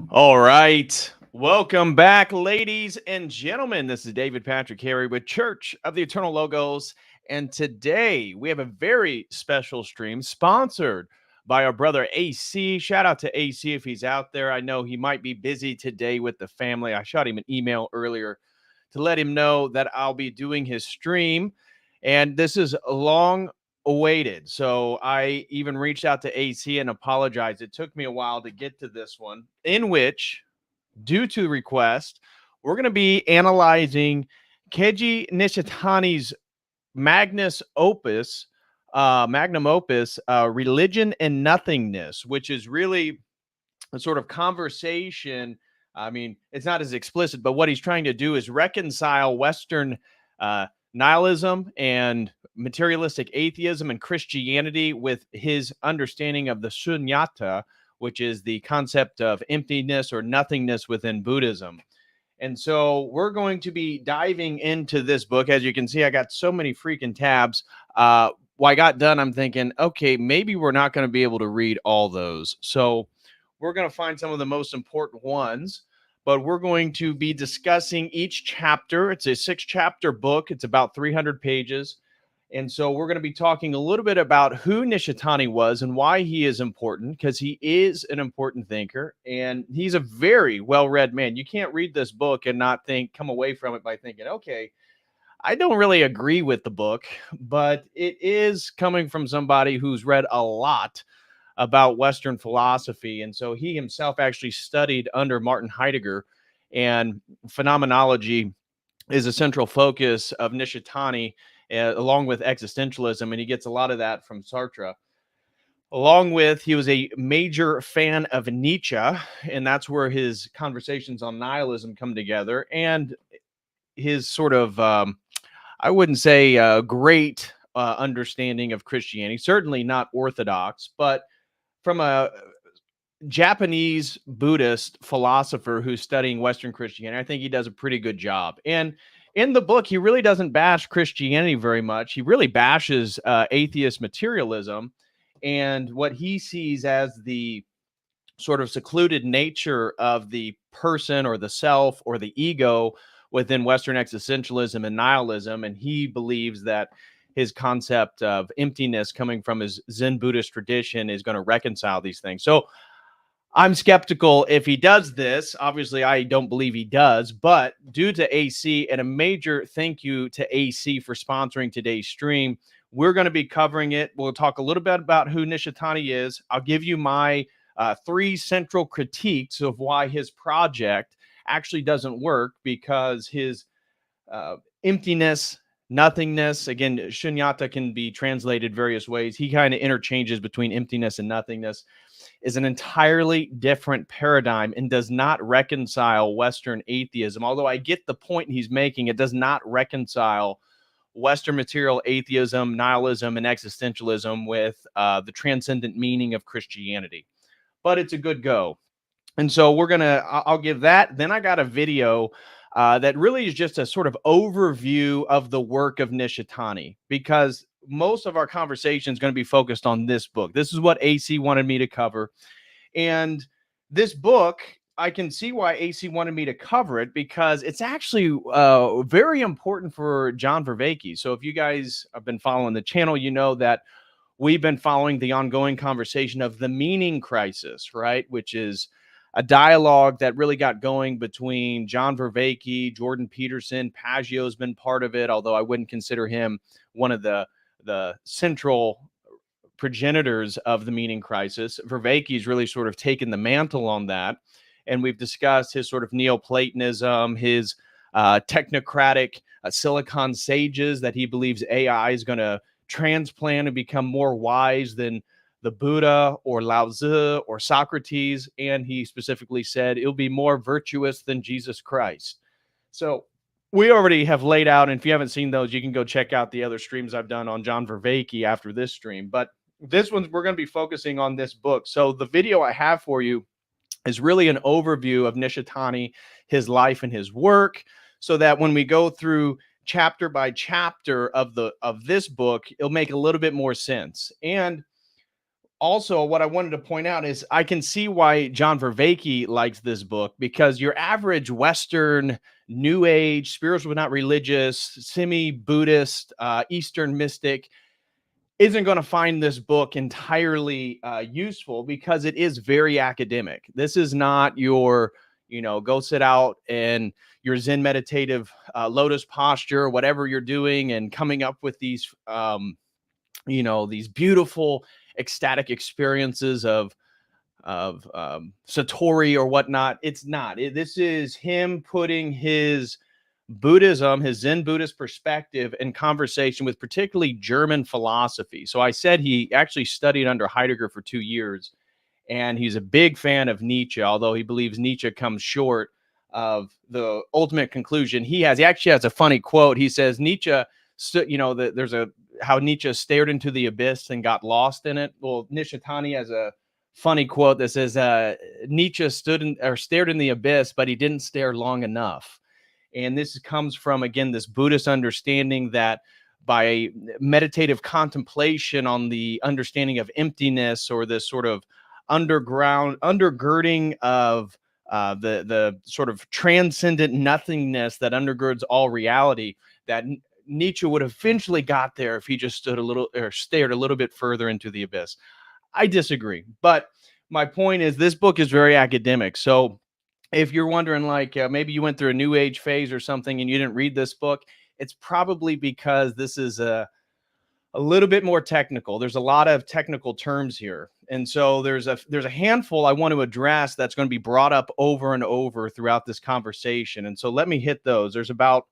All right. Welcome back, ladies and gentlemen. This is David Patrick Harry with Church of the Eternal Logos. And today we have a very special stream sponsored by our brother AC. Shout out to AC if he's out there. I know he might be busy today with the family. I shot him an email earlier to let him know that I'll be doing his stream. And this is long awaited. So I even reached out to AC and apologized. It took me a while to get to this one, in which, due to request, we're going to be analyzing Keiji Nishitani's magnum opus, Religion and Nothingness, which is really a sort of conversation. I mean, it's not as explicit, but what he's trying to do is reconcile Western nihilism and materialistic atheism and Christianity with his understanding of the Shunyata, which is the concept of emptiness or nothingness within Buddhism. And so we're going to be diving into this book. As you can see, I got so many freaking tabs. When I got done, I'm thinking, okay, maybe we're not going to be able to read all those. So we're going to find some of the most important ones, but we're going to be discussing each chapter. It's a 6-chapter book. It's about 300 pages. And so we're going to be talking a little bit about who Nishitani was and why he is important, because he is an important thinker and he's a very well-read man. You can't read this book and not come away from it by thinking, okay, I don't really agree with the book, but it is coming from somebody who's read a lot about Western philosophy. And so he himself actually studied under Martin Heidegger, and phenomenology is a central focus of Nishitani. along with existentialism, and he gets a lot of that from Sartre. Along with, he was a major fan of Nietzsche, and that's where his conversations on nihilism come together, and his sort of, I wouldn't say great understanding of Christianity, certainly not orthodox, but from a Japanese Buddhist philosopher who's studying Western Christianity, I think he does a pretty good job. And in the book, he really doesn't bash Christianity very much. He really bashes atheist materialism and what he sees as the sort of secluded nature of the person or the self or the ego within Western existentialism and nihilism. And he believes that his concept of emptiness coming from his Zen Buddhist tradition is going to reconcile these things. So I'm skeptical if he does this. Obviously, I don't believe he does, but due to AC, and a major thank you to AC for sponsoring today's stream, we're going to be covering it. We'll talk a little bit about who Nishitani is. I'll give you my 3 central critiques of why his project actually doesn't work, because his emptiness, nothingness, again, Shunyata can be translated various ways. He kind of interchanges between emptiness and nothingness, is an entirely different paradigm and does not reconcile Western atheism. Although I get the point he's making, it does not reconcile Western material atheism, nihilism, and existentialism with the transcendent meaning of Christianity. But it's a good go. And so I'll give that. Then I got a video that really is just a sort of overview of the work of Nishitani, because most of our conversation is going to be focused on this book. This is what AC wanted me to cover. And this book, I can see why AC wanted me to cover it, because it's actually very important for John Vervaeke. So if you guys have been following the channel, you know that we've been following the ongoing conversation of the meaning crisis, right? Which is a dialogue that really got going between John Vervaeke, Jordan Peterson. Paggio's been part of it, although I wouldn't consider him one of the central progenitors of the meaning crisis. Vervaeke's really sort of taken the mantle on that. And we've discussed his sort of Neoplatonism, his technocratic silicon sages that he believes AI is going to transplant and become more wise than the Buddha or Lao Tzu or Socrates. And he specifically said it'll be more virtuous than Jesus Christ. So we already have laid out, and if you haven't seen those, you can go check out the other streams I've done on John Vervaeke after this stream. But this one, we're going to be focusing on this book. So the video I have for you is really an overview of Nishitani, his life and his work, so that when we go through chapter by chapter of this book, it'll make a little bit more sense. And also, what I wanted to point out is I can see why John Vervaeke likes this book, because your average Western New Age, spiritual but not religious, semi-Buddhist, Eastern mystic isn't going to find this book entirely useful, because it is very academic. This is not your, go sit out in your Zen meditative lotus posture, whatever you're doing, and coming up with these, these beautiful ecstatic experiences of Satori or whatnot. It's not. This is him putting his Buddhism, his Zen Buddhist perspective, in conversation with particularly German philosophy. So I said he actually studied under Heidegger for 2 years, and he's a big fan of Nietzsche, although he believes Nietzsche comes short of the ultimate conclusion he has. He actually has a funny quote. He says Nietzsche, there's how Nietzsche stared into the abyss and got lost in it. Well, Nishitani has a funny quote that says Nietzsche stared in the abyss, but he didn't stare long enough. And this comes from, again, this Buddhist understanding that by meditative contemplation on the understanding of emptiness, or this sort of undergirding of the sort of transcendent nothingness that undergirds all reality, that Nietzsche would have eventually got there if he just stared a little bit further into the abyss. I disagree, but my point is this book is very academic. So if you're wondering, like, maybe you went through a new age phase or something and you didn't read this book, it's probably because this is a little bit more technical. There's a lot of technical terms here. And so there's a handful I want to address that's going to be brought up over and over throughout this conversation. And so let me hit those. There's about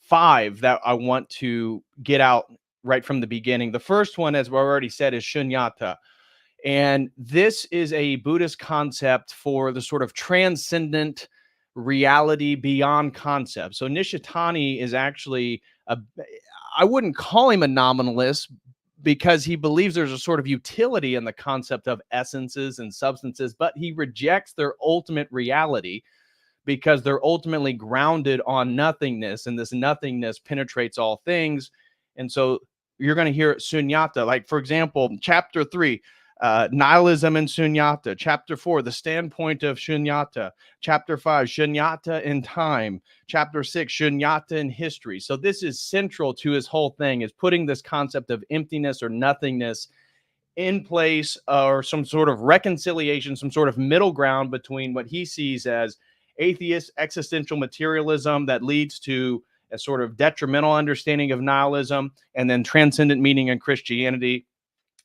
five that I want to get out right from the beginning. The first one, as we already said, is Shunyata. And this is a Buddhist concept for the sort of transcendent reality beyond concept. So Nishitani is actually I wouldn't call him a nominalist because he believes there's a sort of utility in the concept of essences and substances, but he rejects their ultimate reality because they're ultimately grounded on nothingness, and this nothingness penetrates all things. And so you're going to hear Sunyata, like, for example, chapter 3, Nihilism and Shunyata, chapter 4, the Standpoint of Shunyata, chapter 5, Sunata and Time, chapter 6, Sunata and History. So this is central to his whole thing, is putting this concept of emptiness or nothingness in place, or some sort of reconciliation, some sort of middle ground between what he sees as atheist existential materialism that leads to a sort of detrimental understanding of nihilism, and then transcendent meaning in Christianity.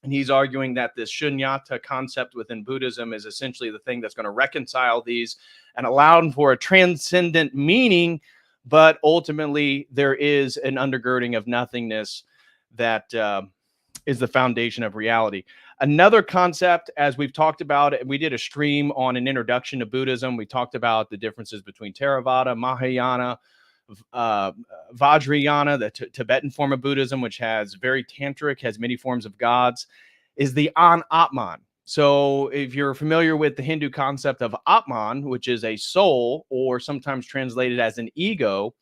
And he's arguing that this shunyata concept within Buddhism is essentially the thing that's going to reconcile these and allow for a transcendent meaning, but ultimately there is an undergirding of nothingness that is the foundation of reality. Another concept, as we've talked about, we did a stream on an introduction to Buddhism. We talked about the differences between Theravada, Mahayana, Vajrayana, the Tibetan form of Buddhism, which has very tantric, has many forms of gods, is the Atman. So if you're familiar with the Hindu concept of Atman, which is a soul, or sometimes translated as an ego,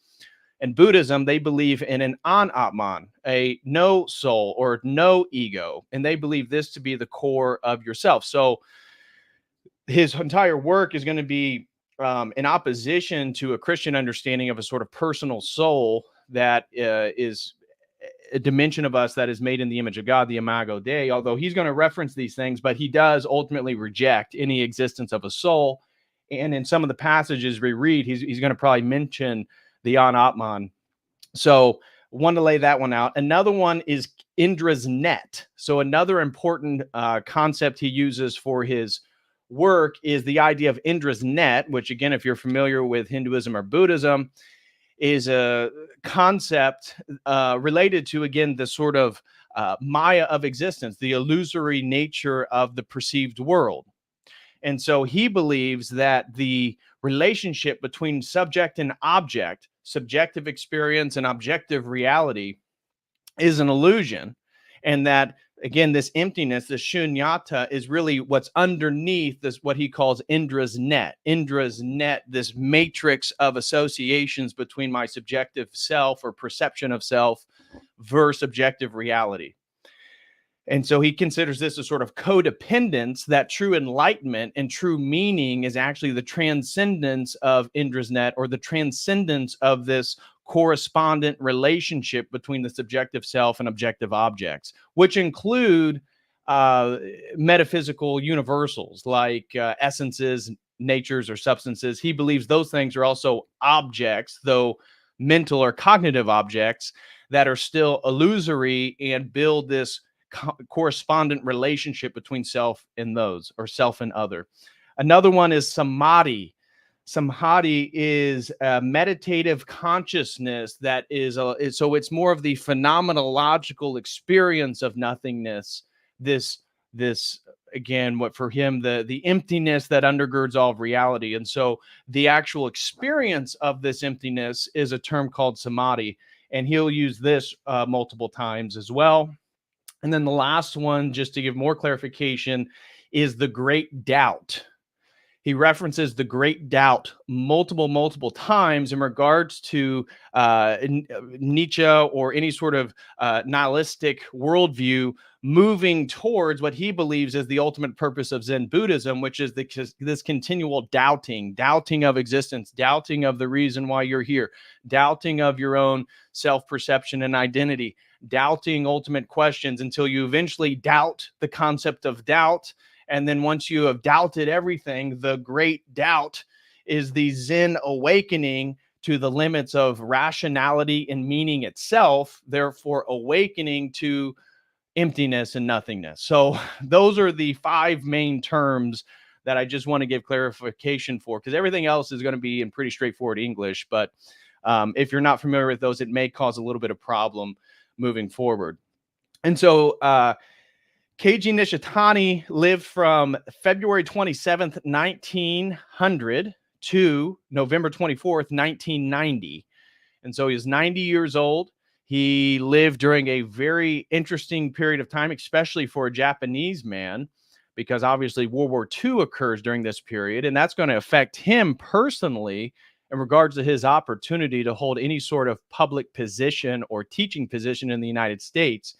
in Buddhism, they believe in an Anatman, a no soul or no ego, and they believe this to be the core of yourself. So his entire work is going to be in opposition to a Christian understanding of a sort of personal soul that is a dimension of us that is made in the image of God, the Imago Dei, although he's going to reference these things, but he does ultimately reject any existence of a soul. And in some of the passages we read, he's going to probably mention the Anatman. So want to lay that one out. Another one is Indra's net. So another important concept he uses for his work is the idea of Indra's net, which, again, if you're familiar with Hinduism or Buddhism, is a concept related to, again, the sort of Maya of existence, the illusory nature of the perceived world. And so he believes that the relationship between subject and object, subjective experience and objective reality, is an illusion. And that, again, this emptiness, this shunyata, is really what's underneath this, what he calls Indra's net. Indra's net, this matrix of associations between my subjective self or perception of self versus objective reality. And so he considers this a sort of codependence, that true enlightenment and true meaning is actually the transcendence of Indra's net, or the transcendence of this correspondent relationship between the subjective self and objective objects, which include metaphysical universals like essences, natures, or substances. He believes those things are also objects, though mental or cognitive objects, that are still illusory and build this correspondent relationship between self and those, or self and other. Another one is samadhi. Samadhi is a meditative consciousness that is so it's more of the phenomenological experience of nothingness. This again, what for him, the emptiness that undergirds all of reality. And so the actual experience of this emptiness is a term called samadhi, and he'll use this multiple times as well. And then the last one, just to give more clarification, is the great doubt. He references the great doubt multiple times in regards to Nietzsche or any sort of nihilistic worldview, moving towards what he believes is the ultimate purpose of Zen Buddhism, which is this continual doubting of existence, doubting of the reason why you're here, doubting of your own self-perception and identity, doubting ultimate questions until you eventually doubt the concept of doubt. And then once you have doubted everything, the great doubt is the Zen awakening to the limits of rationality and meaning itself, therefore awakening to emptiness and nothingness. So those are the five main terms that I just want to give clarification for, because everything else is going to be in pretty straightforward English. But If you're not familiar with those, it may cause a little bit of problem moving forward. And so Keiji Nishitani lived from February 27th, 1900 to November 24th, 1990. And so he was 90 years old. He lived during a very interesting period of time, especially for a Japanese man, because obviously World War II occurs during this period, and that's going to affect him personally in regards to his opportunity to hold any sort of public position or teaching position in the United States.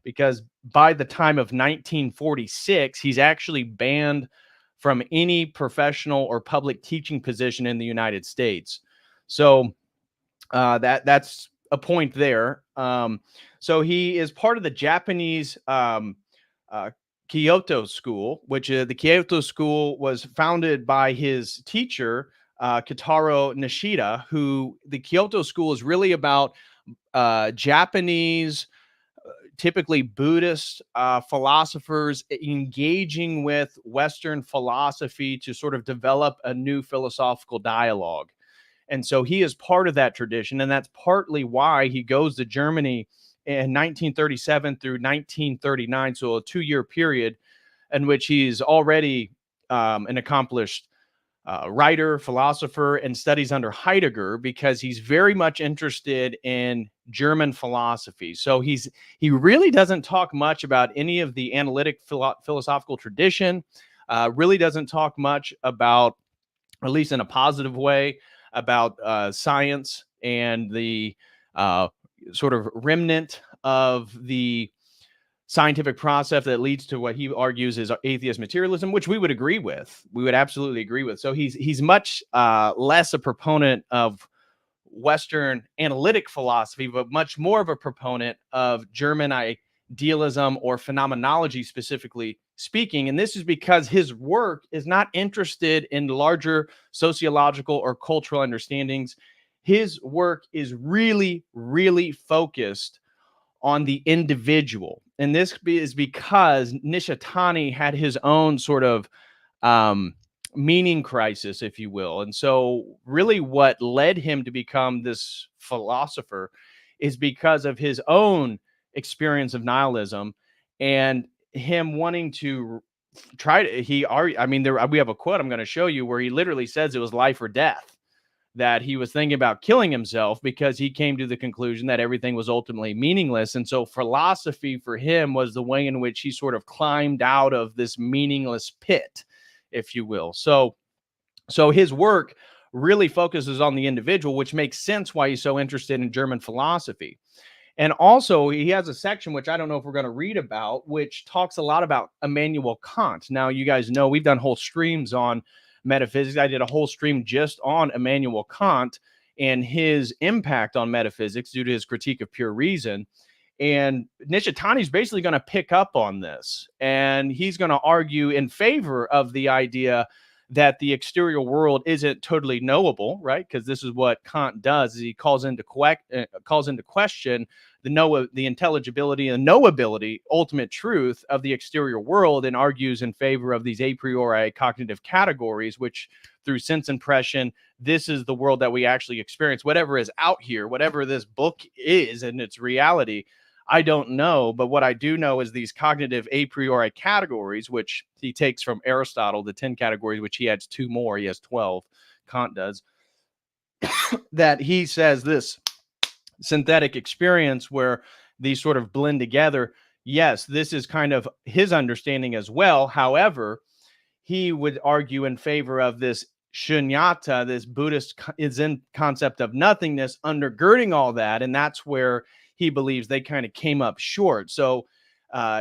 Because by the time of 1946, he's actually banned from any professional or public teaching position in the United States. So that's a point there. So he is part of the Japanese Kyoto School, which the Kyoto School was founded by his teacher, Kitaro Nishida, who the Kyoto School is really about Japanese, typically Buddhist philosophers engaging with Western philosophy to sort of develop a new philosophical dialogue. And so he is part of that tradition. And that's partly why he goes to Germany in 1937 through 1939. So a 2-year period in which he's already an accomplished writer, philosopher, and studies under Heidegger, because he's very much interested in German philosophy. So he really doesn't talk much about any of the analytic philosophical tradition, really doesn't talk much about, at least in a positive way, about science and the sort of remnant of the scientific process that leads to what he argues is atheist materialism, which we would agree with. We would absolutely agree with. So he's much less a proponent of Western analytic philosophy, but much more of a proponent of German idealism or phenomenology, specifically speaking. And this is because his work is not interested in larger sociological or cultural understandings. His work is really, really focused on the individual. And this is because Nishitani had his own sort of meaning crisis, if you will. And so really what led him to become this philosopher is because of his own experience of nihilism and him wanting to try to, we have a quote I'm going to show you where he literally says it was life or death, that he was thinking about killing himself because he came to the conclusion that everything was ultimately meaningless. And so philosophy for him was the way in which he sort of climbed out of this meaningless pit, if you will. So his work really focuses on the individual, which makes sense why he's so interested in German philosophy. And also, he has a section, which I don't know if we're going to read about, which talks a lot about Immanuel Kant. Now, you guys know we've done whole streams on metaphysics. I did a whole stream just on Immanuel Kant and his impact on metaphysics due to his critique of pure reason. And Nishitani is basically going to pick up on this, and he's going to argue in favor of the idea that the exterior world isn't totally knowable, right? Because this is what Kant does: is he calls into question the intelligibility and knowability, ultimate truth of the exterior world, and argues in favor of these a priori cognitive categories, which through sense impression, this is the world that we actually experience. Whatever is out here, whatever this book is and its reality, I don't know, but what I do know is these cognitive a priori categories, which he takes from Aristotle, the 10 categories, which he adds 2 more. He has 12, Kant does, that he says this synthetic experience where these sort of blend together. Yes, this is kind of his understanding as well. However, he would argue in favor of this Shunyata, this Buddhist Zen concept of nothingness undergirding all that. And that's where he believes they kind of came up short. So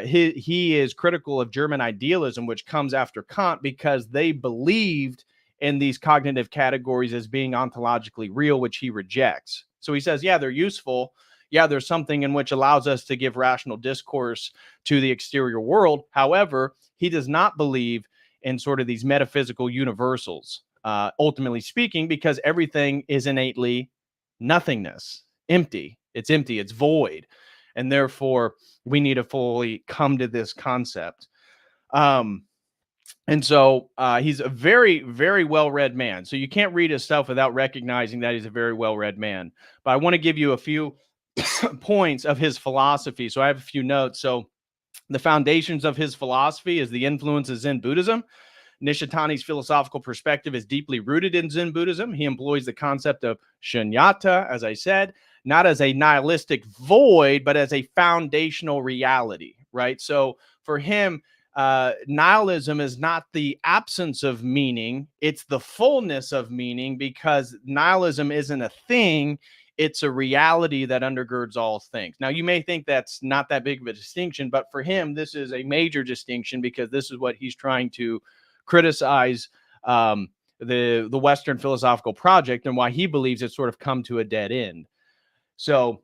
he is critical of German idealism, which comes after Kant, because they believed in these cognitive categories as being ontologically real, which he rejects. So he says, yeah, they're useful. Yeah, there's something in which allows us to give rational discourse to the exterior world. However, he does not believe in sort of these metaphysical universals, ultimately speaking, because everything is innately nothingness, empty. It's empty, it's void. And therefore, we need to fully come to this concept. And so he's a very, very well-read man. So you can't read his stuff without recognizing that he's a very well-read man. But I want to give you a few points of his philosophy. So I have a few notes. So the foundations of his philosophy is the influences in Buddhism. Nishitani's philosophical perspective is deeply rooted in Zen Buddhism. He employs the concept of shunyata, as I said, not as a nihilistic void, but as a foundational reality, right? So for him, nihilism is not the absence of meaning, it's the fullness of meaning, because nihilism isn't a thing, it's a reality that undergirds all things. Now, you may think that's not that big of a distinction, but for him, this is a major distinction, because this is what he's trying to criticize the Western philosophical project, and why he believes it's sort of come to a dead end. So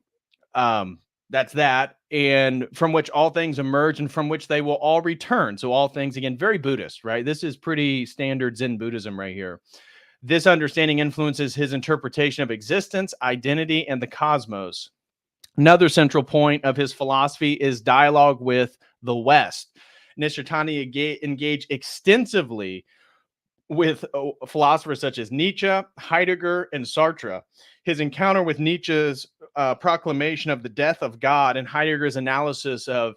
that's that, and from which all things emerge, and from which they will all return. So all things, again, very Buddhist, right? This is pretty standard Zen Buddhism right here. This understanding influences his interpretation of existence, identity, and the cosmos. Another central point of his philosophy is dialogue with the West. Nishitani engaged extensively with philosophers such as Nietzsche, Heidegger, and Sartre. His encounter with Nietzsche's proclamation of the death of God and Heidegger's analysis of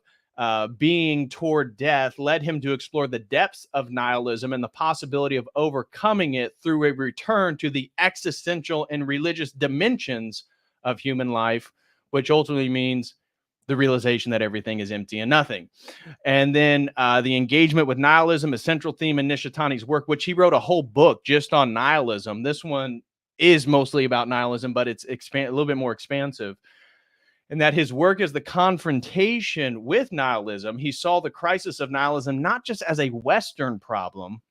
being toward death led him to explore the depths of nihilism and the possibility of overcoming it through a return to the existential and religious dimensions of human life, which ultimately means the realization that everything is empty and nothing. And then the engagement with nihilism, a central theme in Nishitani's work, which he wrote a whole book just on nihilism. This one is mostly about nihilism, but it's a little bit more expansive. And that his work is the confrontation with nihilism. He saw the crisis of nihilism not just as a Western problem,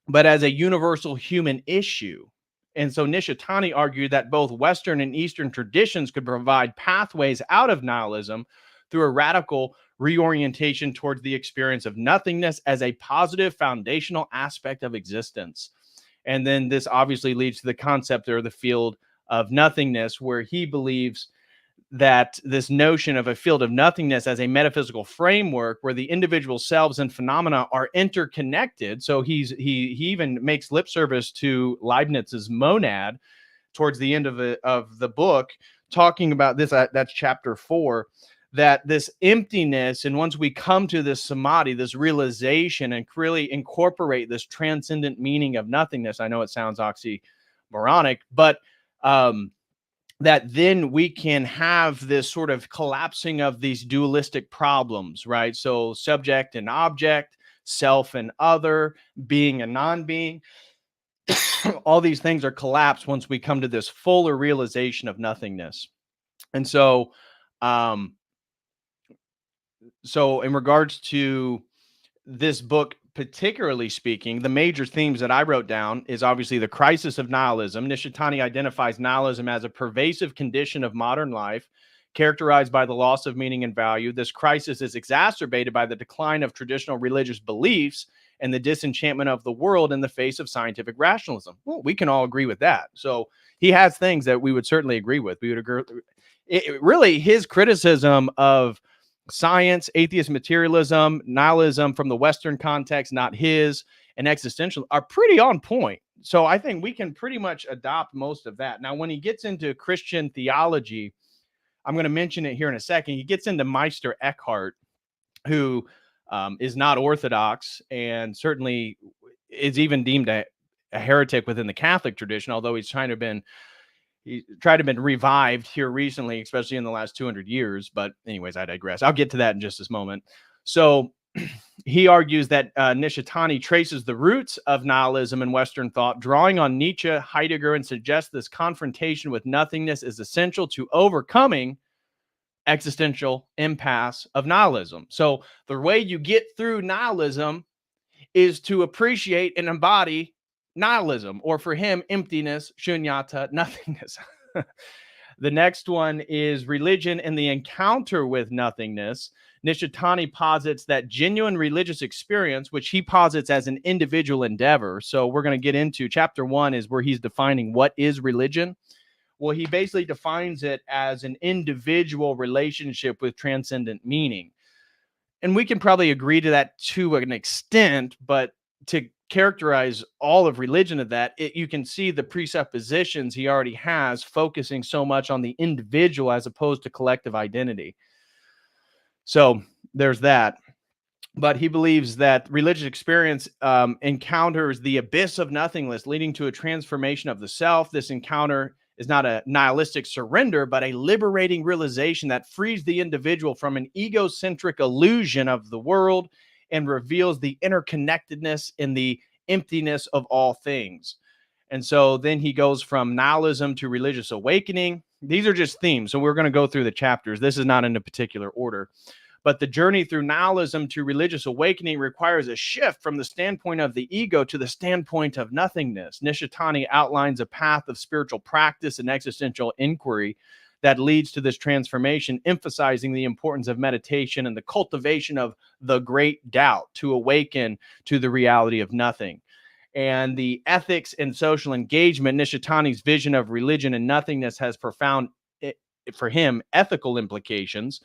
but as a universal human issue. And so Nishitani argued that both Western and Eastern traditions could provide pathways out of nihilism through a radical reorientation towards the experience of nothingness as a positive foundational aspect of existence. And then this obviously leads to the concept, or the field of nothingness, where he believes that this notion of a field of nothingness as a metaphysical framework where the individual selves and phenomena are interconnected. So he even makes lip service to Leibniz's monad towards the end of the book, talking about this. That's chapter 4. That this emptiness, and once we come to this samadhi, this realization, and really incorporate this transcendent meaning of nothingness, I know it sounds oxymoronic, but that then we can have this sort of collapsing of these dualistic problems, right? So subject and object, self and other, being and non-being, all these things are collapsed once we come to this fuller realization of nothingness. And so, so in regards to this book, particularly speaking, the major themes that I wrote down is obviously the crisis of nihilism. Nishitani identifies nihilism as a pervasive condition of modern life, characterized by the loss of meaning and value. This crisis is exacerbated by the decline of traditional religious beliefs and the disenchantment of the world in the face of scientific rationalism. Well, we can all agree with that. So he has things that we would certainly agree with. We would agree. Really, his criticism of science, atheist materialism, nihilism from the Western context, not his, and existential are pretty on point. So I think we can pretty much adopt most of that. Now, when he gets into Christian theology, I'm going to mention it here in a second. He gets into Meister Eckhart, who is not Orthodox and certainly is even deemed a heretic within the Catholic tradition, although he tried to have been revived here recently, especially in the last 200 years. But anyways, I digress. I'll get to that in just this moment. So he argues that Nishitani traces the roots of nihilism in Western thought, drawing on Nietzsche, Heidegger, and suggests this confrontation with nothingness is essential to overcoming existential impasse of nihilism. So the way you get through nihilism is to appreciate and embody nihilism, or for him, emptiness, shunyata, nothingness. The next one is religion and the encounter with nothingness. Nishitani posits that genuine religious experience, which he posits as an individual endeavor. So we're going to get into chapter 1 is where he's defining what is religion. Well, he basically defines it as an individual relationship with transcendent meaning. And we can probably agree to that to an extent, but to characterize all of religion of that, you can see the presuppositions he already has, focusing so much on the individual as opposed to collective identity. So there's that. But he believes that religious experience encounters the abyss of nothingness, leading to a transformation of the self. This encounter is not a nihilistic surrender, but a liberating realization that frees the individual from an egocentric illusion of the world and reveals the interconnectedness and the emptiness of all things. And so then he goes from nihilism to religious awakening. These are just themes. So we're going to go through the chapters. This is not in a particular order. But the journey through nihilism to religious awakening requires a shift from the standpoint of the ego to the standpoint of nothingness. Nishitani outlines a path of spiritual practice and existential inquiry that leads to this transformation, emphasizing the importance of meditation and the cultivation of the great doubt to awaken to the reality of nothing. And the ethics and social engagement, Nishitani's vision of religion and nothingness has profound, for him, ethical implications.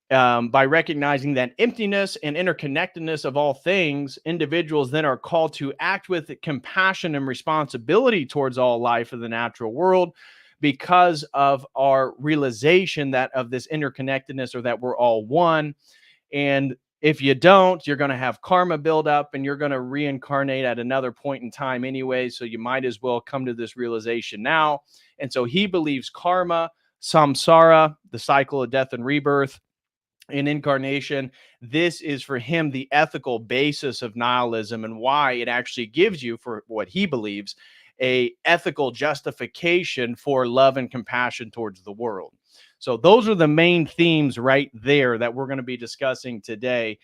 By recognizing that emptiness and interconnectedness of all things, individuals then are called to act with compassion and responsibility towards all life of the natural world because of our realization that of this interconnectedness, or that we're all one. And if you don't, you're going to have karma build up and you're going to reincarnate at another point in time anyway. So you might as well come to this realization now. And so he believes karma, samsara, the cycle of death and rebirth, in incarnation, this is for him the ethical basis of nihilism, and why it actually gives you, for what he believes, a ethical justification for love and compassion towards the world. So those are the main themes right there that we're going to be discussing today.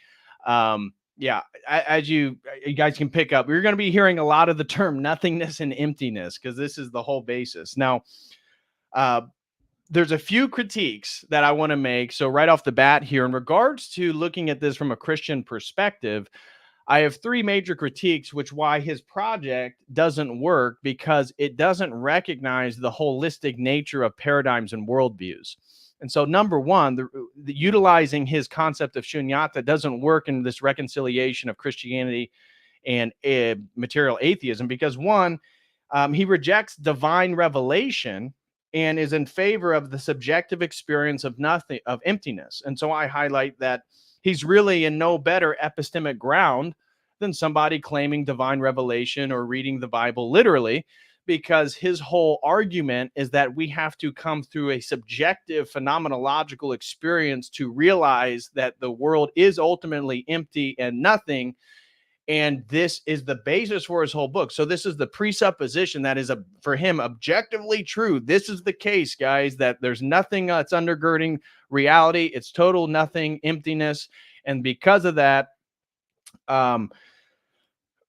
Yeah, as you guys can pick up, you're going to be hearing a lot of the term nothingness and emptiness, because this is the whole basis. Now, there's a few critiques that I want to make. So right off the bat here, in regards to looking at this from a Christian perspective, I have three major critiques, which why his project doesn't work, because it doesn't recognize the holistic nature of paradigms and worldviews. And so number one, the utilizing his concept of shunyata doesn't work in this reconciliation of Christianity and material atheism, because one, he rejects divine revelation and is in favor of the subjective experience of nothing, of emptiness. And so I highlight that he's really in no better epistemic ground than somebody claiming divine revelation or reading the Bible literally, because his whole argument is that we have to come through a subjective phenomenological experience to realize that the world is ultimately empty and nothing. And this is the basis for his whole book. So this is the presupposition that is, for him, objectively true. This is the case, guys, that there's nothing that's undergirding reality. It's total nothing, emptiness. And because of that,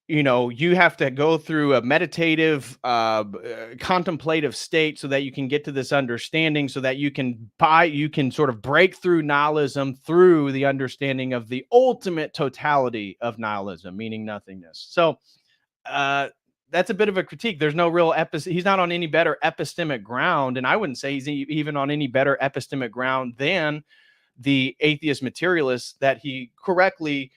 you have to go through a meditative, contemplative state so that you can get to this understanding, so that you can sort of break through nihilism through the understanding of the ultimate totality of nihilism, meaning nothingness. So that's a bit of a critique. There's no real he's not on any better epistemic ground, and I wouldn't say he's even on any better epistemic ground than the atheist materialists that he correctly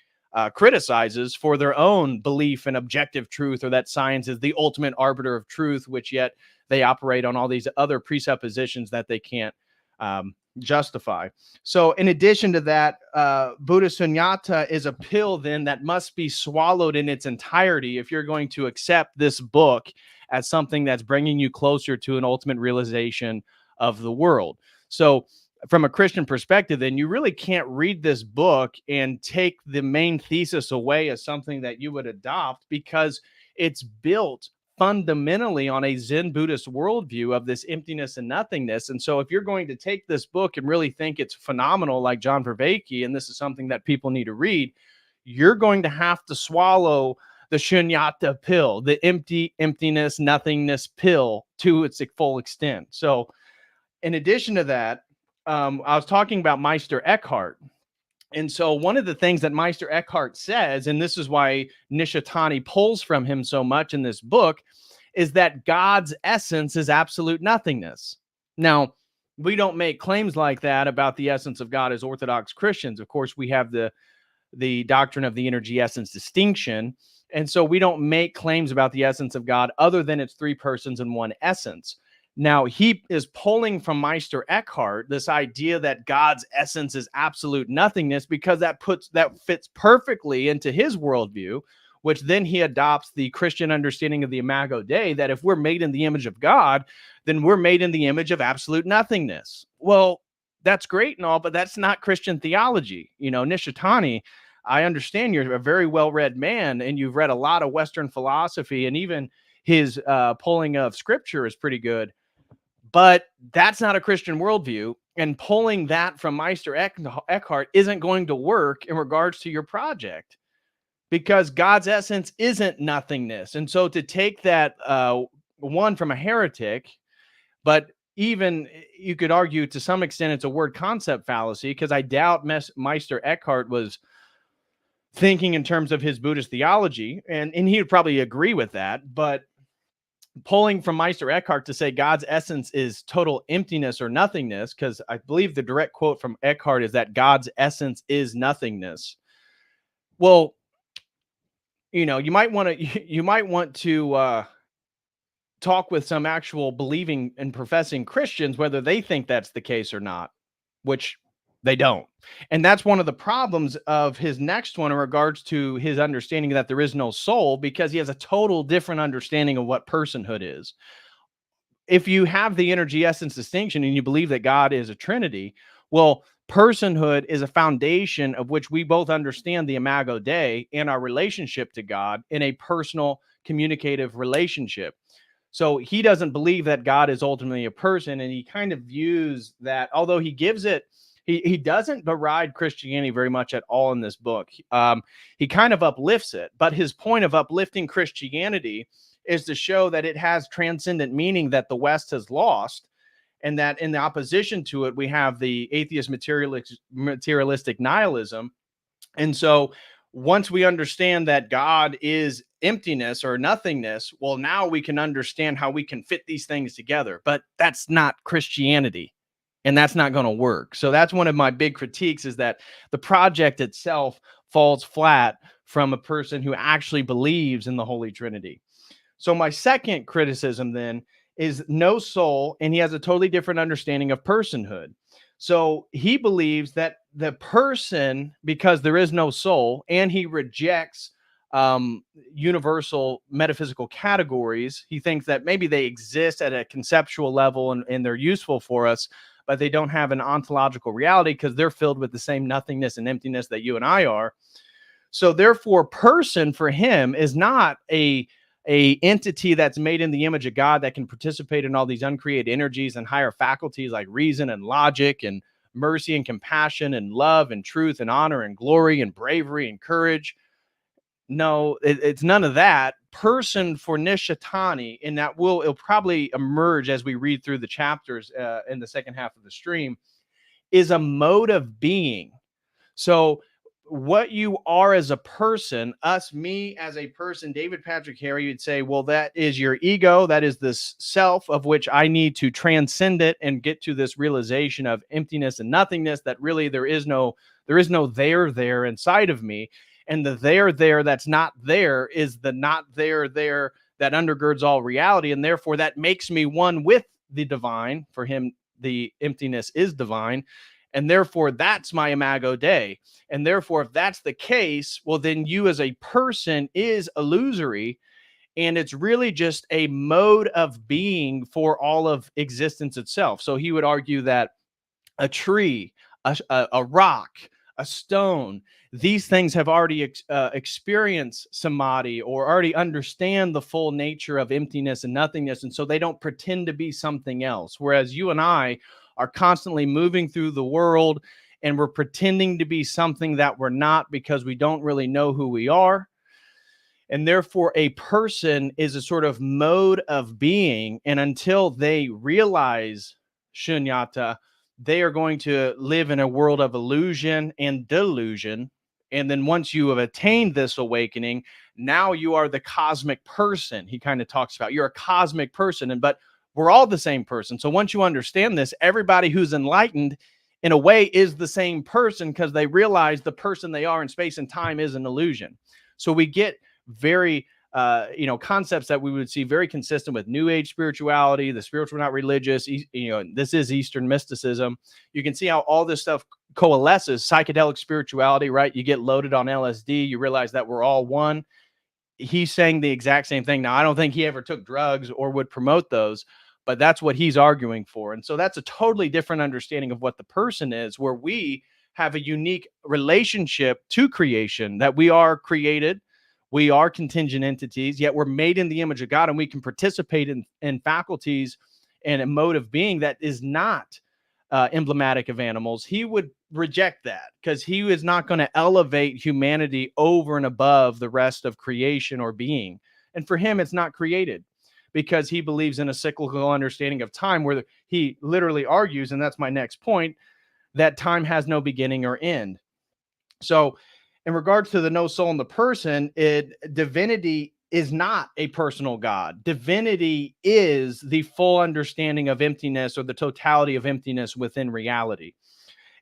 criticizes for their own belief in objective truth, or that science is the ultimate arbiter of truth, which yet they operate on all these other presuppositions that they can't justify. So in addition to that, Buddha Sunyata is a pill then that must be swallowed in its entirety if you're going to accept this book as something that's bringing you closer to an ultimate realization of the world. So from a Christian perspective, then you really can't read this book and take the main thesis away as something that you would adopt, because it's built fundamentally on a Zen Buddhist worldview of this emptiness and nothingness. And so if you're going to take this book and really think it's phenomenal, like John Vervaeke, and this is something that people need to read, you're going to have to swallow the shunyata pill, the emptiness, nothingness pill to its full extent. So in addition to that, I was talking about Meister Eckhart. And so one of the things that Meister Eckhart says, and this is why Nishitani pulls from him so much in this book, is that God's essence is absolute nothingness. Now, we don't make claims like that about the essence of God as Orthodox Christians. Of course, we have the doctrine of the energy essence distinction, And so we don't make claims about the essence of God other than it's three persons in one essence. Now, he is pulling from Meister Eckhart this idea that God's essence is absolute nothingness, because that fits perfectly into his worldview, which then he adopts the Christian understanding of the Imago Dei, that if we're made in the image of God, then we're made in the image of absolute nothingness. Well, that's great and all, but that's not Christian theology. Nishitani, I understand you're a very well-read man and you've read a lot of Western philosophy, and even his pulling of scripture is pretty good. But that's not a Christian worldview, and pulling that from Meister Eckhart isn't going to work in regards to your project, because God's essence isn't nothingness. And so to take that one from a heretic, but even you could argue to some extent it's a word concept fallacy, because I doubt Meister Eckhart was thinking in terms of his Buddhist theology, and he would probably agree with that. But pulling from Meister Eckhart to say God's essence is total emptiness or nothingness, because I believe the direct quote from Eckhart is that God's essence is nothingness. Well, you might want to talk with some actual believing and professing Christians whether they think that's the case or not, which they don't. And that's one of the problems of his next one in regards to his understanding that there is no soul, because he has a total different understanding of what personhood is. If you have the energy essence distinction and you believe that God is a trinity, well, personhood is a foundation of which we both understand the Imago Dei and our relationship to God in a personal communicative relationship. So he doesn't believe that God is ultimately a person, and he kind of views that, although he gives it, he doesn't deride Christianity very much at all in this book. He kind of uplifts it, but his point of uplifting Christianity is to show that it has transcendent meaning that the West has lost, and that in the opposition to it, we have the atheist materialistic nihilism. And so once we understand that God is emptiness or nothingness, well, now we can understand how we can fit these things together. But that's not Christianity, and that's not going to work. So that's one of my big critiques, is that the project itself falls flat from a person who actually believes in the Holy Trinity. So my second criticism then is no soul, and he has a totally different understanding of personhood. So he believes that the person, because there is no soul, and he rejects universal metaphysical categories. He thinks that maybe they exist at a conceptual level and they're useful for us, but they don't have an ontological reality because they're filled with the same nothingness and emptiness that you and I are. So therefore, person for him is not a entity that's made in the image of God that can participate in all these uncreated energies and higher faculties like reason and logic and mercy and compassion and love and truth and honor and glory and bravery and courage. No, it's none of that. Person for Nishitani, and it'll probably emerge as we read through the chapters in the second half of the stream, is a mode of being. So what you are as a person, me as a person, David Patrick Harry, you'd say, well, that is your ego. That is this self of which I need to transcend it and get to this realization of emptiness and nothingness, that really there is no there inside of me. And the there that's not there is the not there that undergirds all reality. And therefore that makes me one with the divine. For him, the emptiness is divine. And therefore, that's my Imago Dei. And therefore, if that's the case, well, then you as a person is illusory. And it's really just a mode of being for all of existence itself. So he would argue that a tree, a rock, a stone, these things have already experienced samadhi or already understand the full nature of emptiness and nothingness. And so they don't pretend to be something else. Whereas you and I are constantly moving through the world and we're pretending to be something that we're not because we don't really know who we are. And therefore, a person is a sort of mode of being. And until they realize Shunyata, they are going to live in a world of illusion and delusion. And then once you have attained this awakening, now you are the cosmic person. He kind of talks about you're a cosmic person, but we're all the same person. So once you understand this, everybody who's enlightened in a way is the same person because they realize the person they are in space and time is an illusion. So we get very concepts that we would see very consistent with New Age spirituality, the spiritual not religious. This is Eastern mysticism. You can see how all this stuff coalesces. Psychedelic spirituality, right? You get loaded on LSD, you realize that we're all one. He's saying the exact same thing. Now, I don't think he ever took drugs or would promote those, but that's what he's arguing for. And so that's a totally different understanding of what the person is, where we have a unique relationship to creation, that we are created, we are contingent entities, yet we're made in the image of God, and we can participate in faculties and a mode of being that is not emblematic of animals. He would reject that because he is not going to elevate humanity over and above the rest of creation or being. And for him, it's not created, because he believes in a cyclical understanding of time, where he literally argues, and that's my next point, that time has no beginning or end. So in regards to the no soul in the person, divinity is not a personal God. Divinity is the full understanding of emptiness, or the totality of emptiness within reality.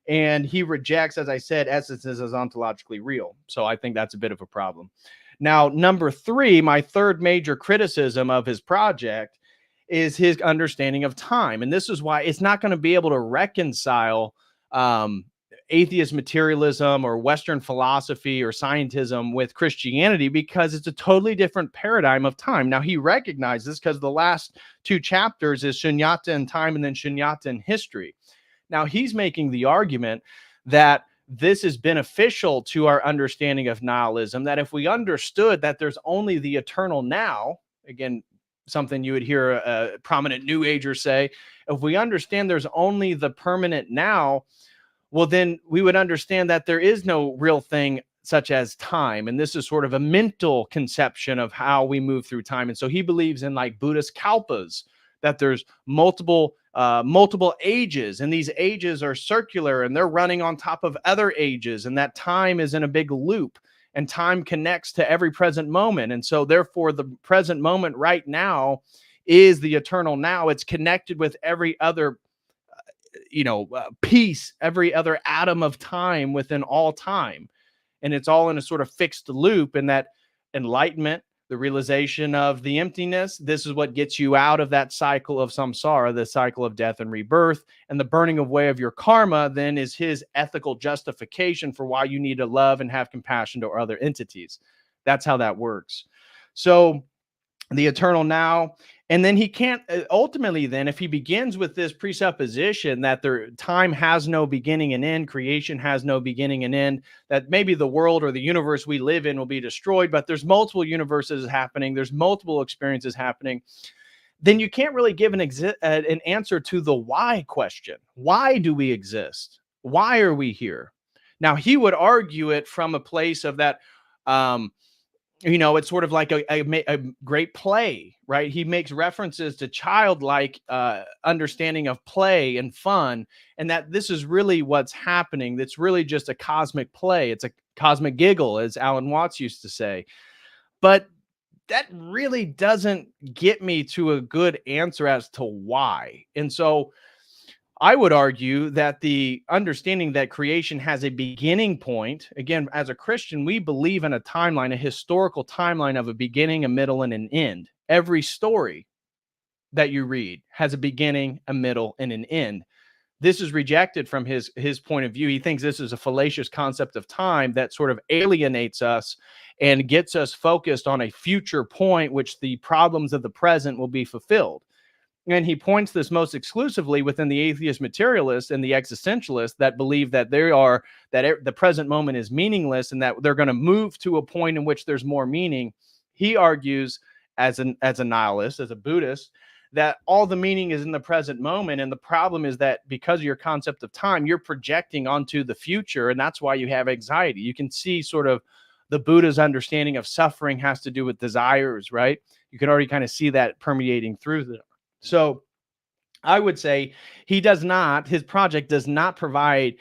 And he rejects, as I said, essences as ontologically real. So I think that's a bit of a problem. Now, number 3, my third major criticism of his project is his understanding of time. And this is why it's not going to be able to reconcile atheist materialism or Western philosophy or scientism with Christianity, because it's a totally different paradigm of time. Now, he recognizes this because the last 2 chapters is Shunyata and Time, and then Shunyata and History. Now, he's making the argument that this is beneficial to our understanding of nihilism, that if we understood that there's only the eternal now, again, something you would hear a prominent New Ager say, if we understand there's only the permanent now, well, then we would understand that there is no real thing such as time. And this is sort of a mental conception of how we move through time. And so he believes in like Buddhist kalpas, that there's multiple ages, and these ages are circular and they're running on top of other ages, and that time is in a big loop, and time connects to every present moment. And so therefore the present moment right now is the eternal now. It's connected with every other piece, every other atom of time within all time. And it's all in a sort of fixed loop. And that enlightenment, the realization of the emptiness, this is what gets you out of that cycle of samsara, the cycle of death and rebirth. And the burning away of your karma then is his ethical justification for why you need to love and have compassion to other entities. That's how that works. So the eternal now. And then he can't ultimately, then, if he begins with this presupposition that time has no beginning and end, creation has no beginning and end, that maybe the world or the universe we live in will be destroyed, but there's multiple universes happening, there's multiple experiences happening, then you can't really give an answer to the why question. Why do we exist? Why are we here? Now, he would argue it from a place of that, it's sort of like a great play, right? He makes references to childlike understanding of play and fun, and that this is really what's happening. That's really just a cosmic play. It's a cosmic giggle, as Alan Watts used to say. But that really doesn't get me to a good answer as to why. And so I would argue that the understanding that creation has a beginning point, again, as a Christian, we believe in a timeline, a historical timeline of a beginning, a middle, and an end. Every story that you read has a beginning, a middle, and an end. This is rejected from his point of view. He thinks this is a fallacious concept of time that sort of alienates us and gets us focused on a future point, which the problems of the present will be fulfilled. And he points this most exclusively within the atheist materialists and the existentialists that believe that the present moment is meaningless and that they're going to move to a point in which there's more meaning. He argues as a nihilist, as a Buddhist, that all the meaning is in the present moment. And the problem is that because of your concept of time, you're projecting onto the future. And that's why you have anxiety. You can see sort of the Buddha's understanding of suffering has to do with desires, right? You can already kind of see that permeating through them. So I would say his project does not provide,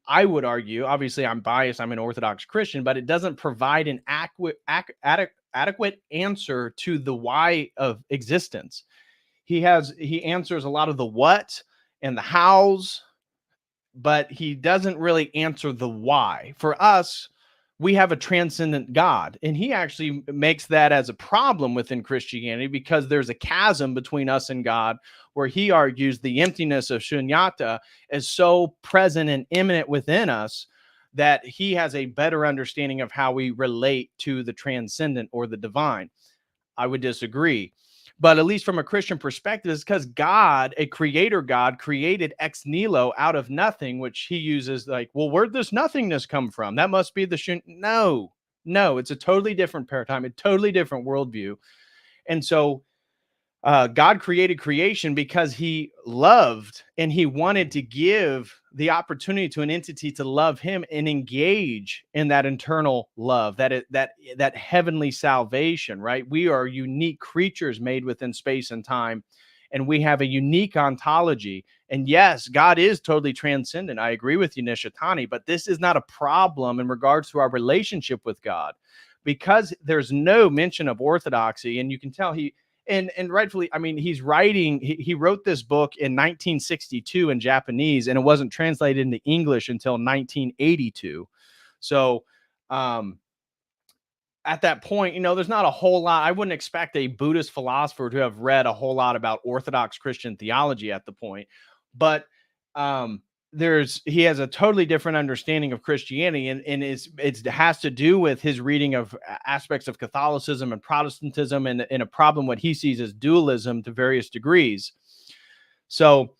I would argue, obviously I'm biased, I'm an Orthodox Christian, but it doesn't provide an adequate answer to the why of existence. He answers a lot of the what and the hows, but he doesn't really answer the why. For us, we have a transcendent God. And he actually makes that as a problem within Christianity because there's a chasm between us and God, where he argues the emptiness of Shunyata is so present and immanent within us that he has a better understanding of how we relate to the transcendent or the divine. I would disagree. But at least from a Christian perspective, it's because God, a creator God, created ex nihilo out of nothing, which he uses like, well, where'd this nothingness come from? That must be the no, it's a totally different paradigm, a totally different worldview. And so God created creation because he loved and he wanted to give the opportunity to an entity to love him and engage in that internal love, that heavenly salvation, right? We are unique creatures made within space and time, and we have a unique ontology. And yes, God is totally transcendent. I agree with you, Nishitani, but this is not a problem in regards to our relationship with God, because there's no mention of orthodoxy. And you can tell and rightfully, I mean, he wrote this book in 1962 in Japanese, and it wasn't translated into English until 1982. So at that point, there's not a whole lot. I wouldn't expect a Buddhist philosopher to have read a whole lot about Orthodox Christian theology at the point, but he has a totally different understanding of Christianity, and it has to do with his reading of aspects of Catholicism and Protestantism, and a problem what he sees as dualism to various degrees. So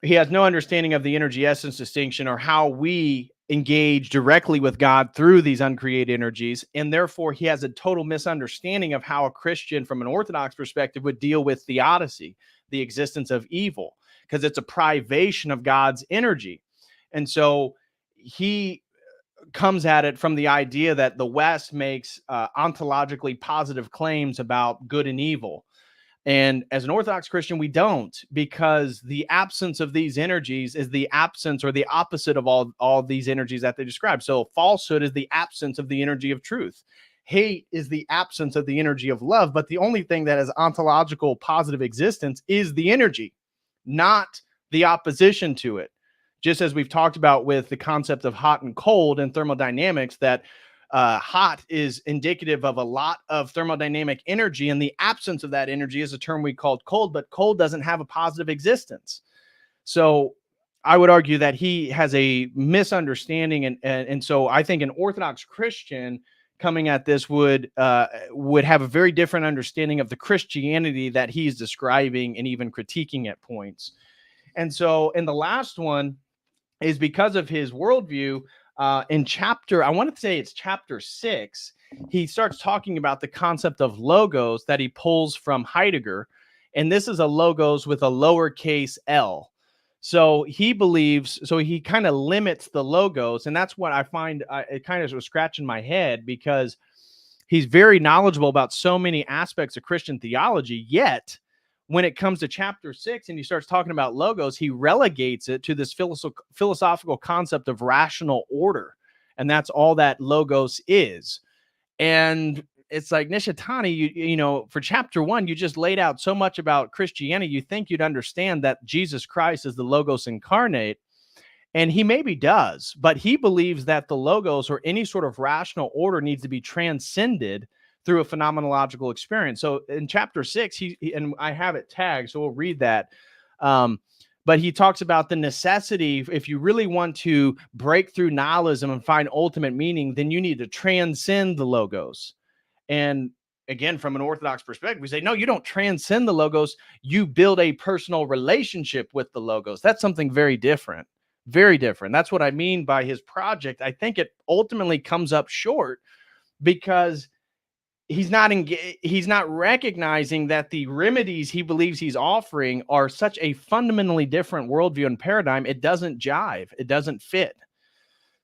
he has no understanding of the energy essence distinction, or how we engage directly with God through these uncreated energies. And therefore, he has a total misunderstanding of how a Christian from an Orthodox perspective would deal with theodicy, the existence of evil, because it's a privation of God's energy. And so he comes at it from the idea that the West makes ontologically positive claims about good and evil. And as an Orthodox Christian, we don't, because the absence of these energies is the absence or the opposite of all these energies that they describe. So falsehood is the absence of the energy of truth. Hate is the absence of the energy of love. But the only thing that has ontological positive existence is the energy, not the opposition to it. Just as we've talked about with the concept of hot and cold in thermodynamics, that hot is indicative of a lot of thermodynamic energy, and the absence of that energy is a term we called cold, but cold doesn't have a positive existence. So I would argue that he has a misunderstanding, and so I think an Orthodox Christian coming at this would have a very different understanding of the Christianity that he's describing and even critiquing at points. And so in the last one is because of his worldview. In chapter, I want to say it's chapter 6, he starts talking about the concept of logos that he pulls from Heidegger. And this is a logos with a lowercase l. So he kind of limits the logos. And that's what I find, it kind of was scratching my head, because he's very knowledgeable about so many aspects of Christian theology, yet when it comes to chapter 6 and he starts talking about logos, he relegates it to this philosophical concept of rational order. And that's all that logos is. And it's like, Nishitani, you know, for chapter 1, you just laid out so much about Christianity. You think you'd understand that Jesus Christ is the logos incarnate. And he maybe does, but he believes that the logos or any sort of rational order needs to be transcended through a phenomenological experience. So in chapter 6, and I have it tagged, so we'll read that. But he talks about the necessity, if you really want to break through nihilism and find ultimate meaning, then you need to transcend the logos. And again, from an Orthodox perspective, we say, no, you don't transcend the logos. You build a personal relationship with the logos. That's something very different. Very different. That's what I mean by his project. I think it ultimately comes up short because he's not recognizing that the remedies he believes he's offering are such a fundamentally different worldview and paradigm. It doesn't jive. It doesn't fit.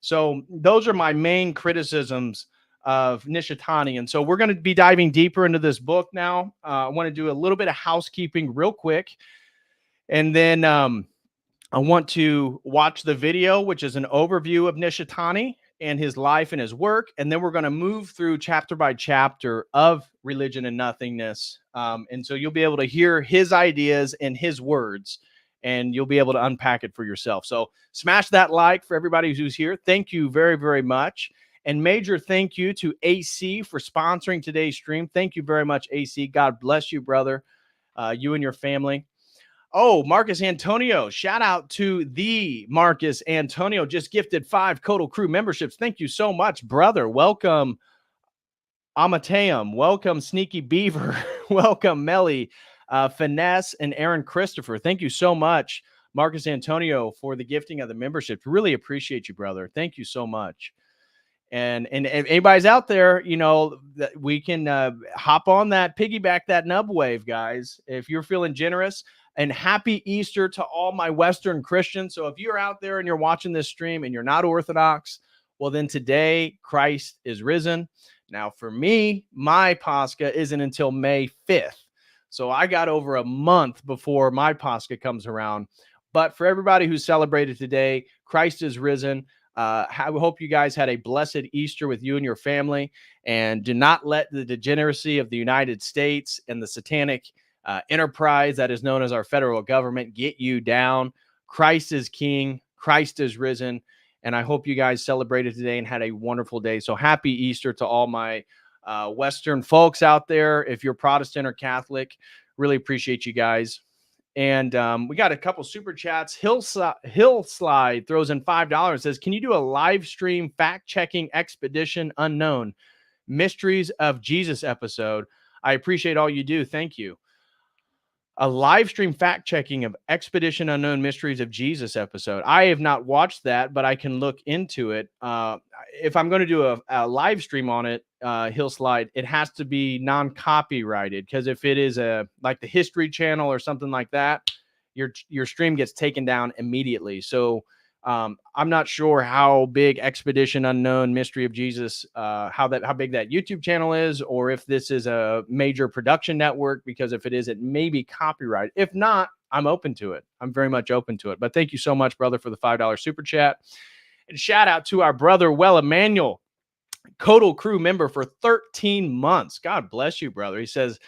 So those are my main criticisms of Nishitani. And so we're going to be diving deeper into this book now. I want to do a little bit of housekeeping real quick. And then I want to watch the video, which is an overview of Nishitani and his life and his work. And then we're going to move through chapter by chapter of Religion and Nothingness. And so you'll be able to hear his ideas and his words, and you'll be able to unpack it for yourself. So smash that like for everybody who's here. Thank you very, very much. And major thank you to AC for sponsoring today's stream. Thank you very much, AC. God bless you, brother, you and your family. Oh, Marcus Antonio. Shout out to the Marcus Antonio. Just gifted 5 COTEL crew memberships. Thank you so much, brother. Welcome, Amateum. Welcome, Sneaky Beaver. Welcome, Melly, Finesse, and Aaron Christopher. Thank you so much, Marcus Antonio, for the gifting of the membership. Really appreciate you, brother. Thank you so much. And if anybody's out there, you know, that we can hop on that, piggyback that nub wave, guys. If you're feeling generous, and happy Easter to all my Western Christians. So if you're out there and you're watching this stream and you're not Orthodox, well, then today Christ is risen. Now, for me, my Pascha isn't until May 5th. So I got over a month before my Pascha comes around. But for everybody who celebrated today, Christ is risen. I hope you guys had a blessed Easter with you and your family. And do not let the degeneracy of the United States and the satanic enterprise that is known as our federal government get you down. Christ is king. Christ is risen. And I hope you guys celebrated today and had a wonderful day. So happy Easter to all my Western folks out there. If you're Protestant or Catholic, really appreciate you guys. And we got a couple super chats. Hillslide throws in $5, says, can you do a live stream fact-checking expedition unknown mysteries of Jesus episode? I appreciate all you do. Thank you. A live stream fact-checking of Expedition Unknown Mysteries of Jesus episode. I have not watched that, but I can look into it. If I'm going to do a live stream on it, Hillslide, it has to be non-copyrighted, because if it is like the History Channel or something like that, your stream gets taken down immediately. So I'm not sure how big Expedition Unknown Mystery of Jesus, how big that YouTube channel is, or if this is a major production network, because if it is, it may be copyrighted. If not, I'm open to it. I'm very much open to it. But thank you so much, brother, for the $5 super chat. And shout out to our brother, Emmanuel, COTEL crew member for 13 months. God bless you, brother. He says,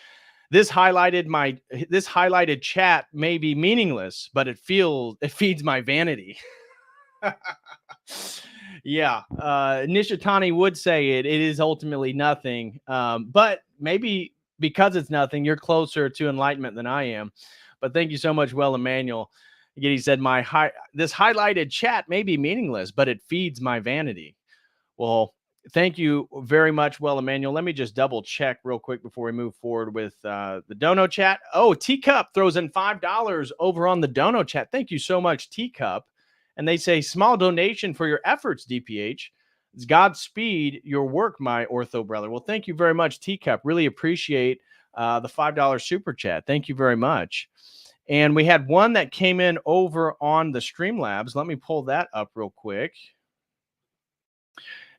this highlighted chat may be meaningless, but it feeds my vanity. Yeah, Nishitani would say it is ultimately nothing, but maybe because it's nothing, you're closer to enlightenment than I am. But thank you so much, Emmanuel. Again, he said, this highlighted chat may be meaningless, but it feeds my vanity. Well, thank you very much, Emmanuel. Let me just double check real quick before we move forward with the Dono chat. Oh, Teacup throws in $5 over on the Dono chat. Thank you so much, Teacup. And they say, small donation for your efforts, DPH. It's Godspeed your work, my ortho brother. Well, thank you very much, Teacup. Really appreciate the $5 super chat. Thank you very much. And we had one that came in over on the Streamlabs. Let me pull that up real quick.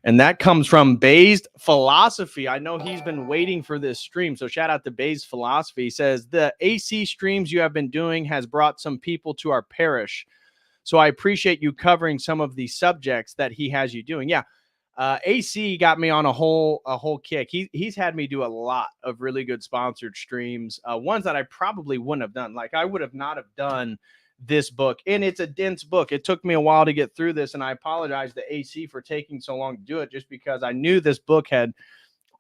And that comes from Based Philosophy. I know he's been waiting for this stream. So shout out to Based Philosophy. He says, the AC streams you have been doing has brought some people to our parish. So I appreciate you covering some of the subjects that he has you doing. Yeah. AC got me on a whole kick. He's had me do a lot of really good sponsored streams, ones that I probably wouldn't have done. Like I would have not have done this book, and it's a dense book. It took me a while to get through this, and I apologize to AC for taking so long to do it, just because I knew this book had,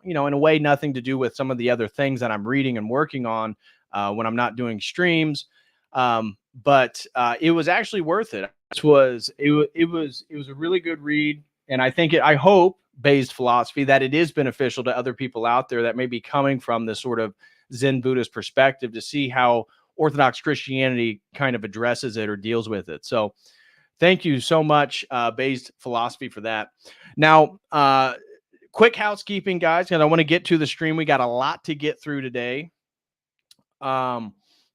in a way, nothing to do with some of the other things that I'm reading and working on when I'm not doing streams. But it was actually worth it. It was a really good read. And I hope, Based Philosophy, that it is beneficial to other people out there that may be coming from this sort of Zen Buddhist perspective, to see how Orthodox Christianity kind of addresses it or deals with it. So thank you so much, Based Philosophy, for that. Now, quick housekeeping, guys, and I want to get to the stream. We got a lot to get through today.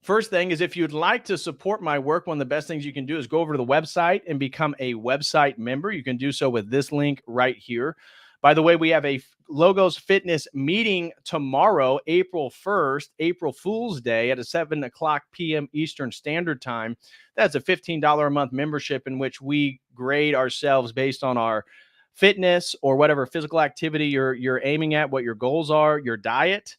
First thing is, if you'd like to support my work, one of the best things you can do is go over to the website and become a website member. You can do so with this link right here. By the way, we have a Logos Fitness meeting tomorrow, April 1st, April Fool's Day, at 7:00 p.m. Eastern Standard Time. That's a $15 a month membership in which we grade ourselves based on our fitness or whatever physical activity you're aiming at, what your goals are, your diet,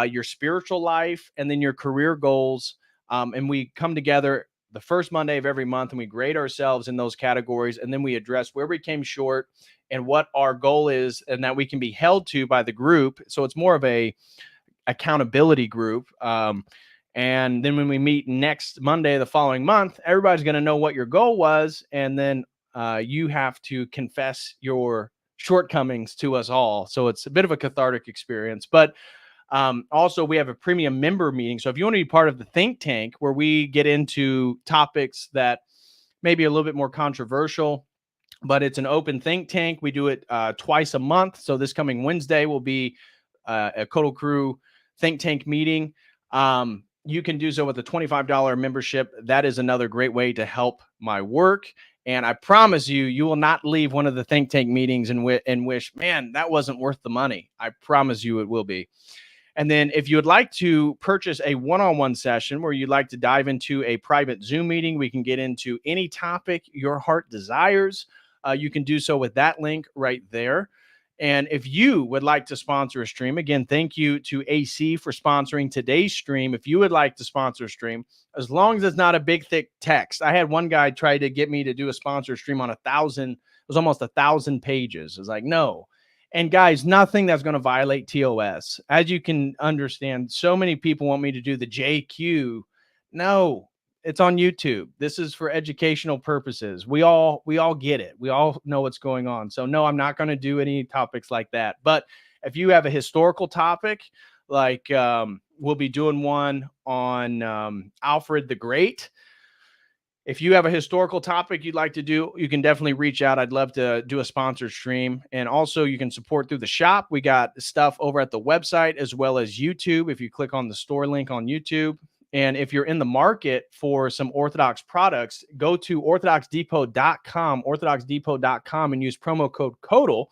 your spiritual life, and then your career goals. And we come together the first Monday of every month, and we grade ourselves in those categories, and then we address where we came short and what our goal is, and that we can be held to by the group. So it's more of a accountability group. And then when we meet next Monday, the following month, everybody's going to know what your goal was. And then you have to confess your shortcomings to us all. So it's a bit of a cathartic experience. But also, we have a premium member meeting. So if you want to be part of the think tank, where we get into topics that may be a little bit more controversial, but it's an open think tank. We do it twice a month. So this coming Wednesday will be a COTEL Crew think tank meeting. You can do so with a $25 membership. That is another great way to help my work. And I promise you, you will not leave one of the think tank meetings and wish, man, that wasn't worth the money. I promise you it will be. And then if you would like to purchase a one-on-one session where you'd like to dive into a private Zoom meeting, we can get into any topic your heart desires. You can do so with that link right there. And if you would like to sponsor a stream, again, thank you to AC for sponsoring today's stream. If you would like to sponsor a stream, as long as it's not a big, thick text. I had one guy try to get me to do a sponsor stream on 1,000. It was almost 1,000 pages. I was like, no. And guys, nothing that's going to violate TOS. As you can understand, so many people want me to do the JQ. No, it's on YouTube. This is for educational purposes. We all get it. We all know what's going on. So no, I'm not going to do any topics like that. But if you have a historical topic, like we'll be doing one on Alfred the Great. If you have a historical topic you'd like to do, you can definitely reach out. I'd love to do a sponsored stream. And also you can support through the shop. We got stuff over at the website as well as YouTube. If you click on the store link on YouTube. And if you're in the market for some Orthodox products, go to orthodoxdepot.com and use promo code COTEL,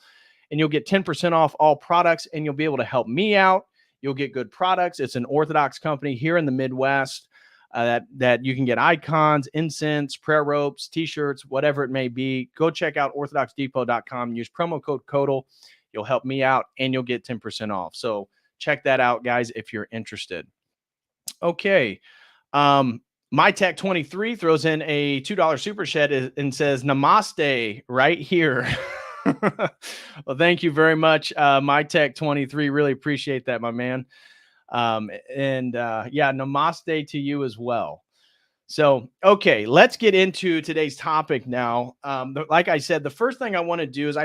and you'll get 10% off all products, and you'll be able to help me out. You'll get good products. It's an Orthodox company here in the Midwest. That you can get icons, incense, prayer ropes, t-shirts, whatever it may be. Go check out orthodoxdepot.com. Use promo code COTEL. You'll help me out, and you'll get 10% off. So check that out, guys, if you're interested. Okay. MyTech23 throws in a $2 super chat and says, Namaste right here. Well, thank you very much, MyTech23. Really appreciate that, my man. Yeah, namaste to you as well. So, okay, let's get into today's topic now. Like I said, the first thing I want to do is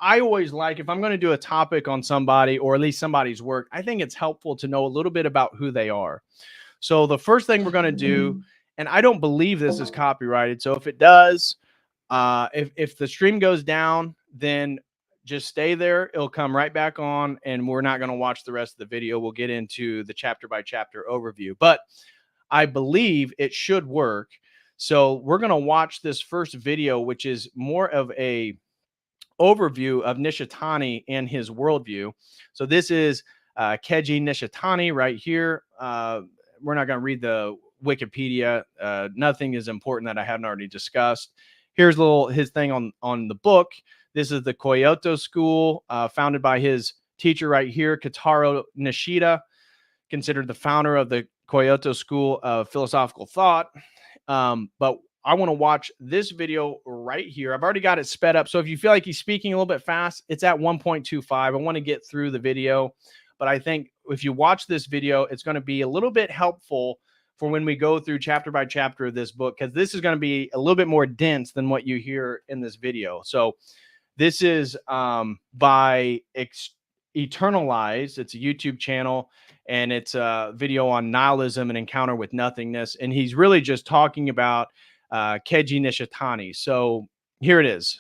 I always like, if I'm going to do a topic on somebody or at least somebody's work, I think it's helpful to know a little bit about who they are. So the first thing we're going to do, and I don't believe this is copyrighted. So if it does, if the stream goes down, then just stay there. It'll come right back on, and we're not going to watch the rest of the video. We'll get into the chapter by chapter overview, but I believe it should work. So we're going to watch this first video, which is more of a overview of Nishitani and his worldview. So this is Keiji Nishitani right here. We're not going to read the Wikipedia. Nothing is important that I haven't already discussed. Here's his thing on the book. This is the Kyoto School, founded by his teacher right here, Kitaro Nishida, considered the founder of the Kyoto School of Philosophical Thought. But I want to watch this video right here. I've already got it sped up. So if you feel like he's speaking a little bit fast, it's at 1.25. I want to get through the video. But I think if you watch this video, it's going to be a little bit helpful for when we go through chapter by chapter of this book, because this is going to be a little bit more dense than what you hear in this video. So this is by Eternalized. It's a YouTube channel, and it's a video on nihilism and encounter with nothingness. And he's really just talking about Keiji Nishitani. So here it is.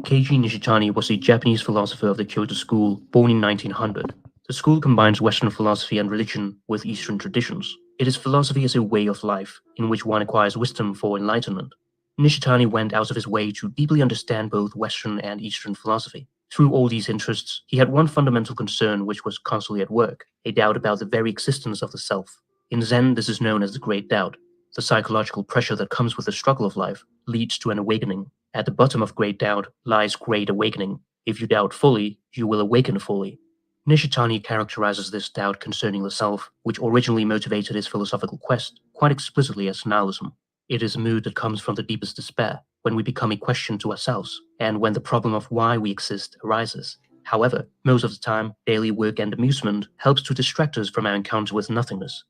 Keiji Nishitani was a Japanese philosopher of the Kyoto School, born in 1900. The school combines Western philosophy and religion with Eastern traditions. It is philosophy as a way of life, in which one acquires wisdom for enlightenment. Nishitani went out of his way to deeply understand both Western and Eastern philosophy. Through all these interests, he had one fundamental concern which was constantly at work, a doubt about the very existence of the self. In Zen, this is known as the Great Doubt. The psychological pressure that comes with the struggle of life leads to an awakening. At the bottom of great doubt lies great awakening. If you doubt fully, you will awaken fully. Nishitani characterizes this doubt concerning the self, which originally motivated his philosophical quest, quite explicitly as nihilism. It is a mood that comes from the deepest despair, when we become a question to ourselves, and when the problem of why we exist arises. However, most of the time, daily work and amusement helps to distract us from our encounter with nothingness.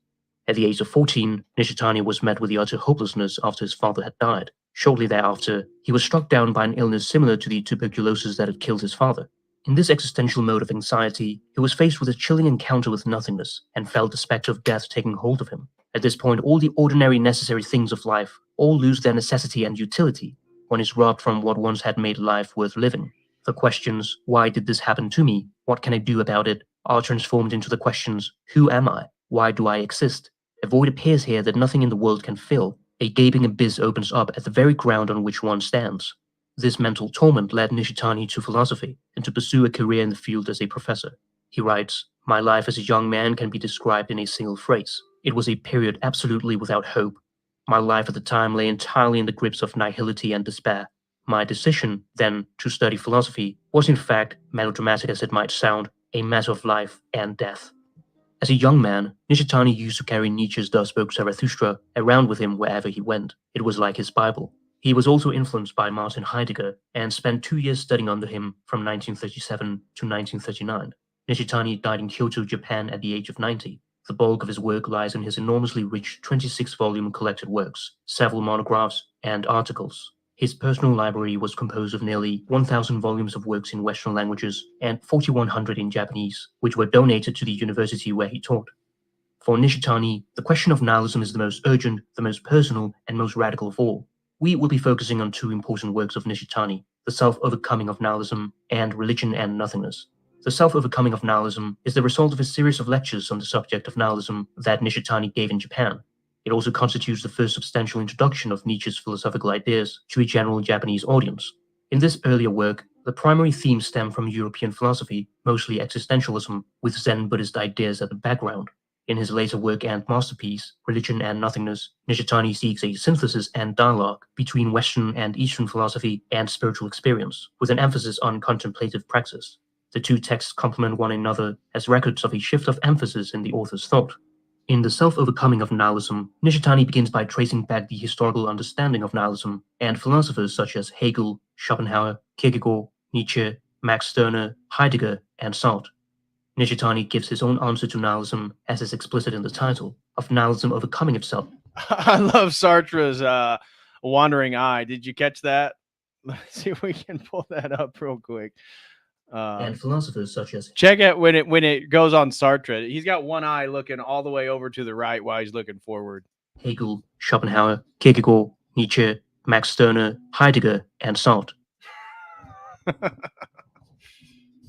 At the age of 14, Nishitani was met with the utter hopelessness after his father had died. Shortly thereafter, he was struck down by an illness similar to the tuberculosis that had killed his father. In this existential mode of anxiety, he was faced with a chilling encounter with nothingness and felt the specter of death taking hold of him. At this point, all the ordinary necessary things of life all lose their necessity and utility. One is robbed from what once had made life worth living. The questions, why did this happen to me? What can I do about it? Are transformed into the questions, who am I? Why do I exist? A void appears here that nothing in the world can fill. A gaping abyss opens up at the very ground on which one stands. This mental torment led Nishitani to philosophy and to pursue a career in the field as a professor. He writes, "My life as a young man can be described in a single phrase. It was a period absolutely without hope. My life at the time lay entirely in the grips of nihility and despair. My decision, then, to study philosophy was in fact, melodramatic as it might sound, a matter of life and death." As a young man, Nishitani used to carry Nietzsche's Thus Spoke Zarathustra around with him wherever he went. It was like his Bible. He was also influenced by Martin Heidegger and spent 2 years studying under him from 1937 to 1939. Nishitani died in Kyoto, Japan at the age of 90. The bulk of his work lies in his enormously rich 26-volume collected works, several monographs, and articles. His personal library was composed of nearly 1,000 volumes of works in Western languages and 4,100 in Japanese, which were donated to the university where he taught. For Nishitani, the question of nihilism is the most urgent, the most personal, and most radical of all. We will be focusing on two important works of Nishitani, The Self-Overcoming of Nihilism and Religion and Nothingness. The Self-Overcoming of Nihilism is the result of a series of lectures on the subject of nihilism that Nishitani gave in Japan. It also constitutes the first substantial introduction of Nietzsche's philosophical ideas to a general Japanese audience. In this earlier work, the primary themes stem from European philosophy, mostly existentialism, with Zen Buddhist ideas at the background. In his later work and masterpiece, Religion and Nothingness, Nishitani seeks a synthesis and dialogue between Western and Eastern philosophy and spiritual experience, with an emphasis on contemplative practice. The two texts complement one another as records of a shift of emphasis in the author's thought. In The Self-Overcoming of Nihilism, Nishitani begins by tracing back the historical understanding of nihilism and philosophers such as Hegel, Schopenhauer, Kierkegaard, Nietzsche, Max Stirner, Heidegger, and Sartre. Nishitani gives his own answer to nihilism, as is explicit in the title, of nihilism overcoming itself. I love Sartre's Wandering Eye. Did you catch that? Let's see if we can pull that up real quick. And philosophers such as check it when it goes on Sartre. He's got one eye looking all the way over to the right while he's looking forward. Hegel, Schopenhauer, Kierkegaard, Nietzsche, Max Stirner, Heidegger, and Sartre.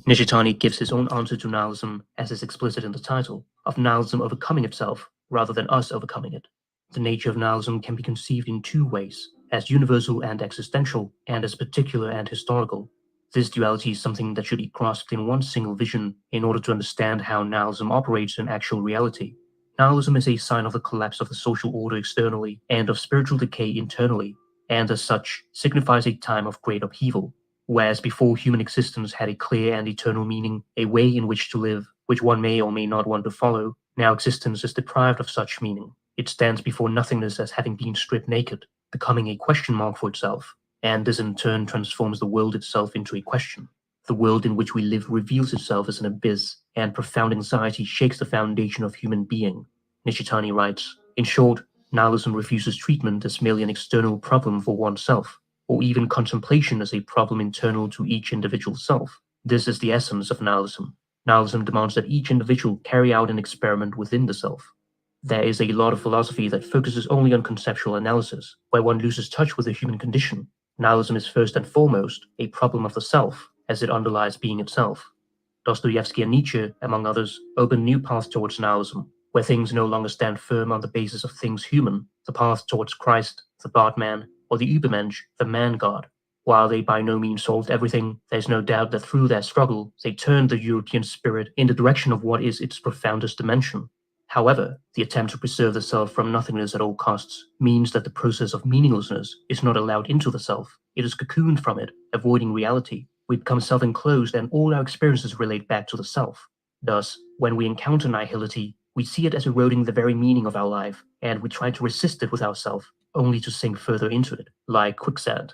Nishitani gives his own answer to nihilism, as is explicit in the title, of nihilism overcoming itself, rather than us overcoming it. The nature of nihilism can be conceived in two ways, as universal and existential, and as particular and historical. This duality is something that should be grasped in one single vision in order to understand how nihilism operates in actual reality. Nihilism is a sign of the collapse of the social order externally and of spiritual decay internally, and as such signifies a time of great upheaval. Whereas before human existence had a clear and eternal meaning, a way in which to live, which one may or may not want to follow, now existence is deprived of such meaning. It stands before nothingness as having been stripped naked, becoming a question mark for itself, and this in turn transforms the world itself into a question. The world in which we live reveals itself as an abyss, and profound anxiety shakes the foundation of human being. Nishitani writes, in short, nihilism refuses treatment as merely an external problem for oneself, or even contemplation as a problem internal to each individual self. This is the essence of nihilism. Nihilism demands that each individual carry out an experiment within the self. There is a lot of philosophy that focuses only on conceptual analysis, where one loses touch with the human condition. Nihilism is first and foremost a problem of the self, as it underlies being itself. Dostoevsky and Nietzsche, among others, open new paths towards nihilism, where things no longer stand firm on the basis of things human, the path towards Christ, the God-man, or the Übermensch, the man-god. While they by no means solved everything, there's no doubt that through their struggle, they turned the European spirit in the direction of what is its profoundest dimension. However, the attempt to preserve the self from nothingness at all costs means that the process of meaninglessness is not allowed into the self. It is cocooned from it, avoiding reality. We become self-enclosed and all our experiences relate back to the self. Thus, when we encounter nihility, we see it as eroding the very meaning of our life, and we try to resist it with ourselves, only to sink further into it, like quicksand.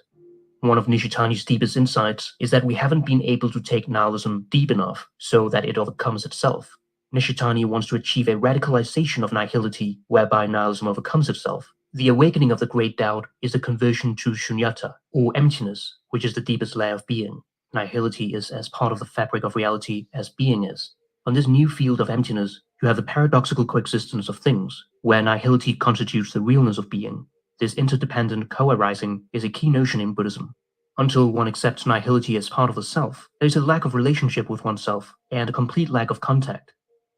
One of Nishitani's deepest insights is that we haven't been able to take nihilism deep enough so that it overcomes itself. Nishitani wants to achieve a radicalization of nihility whereby nihilism overcomes itself. The awakening of the great doubt is a conversion to Shunyata, or emptiness, which is the deepest layer of being. Nihility is as part of the fabric of reality as being is. On this new field of emptiness, you have the paradoxical coexistence of things, where nihility constitutes the realness of being. This interdependent co-arising is a key notion in Buddhism. Until one accepts nihility as part of the self, there is a lack of relationship with oneself and a complete lack of contact.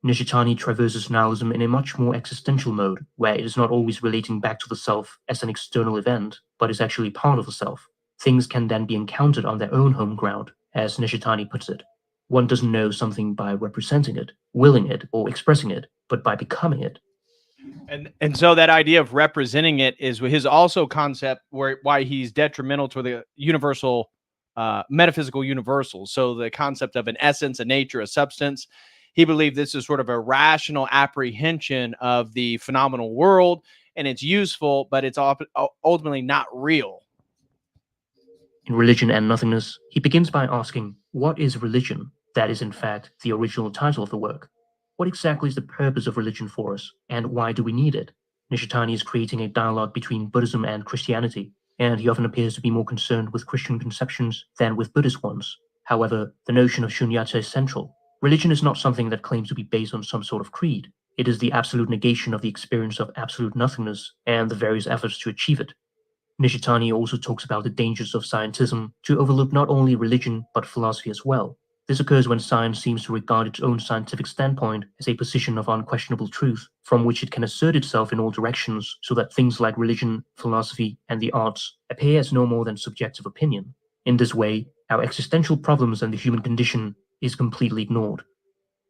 Nishitani traverses nihilism in a much more existential mode, where it is not always relating back to the self as an external event, but is actually part of the self. Things can then be encountered on their own home ground, as Nishitani puts it. One doesn't know something by representing it, willing it, or expressing it, but by becoming it. And so that idea of representing it is his also concept why he's detrimental to the universal metaphysical universals. So the concept of an essence, a nature, a substance. He believed this is sort of a rational apprehension of the phenomenal world, and it's useful, but it's ultimately not real. In Religion and Nothingness, he begins by asking, what is religion? That is, in fact, the original title of the work. What exactly is the purpose of religion for us, and why do we need it? Nishitani is creating a dialogue between Buddhism and Christianity, and he often appears to be more concerned with Christian conceptions than with Buddhist ones. However, the notion of Shunyata is central. Religion is not something that claims to be based on some sort of creed. It is the absolute negation of the experience of absolute nothingness and the various efforts to achieve it. Nishitani also talks about the dangers of scientism to overlook not only religion but philosophy as well. This occurs when science seems to regard its own scientific standpoint as a position of unquestionable truth, from which it can assert itself in all directions, so that things like religion, philosophy, and the arts appear as no more than subjective opinion. In this way, our existential problems and the human condition is completely ignored.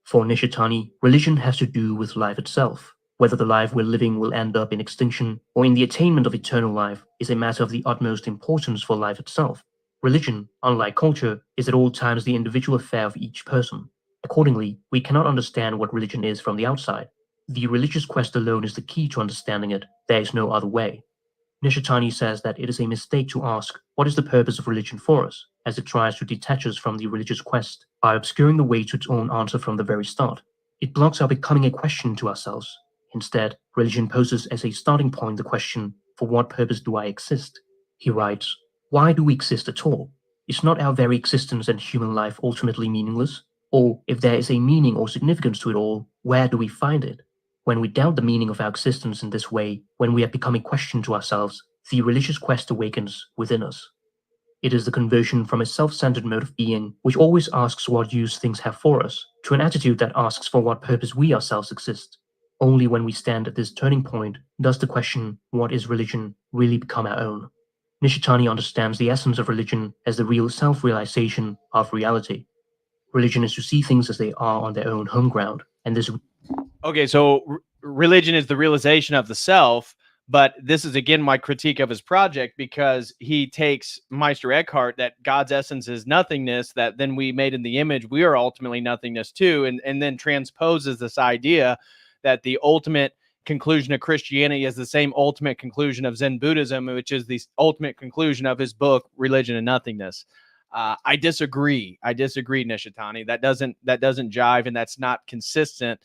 For Nishitani, religion has to do with life itself. Whether the life we're living will end up in extinction or in the attainment of eternal life is a matter of the utmost importance for life itself. Religion, unlike culture, is at all times the individual affair of each person. Accordingly, we cannot understand what religion is from the outside. The religious quest alone is the key to understanding it. There is no other way. Nishitani says that it is a mistake to ask, what is the purpose of religion for us, as it tries to detach us from the religious quest by obscuring the way to its own answer from the very start. It blocks our becoming a question to ourselves. Instead, religion poses as a starting point the question, for what purpose do I exist? He writes, why do we exist at all? Is not our very existence and human life ultimately meaningless? Or, if there is a meaning or significance to it all, where do we find it? When we doubt the meaning of our existence in this way, when we have become a question to ourselves, the religious quest awakens within us. It is the conversion from a self-centered mode of being, which always asks what use things have for us, to an attitude that asks for what purpose we ourselves exist. Only when we stand at this turning point does the question, what is religion, really become our own. Nishitani understands the essence of religion as the real self-realization of reality. Religion is to see things as they are on their own home ground, and this... Okay, so religion is the realization of the self, but this is again my critique of his project, because he takes Meister Eckhart, that God's essence is nothingness, that then we made in the image, we are ultimately nothingness too, and then transposes this idea that the ultimate conclusion of Christianity is the same ultimate conclusion of Zen Buddhism, which is the ultimate conclusion of his book, Religion and Nothingness. I disagree. Nishitani. That doesn't jive, and that's not consistent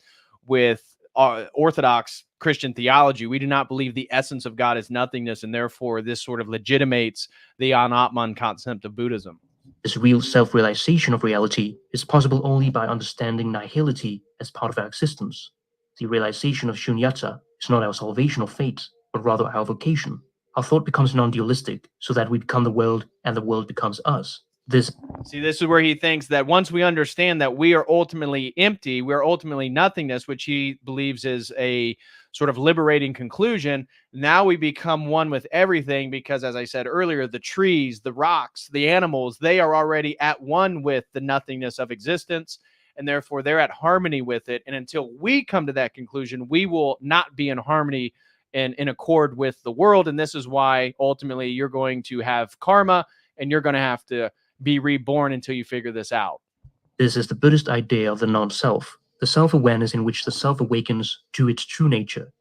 with Orthodox Christian theology. We do not believe the essence of God is nothingness, and therefore this sort of legitimates the Anatman concept of Buddhism. This real self-realization of reality is possible only by understanding nihility as part of our existence. The realization of Shunyata is not our salvation or fate, but rather our vocation. Our thought becomes non-dualistic, so that we become the world and the world becomes us. This is where he thinks that once we understand that we are ultimately empty, we're ultimately nothingness, which he believes is a sort of liberating conclusion. Now we become one with everything, because, as I said earlier, the trees, the rocks, the animals, they are already at one with the nothingness of existence, and therefore they're at harmony with it. And until we come to that conclusion, we will not be in harmony and in accord with the world. And this is why ultimately you're going to have karma, and you're going to have to be reborn until you figure this out. This is the Buddhist idea of the non-self. the self-awareness in which the self awakens to its true nature.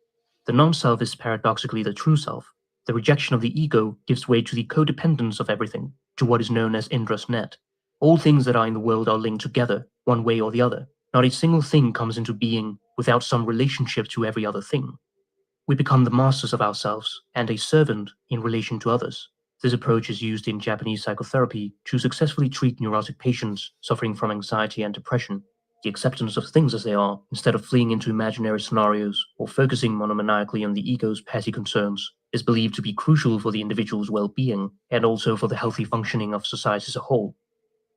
The non-self is paradoxically the true self. The rejection of the ego gives way to the codependence of everything, to what is known as Indra's net. All things that are in the world are linked together, one way or the other. Not a single thing comes into being without some relationship to every other thing. We become the masters of ourselves and a servant in relation to others. This approach is used in Japanese psychotherapy to successfully treat neurotic patients suffering from anxiety and depression. The acceptance of things as they are, instead of fleeing into imaginary scenarios or focusing monomaniacally on the ego's petty concerns, is believed to be crucial for the individual's well-being and also for the healthy functioning of society as a whole.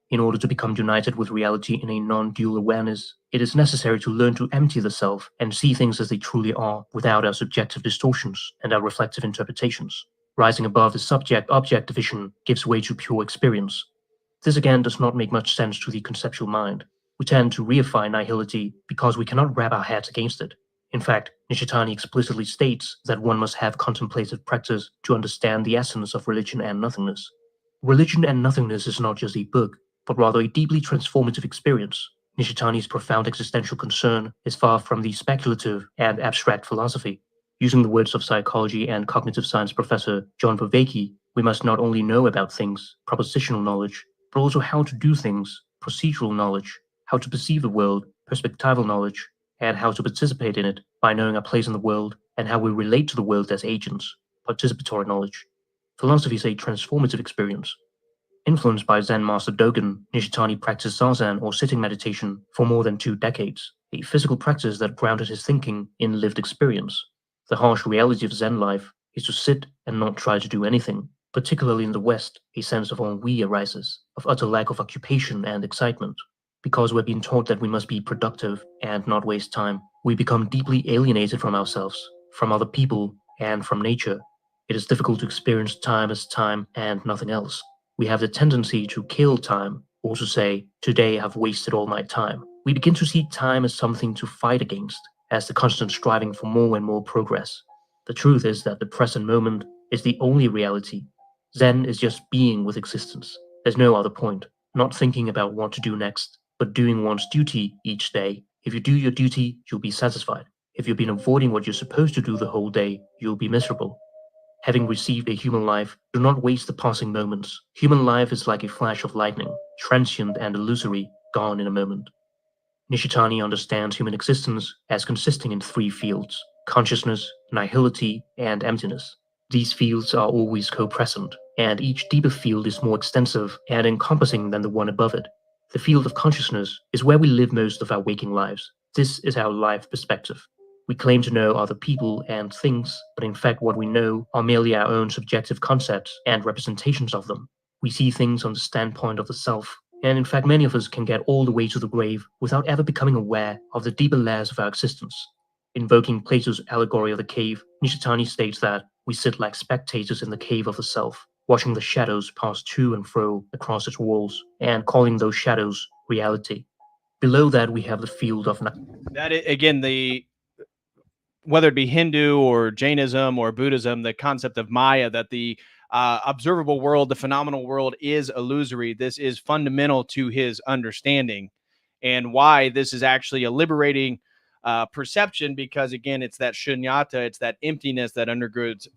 In order to become united with reality in a non-dual awareness, it is necessary to learn to empty the self and see things as they truly are without our subjective distortions and our reflective interpretations. Rising above the subject-object division gives way to pure experience. This again does not make much sense to the conceptual mind. We tend to reify nihility because we cannot wrap our heads against it. In fact, Nishitani explicitly states that one must have contemplative practice to understand the essence of religion and nothingness. Religion and Nothingness is not just a book, but rather a deeply transformative experience. Nishitani's profound existential concern is far from the speculative and abstract philosophy. Using the words of psychology and cognitive science professor John Vervaeke, we must not only know about things, propositional knowledge, but also how to do things, procedural knowledge, how to perceive the world, perspectival knowledge, and how to participate in it by knowing our place in the world and how we relate to the world as agents, participatory knowledge. Philosophy is a transformative experience. Influenced by Zen master Dogen, Nishitani practiced zazen or sitting meditation for more than 2 decades, a physical practice that grounded his thinking in lived experience. The harsh reality of Zen life is to sit and not try to do anything. Particularly in the West, a sense of ennui arises, of utter lack of occupation and excitement. Because we're being taught that we must be productive and not waste time, we become deeply alienated from ourselves, from other people, and from nature. It is difficult to experience time as time and nothing else. We have the tendency to kill time, or to say, today I've wasted all my time. We begin to see time as something to fight against, as the constant striving for more and more progress. The truth is that the present moment is the only reality. Zen is just being with existence. There's no other point, not thinking about what to do next, but doing one's duty each day. If you do your duty, you'll be satisfied. If you've been avoiding what you're supposed to do the whole day, you'll be miserable. Having received a human life, do not waste the passing moments. Human life is like a flash of lightning, transient and illusory, gone in a moment. Nishitani understands human existence as consisting in 3 fields: consciousness, nihility, and emptiness. These fields are always co-present, and each deeper field is more extensive and encompassing than the one above it. The field of consciousness is where we live most of our waking lives. This is our life perspective. We claim to know other people and things, but in fact what we know are merely our own subjective concepts and representations of them. We see things from the standpoint of the self, and in fact many of us can get all the way to the grave without ever becoming aware of the deeper layers of our existence. Invoking Plato's allegory of the cave, Nishitani states that we sit like spectators in the cave of the self, watching the shadows pass to and fro across its walls, and calling those shadows reality. Below that we have the field of That is, again, whether it be Hindu or Jainism or Buddhism, the concept of Maya, that the observable world, the phenomenal world, is illusory. This is fundamental to his understanding, and why this is actually a liberating perception, because again, it's that shunyata, it's that emptiness that undergirds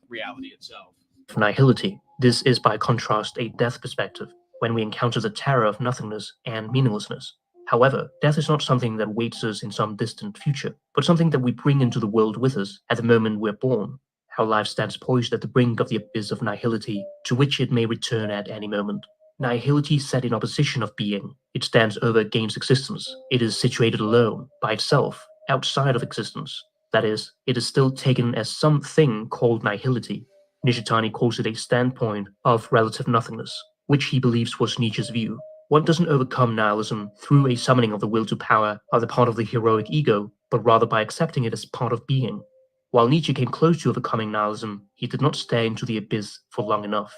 reality itself. nihility. This is by contrast a death perspective, when we encounter the terror of nothingness and meaninglessness. However, death is not something that waits us in some distant future, but something that we bring into the world with us at the moment we're born. Our life stands poised at the brink of the abyss of nihility, to which it may return at any moment. Nihility is set in opposition of being. It stands over against existence. It is situated alone, by itself, outside of existence. That is, it is still taken as something called nihility. Nishitani calls it a standpoint of relative nothingness, which he believes was Nietzsche's view. One doesn't overcome nihilism through a summoning of the will to power on the part of the heroic ego, but rather by accepting it as part of being. While Nietzsche came close to overcoming nihilism, he did not stare into the abyss for long enough.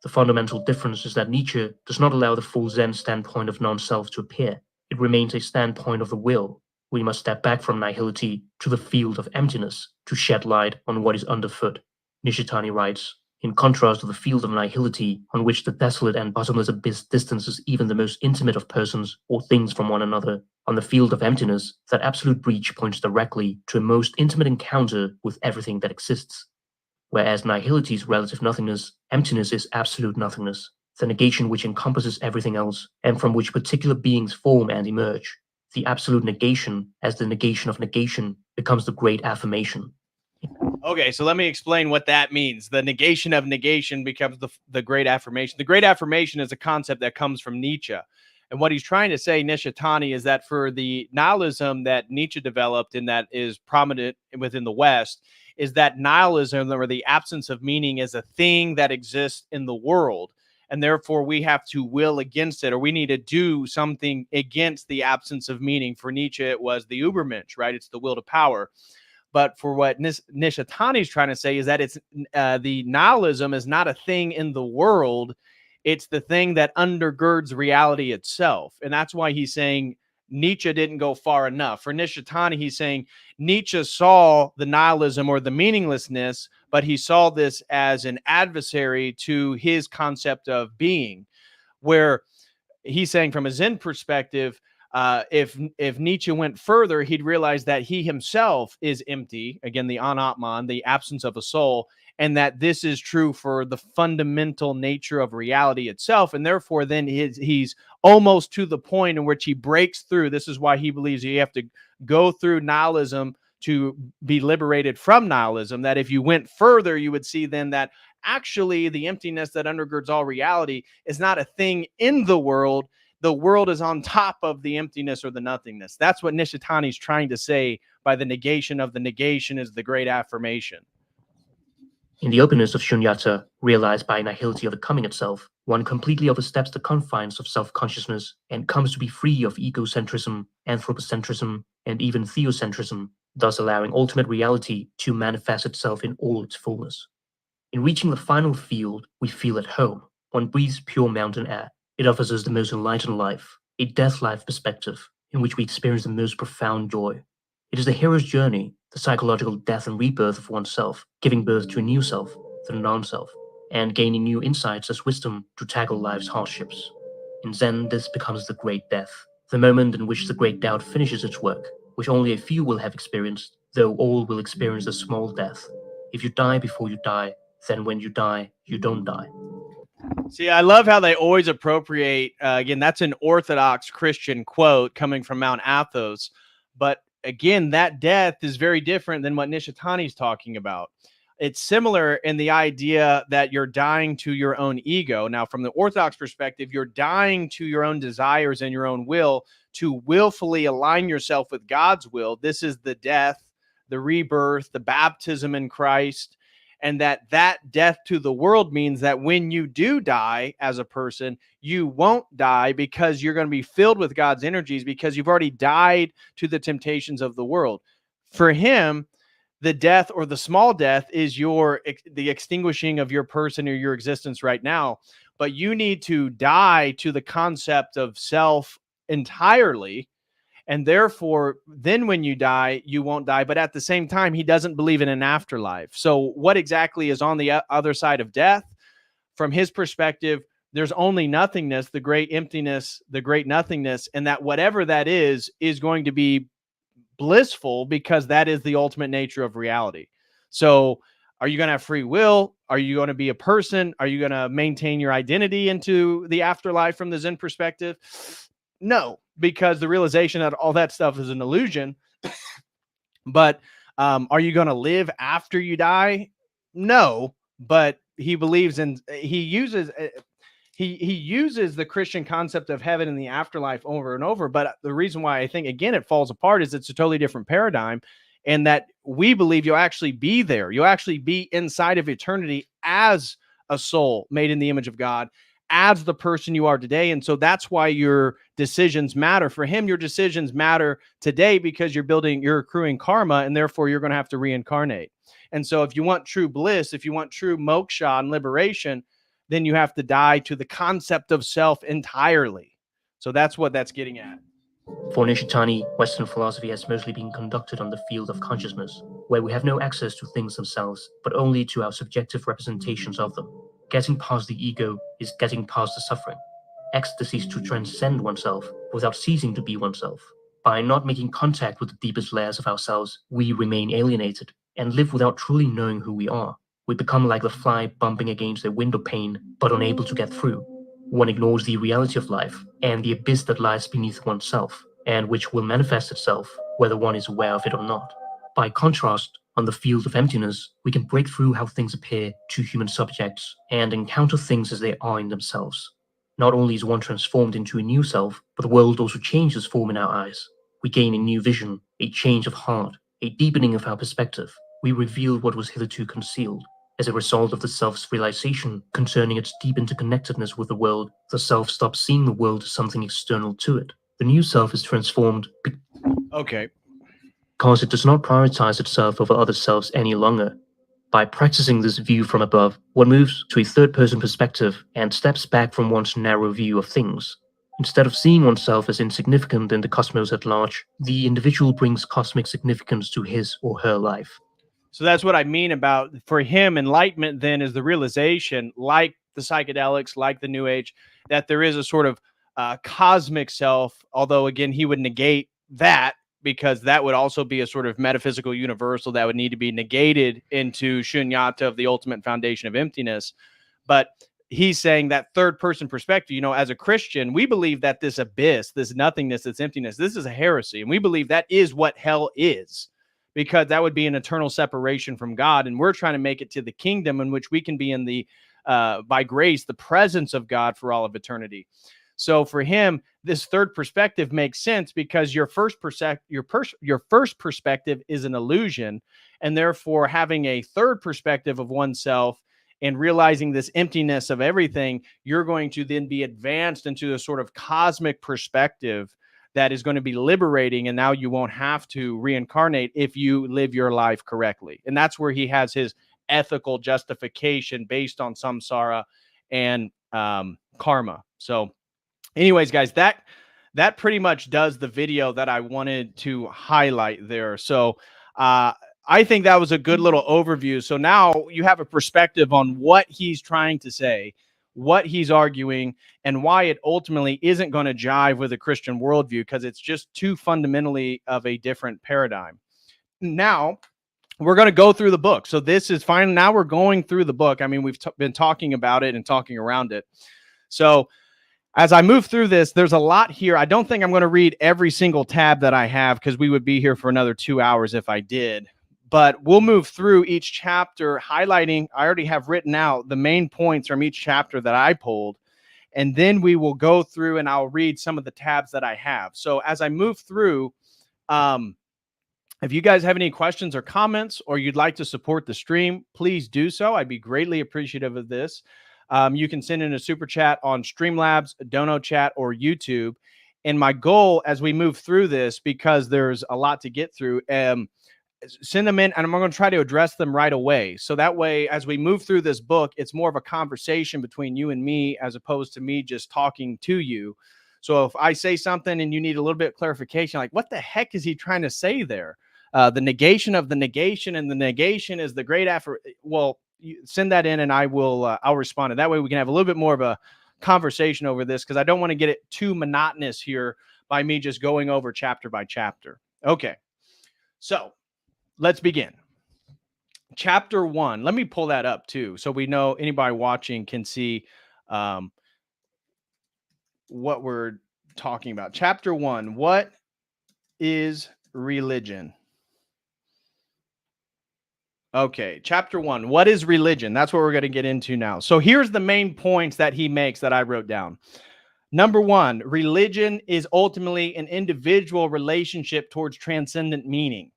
The fundamental difference is that Nietzsche does not allow the full Zen standpoint of non-self to appear. It remains a standpoint of the will. We must step back from nihility to the field of emptiness to shed light on what is underfoot. Nishitani writes, in contrast to the field of nihility, on which the desolate and bottomless abyss distances even the most intimate of persons or things from one another. On the field of emptiness, that absolute breach points directly to a most intimate encounter with everything that exists. Whereas nihility is relative nothingness, emptiness is absolute nothingness, the negation which encompasses everything else, and from which particular beings form and emerge. The absolute negation, as the negation of negation, becomes the great affirmation. Okay, so let me explain what that means. The negation of negation becomes the great affirmation. The great affirmation is a concept that comes from Nietzsche. And what he's trying to say, Nishitani, is that for the nihilism that Nietzsche developed and that is prominent within the West, is that nihilism, or the absence of meaning, is a thing that exists in the world. And therefore, we have to will against it, or we need to do something against the absence of meaning. For Nietzsche, it was the Übermensch, right? It's the will to power. But for what Nishitani is trying to say is that it's the nihilism is not a thing in the world. It's the thing that undergirds reality itself. And that's why he's saying Nietzsche didn't go far enough. For Nishitani, he's saying Nietzsche saw the nihilism or the meaninglessness, but he saw this as an adversary to his concept of being, where he's saying from a Zen perspective, if Nietzsche went further, he'd realize that he himself is empty, again, the anatman, the absence of a soul, and that this is true for the fundamental nature of reality itself. And therefore, then he's almost to the point in which he breaks through. This is why he believes you have to go through nihilism to be liberated from nihilism, that if you went further, you would see then that actually the emptiness that undergirds all reality is not a thing in the world. The world is on top of the emptiness or the nothingness. That's what Nishitani is trying to say by the negation of the negation is the great affirmation. In the openness of Shunyata, realized by nihility of the coming itself, one completely oversteps the confines of self-consciousness and comes to be free of egocentrism, anthropocentrism, and even theocentrism, thus allowing ultimate reality to manifest itself in all its fullness. In reaching the final field, we feel at home. One breathes pure mountain air. It offers us the most enlightened life, a death-life perspective, in which we experience the most profound joy. It is the hero's journey, the psychological death and rebirth of oneself, giving birth to a new self, the non-self, and gaining new insights as wisdom to tackle life's hardships. In Zen, this becomes the great death, the moment in which the great doubt finishes its work, which only a few will have experienced, though all will experience a small death. If you die before you die, then when you die, you don't die. See, I love how they always appropriate, again, that's an Orthodox Christian quote coming from Mount Athos. But again, that death is very different than what Nishitani is talking about. It's similar in the idea that you're dying to your own ego. Now, from the Orthodox perspective, you're dying to your own desires and your own will to willfully align yourself with God's will. This is the death, the rebirth, the baptism in Christ. And that death to the world means that when you do die as a person, you won't die because you're going to be filled with God's energies, because you've already died to the temptations of the world. For him, the death or the small death is the extinguishing of your person or your existence right now. But you need to die to the concept of self entirely. And therefore, then when you die, you won't die. But at the same time, he doesn't believe in an afterlife. So what exactly is on the other side of death? From his perspective, there's only nothingness, the great emptiness, the great nothingness, and that whatever that is going to be blissful, because that is the ultimate nature of reality. So are you going to have free will? Are you going to be a person? Are you going to maintain your identity into the afterlife from the Zen perspective? No, because the realization that all that stuff is an illusion. But are you going to live after you die? No, but he believes in, he uses the Christian concept of heaven and the afterlife over and over. But the reason why I think, again, it falls apart is it's a totally different paradigm, and that we believe you'll actually be there. You'll actually be inside of eternity as a soul made in the image of God, as the person you are today. And so that's why your decisions matter. For him, your decisions matter today because you're accruing karma, and therefore you're going to have to reincarnate. And so if you want true bliss, if you want true moksha and liberation, then you have to die to the concept of self entirely. So that's what that's getting at. For Nishitani, Western philosophy has mostly been conducted on the field of consciousness, where we have no access to things themselves, but only to our subjective representations of them. Getting past the ego is getting past the suffering. Ecstasy is to transcend oneself without ceasing to be oneself. By not making contact with the deepest layers of ourselves, we remain alienated and live without truly knowing who we are. We become like the fly bumping against a window pane, but unable to get through. One ignores the reality of life and the abyss that lies beneath oneself, and which will manifest itself whether one is aware of it or not. By contrast, on the field of emptiness, we can break through how things appear to human subjects and encounter things as they are in themselves. Not only is one transformed into a new self, but the world also changes form in our eyes. We gain a new vision, a change of heart, a deepening of our perspective. We reveal what was hitherto concealed. As a result of the self's realization concerning its deep interconnectedness with the world, the self stops seeing the world as something external to it. The new self is transformed because it does not prioritize itself over other selves any longer. By practicing this view from above, one moves to a third-person perspective and steps back from one's narrow view of things. Instead of seeing oneself as insignificant in the cosmos at large, the individual brings cosmic significance to his or her life. So that's what I mean about, for him, enlightenment then is the realization, like the psychedelics, like the New Age, that there is a sort of cosmic self, although again, he would negate that because that would also be a sort of metaphysical universal that would need to be negated into Shunyata of the ultimate foundation of emptiness. But he's saying that third person perspective, as a Christian, we believe that this abyss, this nothingness, this emptiness, this is a heresy. And we believe that is what hell is, because that would be an eternal separation from God. And we're trying to make it to the kingdom in which we can be in the, by grace, the presence of God for all of eternity. So for him, this third perspective makes sense because your first perspective is an illusion. And therefore having a third perspective of oneself and realizing this emptiness of everything, you're going to then be advanced into a sort of cosmic perspective that is going to be liberating. And now you won't have to reincarnate if you live your life correctly. And that's where he has his ethical justification based on samsara and karma. So anyways, guys, that pretty much does the video that I wanted to highlight there. So I think that was a good little overview. So now you have a perspective on what he's trying to say, what he's arguing, and why it ultimately isn't going to jive with a Christian worldview, because it's just too fundamentally of a different paradigm. Now, we're going to go through the book. So this is fine. Now we're going through the book. I mean, we've been talking about it and talking around it. So as I move through this, there's a lot here. I don't think I'm going to read every single tab that I have because we would be here for another 2 hours if I did. But we'll move through each chapter, highlighting, I already have written out the main points from each chapter that I pulled. And then we will go through and I'll read some of the tabs that I have. So as I move through, if you guys have any questions or comments, or you'd like to support the stream, please do so. I'd be greatly appreciative of this. You can send in a super chat on Streamlabs, Dono Chat, or YouTube. And my goal as we move through this, because there's a lot to get through, send them in and I'm going to try to address them right away. So that way, as we move through this book, it's more of a conversation between you and me, as opposed to me just talking to you. So if I say something and you need a little bit of clarification, like what the heck is he trying to say there? The negation of the negation, and the negation is the great effort. Well, you send that in and I will, I'll respond. And that way we can have a little bit more of a conversation over this, because I don't want to get it too monotonous here by me just going over chapter by chapter. Okay. So let's begin. Chapter 1. Let me pull that up too, so we know anybody watching can see what we're talking about. Chapter 1. What is religion? Okay, chapter 1. What is religion? That's what we're going to get into now. So here's the main points that he makes that I wrote down. Number 1, religion is ultimately an individual relationship towards transcendent meaning.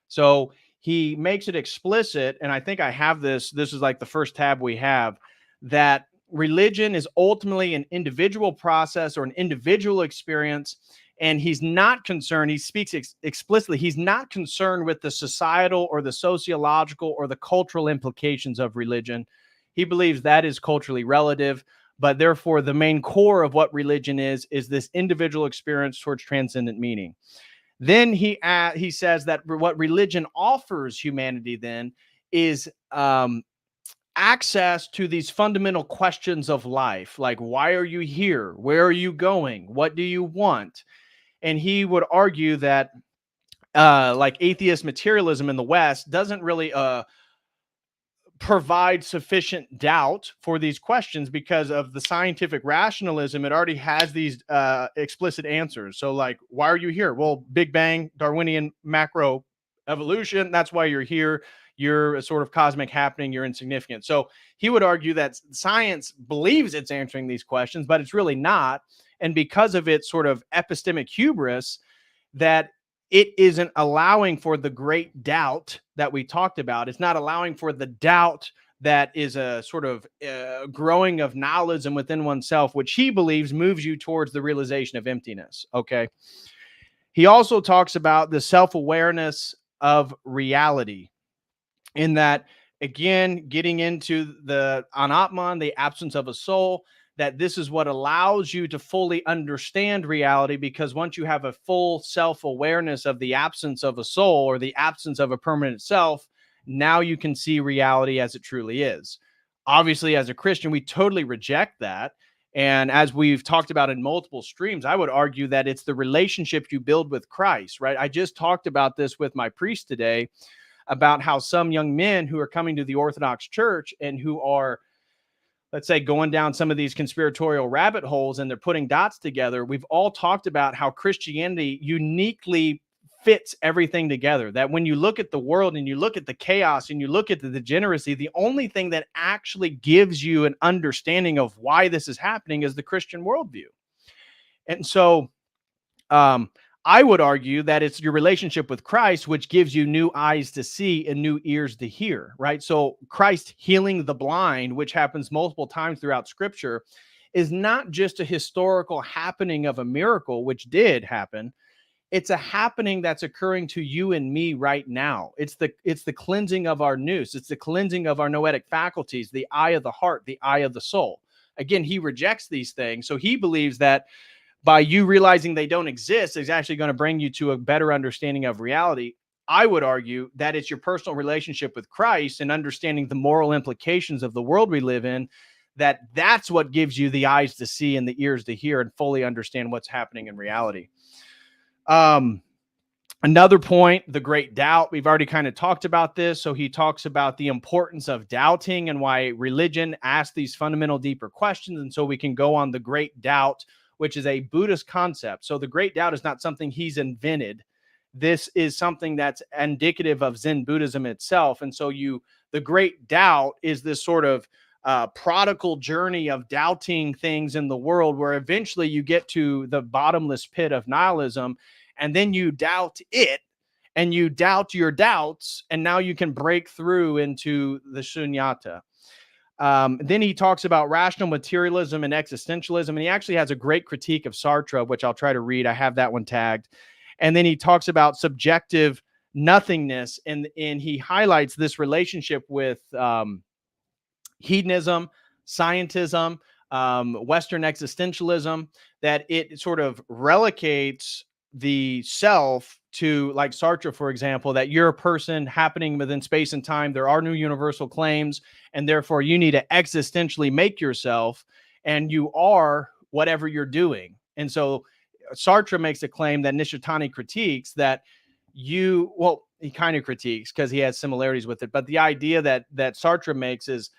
So he makes it explicit, and I think I have this. This is like the first tab we have, that religion is ultimately an individual process or an individual experience. And he's not concerned, he speaks explicitly, he's not concerned with the societal or the sociological or the cultural implications of religion. He believes that is culturally relative. but therefore the main core of what religion is this individual experience towards transcendent meaning. Then he says that what religion offers humanity then is access to these fundamental questions of life, like why are you here? Where are you going? What do you want? And he would argue that like atheist materialism in the West doesn't really provide sufficient doubt for these questions because of the scientific rationalism. It already has these explicit answers. So like, why are you here? Well, Big Bang, Darwinian macro evolution. That's why you're here. You're a sort of cosmic happening. You're insignificant. So he would argue that science believes it's answering these questions, but it's really not. And because of its sort of epistemic hubris, that it isn't allowing for the great doubt that we talked about. It's not allowing for the doubt that is a sort of growing of nihilism within oneself, which he believes moves you towards the realization of emptiness. Okay. He also talks about the self-awareness of reality, in that, again, getting into the anatman, the absence of a soul, that this is what allows you to fully understand reality, because once you have a full self-awareness of the absence of a soul or the absence of a permanent self, now you can see reality as it truly is. Obviously, as a Christian, we totally reject that. And as we've talked about in multiple streams, I would argue that it's the relationship you build with Christ, right? I just talked about this with my priest today, about how some young men who are coming to the Orthodox Church and who are, let's say, going down some of these conspiratorial rabbit holes and they're putting dots together. We've all talked about how Christianity uniquely fits everything together. That when you look at the world and you look at the chaos and you look at the degeneracy, the only thing that actually gives you an understanding of why this is happening is the Christian worldview. And so, I would argue that it's your relationship with Christ which gives you new eyes to see and new ears to hear, right? So Christ healing the blind, which happens multiple times throughout Scripture, is not just a historical happening of a miracle, which did happen. It's a happening that's occurring to you and me right now. It's the cleansing of our nous. It's the cleansing of our noetic faculties, the eye of the heart, the eye of the soul. Again, he rejects these things. So he believes that by you realizing they don't exist is actually going to bring you to a better understanding of reality. I would argue that it's your personal relationship with Christ and understanding the moral implications of the world we live in, that's what gives you the eyes to see and the ears to hear and fully understand what's happening in reality. Another point, the great doubt. We've already kind of talked about this. So he talks about the importance of doubting and why religion asks these fundamental, deeper questions. And so we can go on the great doubt, which is a Buddhist concept. So the great doubt is not something he's invented. This is something that's indicative of Zen Buddhism itself. And so the great doubt is this sort of prodigal journey of doubting things in the world, where eventually you get to the bottomless pit of nihilism, and then you doubt it and you doubt your doubts, and now you can break through into the Shunyata. Then he talks about rational materialism and existentialism, and he actually has a great critique of Sartre, which I'll try to read. I have that one tagged. And then he talks about subjective nothingness, and he highlights this relationship with hedonism, scientism, Western existentialism, that it sort of relegates the self to, like Sartre, for example, that you're a person happening within space and time. There are no universal claims, and therefore you need to existentially make yourself, and you are whatever you're doing. And so Sartre makes a claim that Nishitani critiques, that he kind of critiques because he has similarities with it. But the idea that Sartre makes is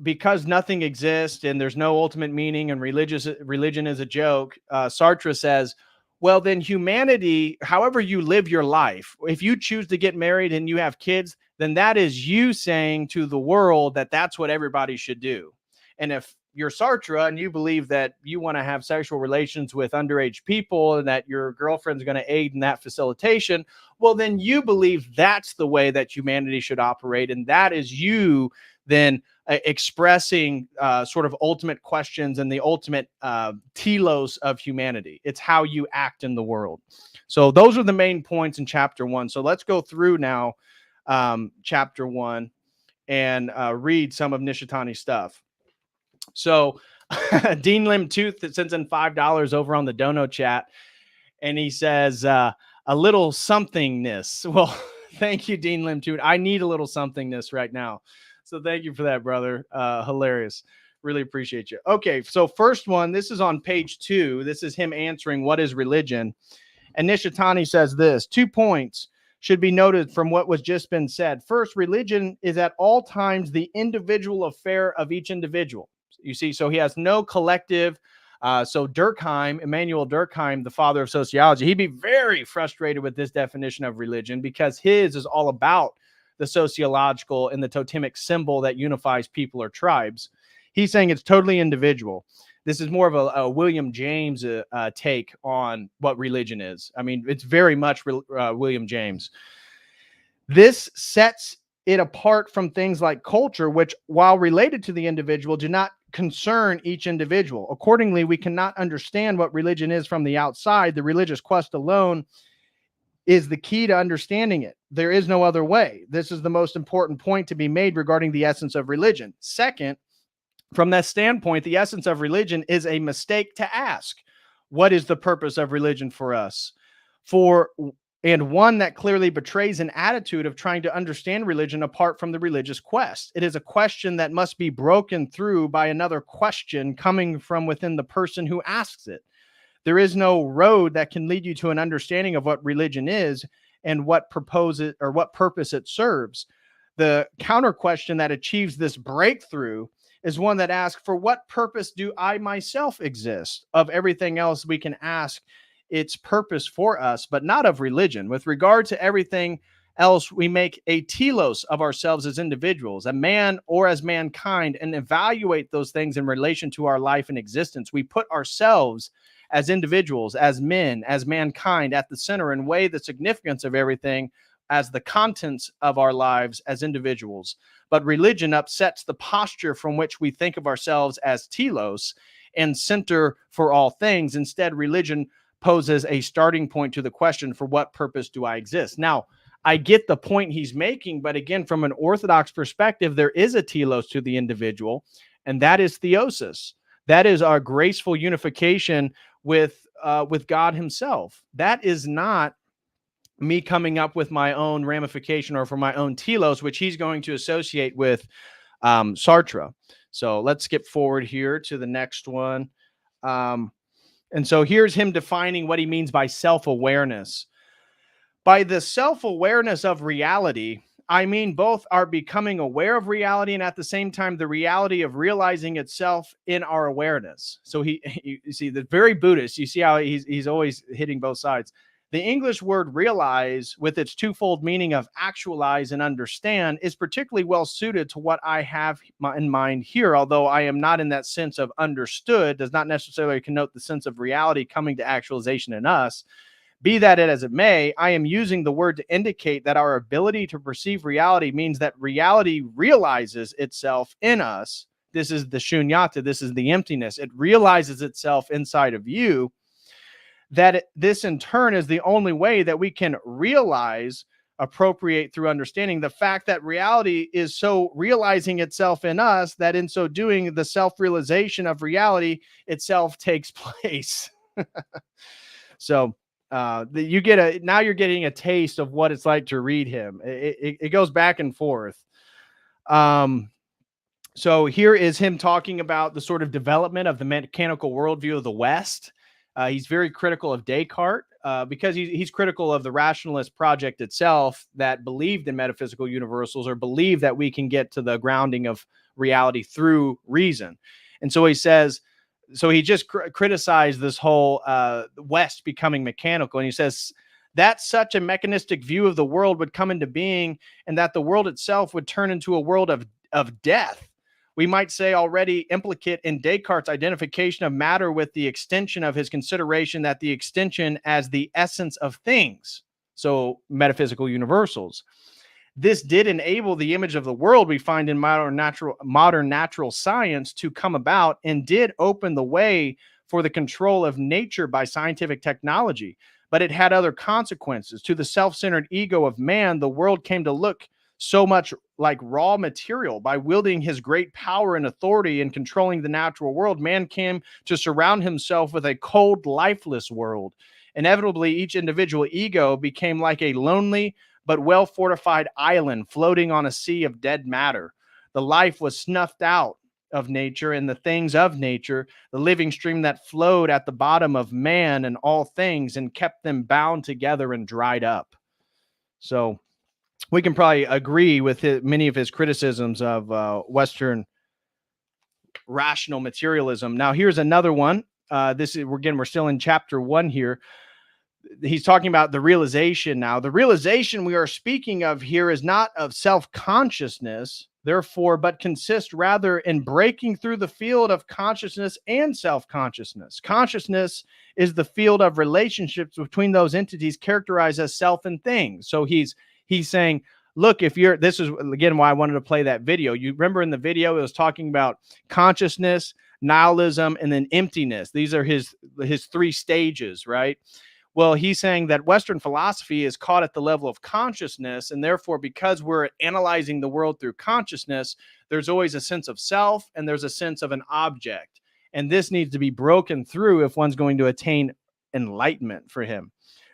because nothing exists and there's no ultimate meaning and religion is a joke. Sartre says, well, then humanity, however you live your life, if you choose to get married and you have kids, then that is you saying to the world that that's what everybody should do. And if you're Sartre and you believe that you want to have sexual relations with underage people and that your girlfriend's going to aid in that facilitation, well, then you believe that's the way that humanity should operate. And that is you then expressing sort of ultimate questions and the ultimate telos of humanity. It's how you act in the world. So those are the main points in chapter 1. So let's go through now chapter 1 and read some of Nishitani's stuff. So Dean Lim Tooth that sends in $5 over on the dono chat, and he says a little somethingness. Well, thank you, Dean Lim Tooth. I need a little somethingness right now. So thank you for that, brother. Hilarious. Really appreciate you. Okay, so first one, this is on page 2. This is him answering what is religion. And Nishitani says this: 2 points should be noted from what was just been said. First, religion is at all times the individual affair of each individual. You see, so he has no collective. So Durkheim, Immanuel Durkheim, the father of sociology, he'd be very frustrated with this definition of religion because his is all about the sociological and the totemic symbol that unifies people or tribes. He's saying it's totally individual. This is more of a William James take on what religion is. I mean, it's very much William James. This sets it apart from things like culture, which, while related to the individual, do not concern each individual. Accordingly, we cannot understand what religion is from the outside. The religious quest alone is the key to understanding it. There is no other way. This is the most important point to be made regarding the essence of religion. Second, from that standpoint, the essence of religion is a mistake to ask, what is the purpose of religion for us? And one that clearly betrays an attitude of trying to understand religion apart from the religious quest. It is a question that must be broken through by another question coming from within the person who asks it. There is no road that can lead you to an understanding of what religion is and what purpose it serves. The counter question that achieves this breakthrough is one that asks, for what purpose do I myself exist? Of everything else we can ask its purpose for us, but not of religion. With regard to everything else, we make a telos of ourselves as individuals, a man or as mankind, and evaluate those things in relation to our life and existence. We put ourselves as individuals, as men, as mankind at the center, and weigh the significance of everything as the contents of our lives as individuals. But religion upsets the posture from which we think of ourselves as telos and center for all things. Instead, religion poses a starting point to the question, for what purpose do I exist? Now, I get the point he's making, but again, from an Orthodox perspective, there is a telos to the individual, and that is theosis. That is our graceful unification with God himself. That is not me coming up with my own ramification or for my own telos, which he's going to associate with Sartre. So let's skip forward here to the next one. And so here's him defining what he means by self-awareness. By the self-awareness of reality, I mean both our becoming aware of reality and at the same time the reality of realizing itself in our awareness. So you see, the very Buddhist, you see how he's always hitting both sides. The English word realize, with its twofold meaning of actualize and understand, is particularly well suited to what I have in mind here. Although I am not in that sense of understood, does not necessarily connote the sense of reality coming to actualization in us. Be that it as it may, I am using the word to indicate that our ability to perceive reality means that reality realizes itself in us. This is the Shunyata. This is the emptiness. It realizes itself inside of you. That this in turn is the only way that we can realize, appropriate through understanding the fact that reality is so realizing itself in us that in so doing, the self-realization of reality itself takes place. So now you're getting a taste of what it's like to read him. It goes back and forth. So here is him talking about the sort of development of the mechanical worldview of the West. He's very critical of Descartes because he's critical of the rationalist project itself that believed in metaphysical universals or believed that we can get to the grounding of reality through reason. And so he says, so he just criticized this whole West becoming mechanical. And he says that such a mechanistic view of the world would come into being and that the world itself would turn into a world of death. We might say already implicate in Descartes' identification of matter with the extension of his consideration that the extension as the essence of things, so metaphysical universals. This did enable the image of the world we find in modern natural science to come about and did open the way for the control of nature by scientific technology. But it had other consequences. To the self-centered ego of man, the world came to look so much like raw material. By wielding his great power and authority in controlling the natural world, man came to surround himself with a cold, lifeless world. Inevitably, each individual ego became like a lonely but well-fortified island floating on a sea of dead matter. The life was snuffed out of nature and the things of nature, the living stream that flowed at the bottom of man and all things and kept them bound together and dried up. So we can probably agree with many of his criticisms of Western rational materialism. Now, here's another one. We're still in chapter 1 here. He's talking about the realization now. The realization we are speaking of here is not of self-consciousness, therefore, but consists rather in breaking through the field of consciousness and self-consciousness. Consciousness is the field of relationships between those entities characterized as self and things. So he's saying, look, this is again why I wanted to play that video. You remember in the video, it was talking about consciousness, nihilism, and then emptiness. These are his 3 stages, right? Well, he's saying that Western philosophy is caught at the level of consciousness, and therefore, because we're analyzing the world through consciousness, there's always a sense of self and there's a sense of an object. And this needs to be broken through if one's going to attain enlightenment for him.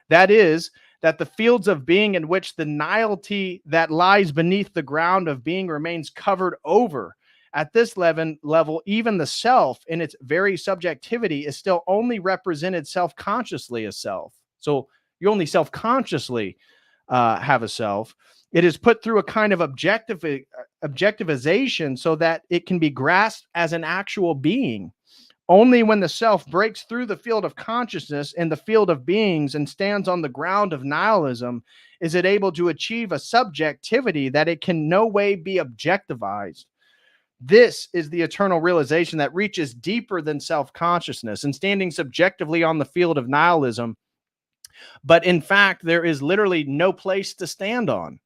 That is, that the fields of being in which the nihility that lies beneath the ground of being remains covered over. At this level, even the self in its very subjectivity is still only represented self-consciously as self. So you only self-consciously have a self. It is put through a kind of objectivization so that it can be grasped as an actual being. Only when the self breaks through the field of consciousness and the field of beings and stands on the ground of nihilism is it able to achieve a subjectivity that it can no way be objectivized. This is the eternal realization that reaches deeper than self-consciousness and standing subjectively on the field of nihilism. But in fact, there is literally no place to stand on.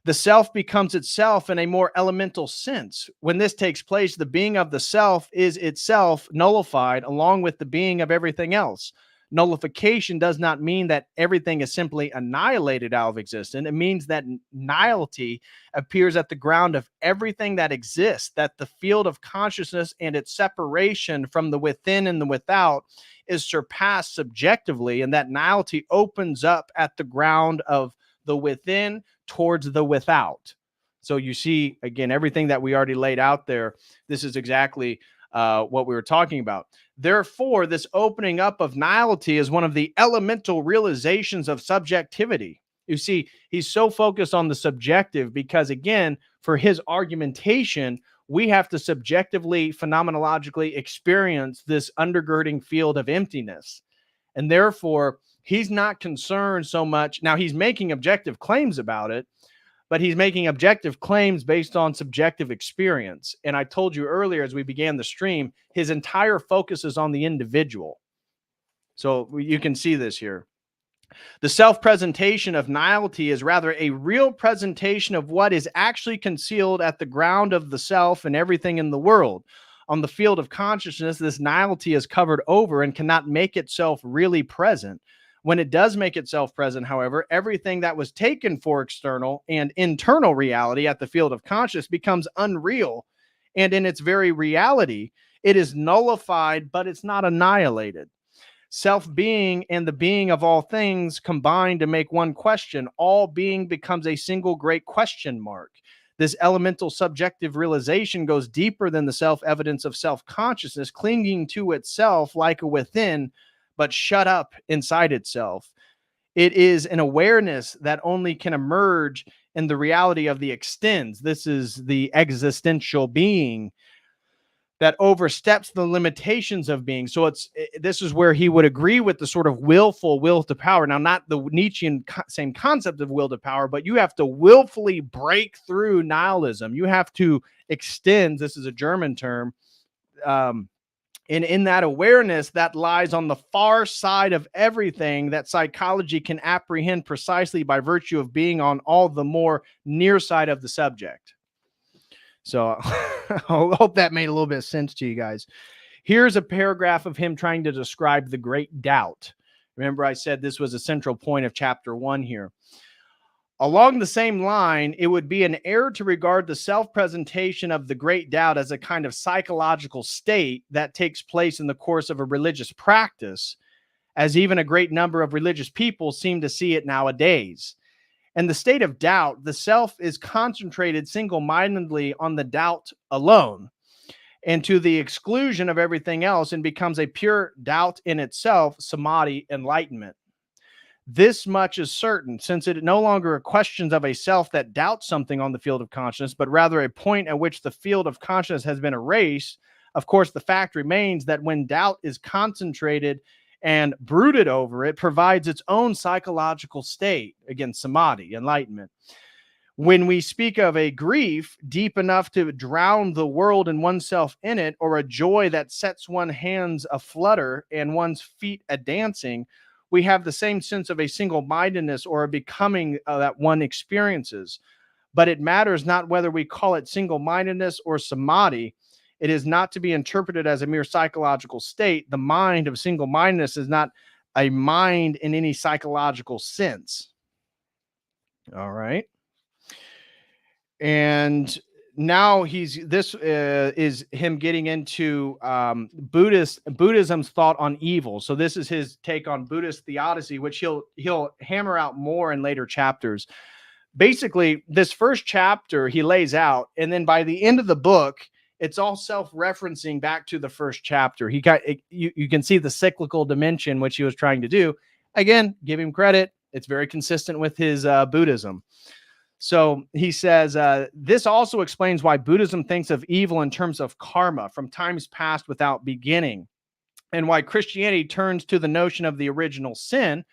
The self becomes itself in a more elemental sense. When this takes place, the being of the self is itself nullified along with the being of everything else. Nullification does not mean that everything is simply annihilated out of existence. It means that nihility appears at the ground of everything that exists, that the field of consciousness and its separation from the within and the without is surpassed subjectively, and that nihility opens up at the ground of the within towards the without. So you see, again, everything that we already laid out there, this is exactly what we were talking about. Therefore, this opening up of nihility is one of the elemental realizations of subjectivity. You see, he's so focused on the subjective because, again, for his argumentation, we have to subjectively, phenomenologically experience this undergirding field of emptiness. And therefore, he's not concerned so much. Now, he's making objective claims about it, but he's making objective claims based on subjective experience. And I told you earlier as we began the stream, his entire focus is on the individual. So you can see this here. The self-presentation of nihility is rather a real presentation of what is actually concealed at the ground of the self and everything in the world. On the field of consciousness, this nihility is covered over and cannot make itself really present. When it does make itself present, however, everything that was taken for external and internal reality at the field of consciousness becomes unreal. And in its very reality, it is nullified, but it's not annihilated. Self-being and the being of all things combine to make one question. All being becomes a single great question mark. This elemental subjective realization goes deeper than the self-evidence of self-consciousness, clinging to itself like a within, but shut up inside itself. It is an awareness that only can emerge in the reality of the extends. This is the existential being that oversteps the limitations of being. So this is where he would agree with the sort of willful will to power. Now, not the Nietzschean same concept of will to power, but you have to willfully break through nihilism. You have to extend, this is a German term, and in that awareness that lies on the far side of everything that psychology can apprehend precisely by virtue of being on all the more near side of the subject. So I hope that made a little bit of sense to you guys. Here's a paragraph of him trying to describe the great doubt. Remember, I said this was a central point of chapter 1 here. Along the same line, it would be an error to regard the self-presentation of the great doubt as a kind of psychological state that takes place in the course of a religious practice, as even a great number of religious people seem to see it nowadays. In the state of doubt, the self is concentrated single-mindedly on the doubt alone and to the exclusion of everything else, and becomes a pure doubt in itself, samadhi, enlightenment. This much is certain, since it no longer questions of a self that doubts something on the field of consciousness, but rather a point at which the field of consciousness has been erased. Of course, the fact remains that when doubt is concentrated and brooded over, it provides its own psychological state, again, samadhi, enlightenment. When we speak of a grief deep enough to drown the world and oneself in it, or a joy that sets one's hands aflutter and one's feet a dancing, we have the same sense of a single-mindedness or a becoming that one experiences. But it matters not whether we call it single-mindedness or samadhi. It is not to be interpreted as a mere psychological state. The mind of single-mindedness is not a mind in any psychological sense. All right. And now this is him getting into Buddhism's thought on evil. So this is his take on Buddhist theodicy, which he'll hammer out more in later chapters. Basically, this first chapter he lays out, and then by the end of the book, it's all self-referencing back to the first chapter. You can see the cyclical dimension which he was trying to do. Again, give him credit. It's very consistent with his Buddhism. So he says, this also explains why Buddhism thinks of evil in terms of karma from times past without beginning, and why Christianity turns to the notion of the original sin,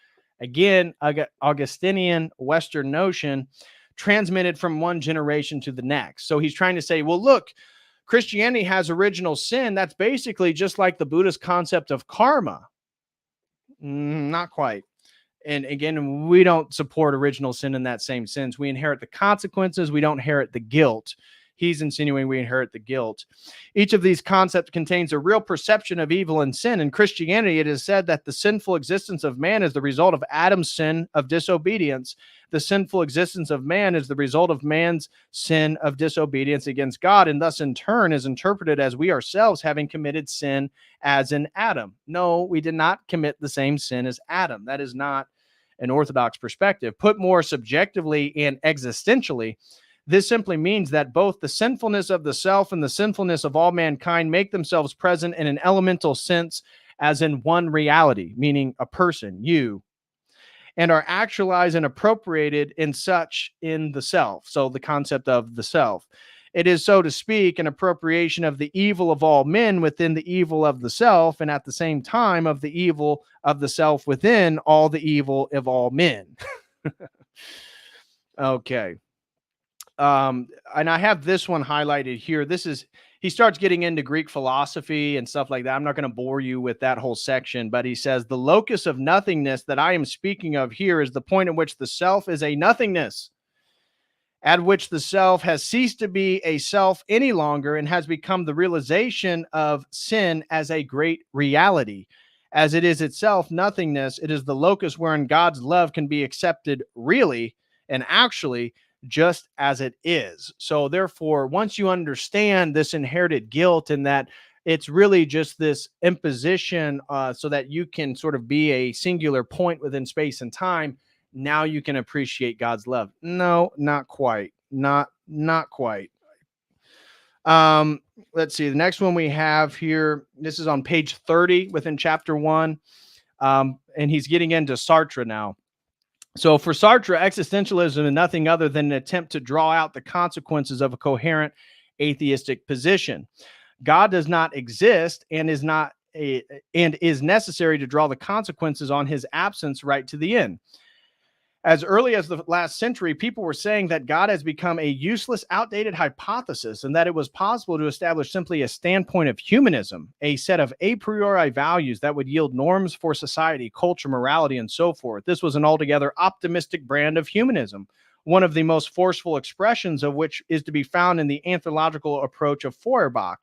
again, Augustinian Western notion, transmitted from one generation to the next. So he's trying to say, well, look, Christianity has original sin. That's basically just like the Buddhist concept of karma. Not quite. And again, we don't support original sin in that same sense. We inherit the consequences. We don't inherit the guilt. He's insinuating we inherit the guilt. Each of these concepts contains a real perception of evil and sin. In Christianity, it is said that the sinful existence of man is the result of Adam's sin of disobedience. The sinful existence of man is the result of man's sin of disobedience against God, and thus in turn is interpreted as we ourselves having committed sin as in Adam. No, we did not commit the same sin as Adam. That is not an orthodox perspective. Put more subjectively and existentially, this simply means that both the sinfulness of the self and the sinfulness of all mankind make themselves present in an elemental sense as in one reality, meaning a person, you, and are actualized and appropriated in such in the self. So the concept of the self. It is, so to speak, an appropriation of the evil of all men within the evil of the self, and at the same time of the evil of the self within all the evil of all men. Okay. And I have this one highlighted here. He starts getting into Greek philosophy and stuff like that. I'm not going to bore you with that whole section, but he says, the locus of nothingness that I am speaking of here is the point at which the self is a nothingness, at which the self has ceased to be a self any longer and has become the realization of sin as a great reality. As it is itself nothingness, it is the locus wherein God's love can be accepted really and actually just as it is. So therefore, once you understand this inherited guilt and that it's really just this imposition so that you can sort of be a singular point within space and time, now you can appreciate God's love. No, not quite. Not quite. Let's see. The next one we have here, this is on page 30 within chapter 1. And he's getting into Sartre now. So for Sartre, existentialism is nothing other than an attempt to draw out the consequences of a coherent atheistic position. God does not exist and is necessary to draw the consequences on his absence right to the end. As early as the last century, people were saying that God has become a useless, outdated hypothesis, and that it was possible to establish simply a standpoint of humanism, a set of a priori values that would yield norms for society, culture, morality, and so forth. This was an altogether optimistic brand of humanism, one of the most forceful expressions of which is to be found in the anthropological approach of Feuerbach.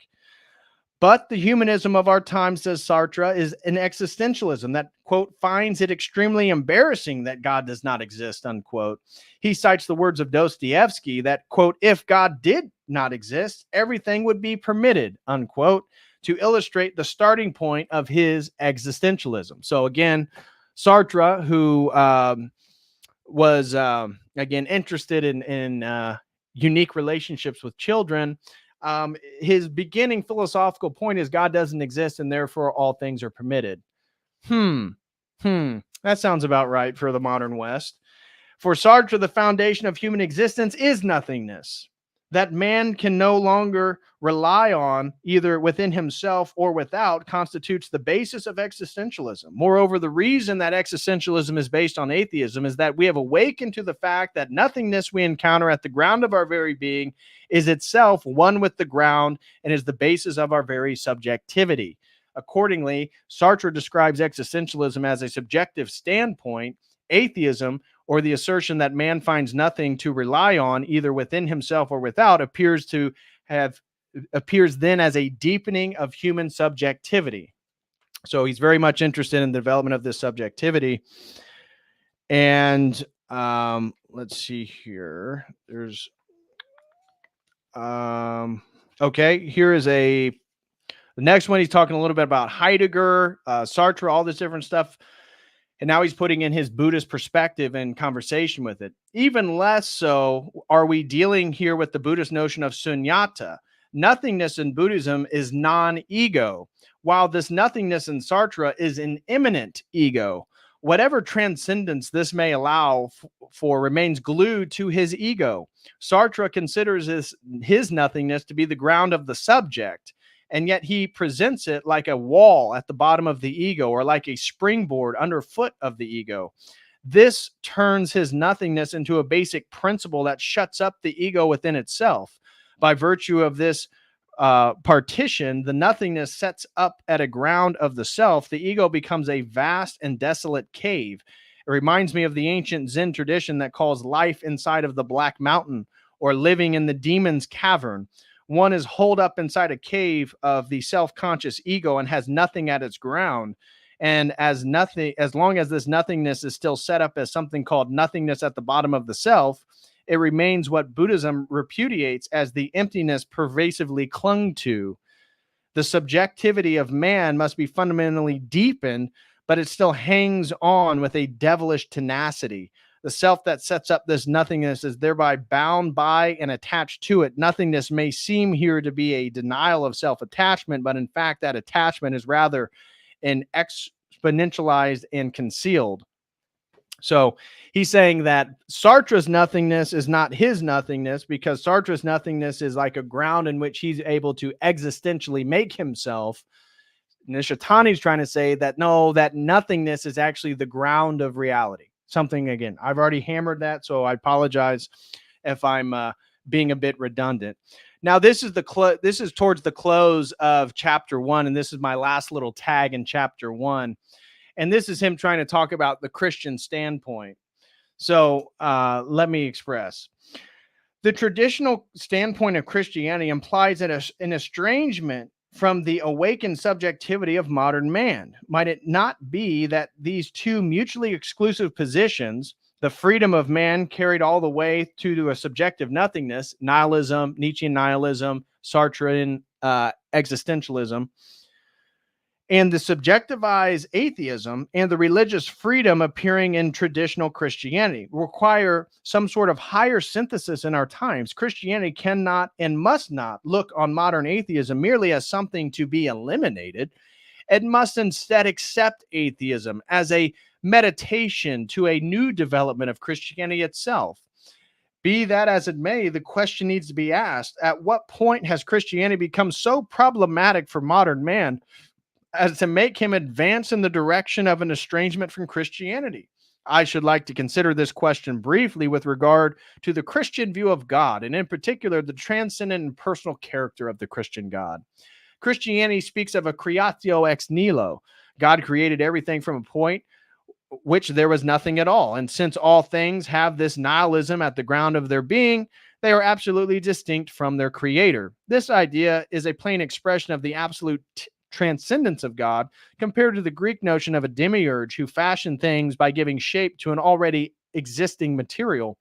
But the humanism of our time, says Sartre, is an existentialism that, quote, finds it extremely embarrassing that God does not exist, unquote. He cites the words of Dostoevsky that, quote, if God did not exist, everything would be permitted, unquote, to illustrate the starting point of his existentialism. So again, Sartre, who was, again, interested in unique relationships with children, his beginning philosophical point is God doesn't exist and therefore all things are permitted. That sounds about right for the modern West. For Sartre, the foundation of human existence is nothingness, that man can no longer rely on either within himself or without constitutes the basis of existentialism. Moreover, the reason that existentialism is based on atheism is that we have awakened to the fact that nothingness we encounter at the ground of our very being is itself one with the ground and is the basis of our very subjectivity. Accordingly, Sartre describes existentialism as a subjective standpoint. Atheism, or the assertion that man finds nothing to rely on either within himself or without, appears then as a deepening of human subjectivity. So he's very much interested in the development of this subjectivity. And let's see here. There's okay, here is the next one. He's talking a little bit about Heidegger, Sartre, all this different stuff. And now he's putting in his Buddhist perspective and conversation with it. Even less so are we dealing here with the Buddhist notion of Shunyata. Nothingness in Buddhism is non-ego, while this nothingness in Sartre is an immanent ego. Whatever transcendence this may allow for remains glued to his ego. Sartre considers his nothingness to be the ground of the subject, and yet he presents it like a wall at the bottom of the ego or like a springboard underfoot of the ego. This turns his nothingness into a basic principle that shuts up the ego within itself. By virtue of this partition, the nothingness sets up at a ground of the self. The ego becomes a vast and desolate cave. It reminds me of the ancient Zen tradition that calls life inside of the Black Mountain or living in the demon's cavern. One is holed up inside a cave of the self-conscious ego and has nothing at its ground. And as long as this nothingness is still set up as something called nothingness at the bottom of the self, it remains what Buddhism repudiates as the emptiness pervasively clung to. The subjectivity of man must be fundamentally deepened, but it still hangs on with a devilish tenacity. The self that sets up this nothingness is thereby bound by and attached to it. Nothingness may seem here to be a denial of self-attachment, but in fact, that attachment is rather an exponentialized and concealed. So he's saying that Sartre's nothingness is not his nothingness, because Sartre's nothingness is like a ground in which he's able to existentially make himself. Nishitani's trying to say that no, that nothingness is actually the ground of reality. Something, again, I've already hammered that, so I apologize if I'm being a bit redundant. Now, this is towards the close of chapter 1, and this is my last little tag in chapter 1. And this is him trying to talk about the Christian standpoint. So let me express. The traditional standpoint of Christianity implies an estrangement from the awakened subjectivity of modern man. Might it not be that these two mutually exclusive positions, the freedom of man carried all the way to a subjective nothingness, nihilism, Nietzschean nihilism, Sartrean existentialism, and the subjectivized atheism and the religious freedom appearing in traditional Christianity require some sort of higher synthesis in our times. Christianity cannot and must not look on modern atheism merely as something to be eliminated. It must instead accept atheism as a meditation to a new development of Christianity itself. Be that as it may, the question needs to be asked: at what point has Christianity become so problematic for modern man as to make him advance in the direction of an estrangement from Christianity? I should like to consider this question briefly with regard to the Christian view of God, and in particular, the transcendent and personal character of the Christian God. Christianity speaks of a creatio ex nihilo. God created everything from a point which there was nothing at all. And since all things have this nihilism at the ground of their being, They are absolutely distinct from their creator. This idea is a plain expression of the absolute transcendence of God compared to the Greek notion of a demiurge who fashioned things by giving shape to an already existing material.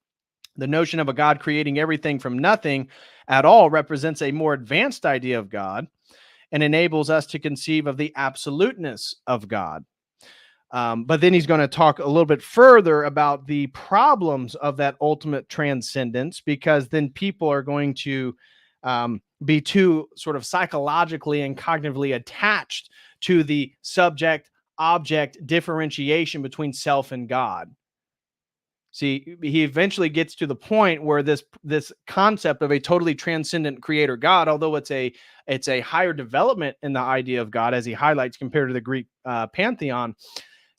The notion of a God creating everything from nothing at all represents a more advanced idea of God and enables us to conceive of the absoluteness of God. But then he's going to talk a little bit further about the problems of that ultimate transcendence, because then people are going to be too sort of psychologically and cognitively attached to the subject object differentiation between self and God. See, he eventually gets to the point where this concept of a totally transcendent creator God, although it's a higher development in the idea of God, as he highlights compared to the Greek pantheon,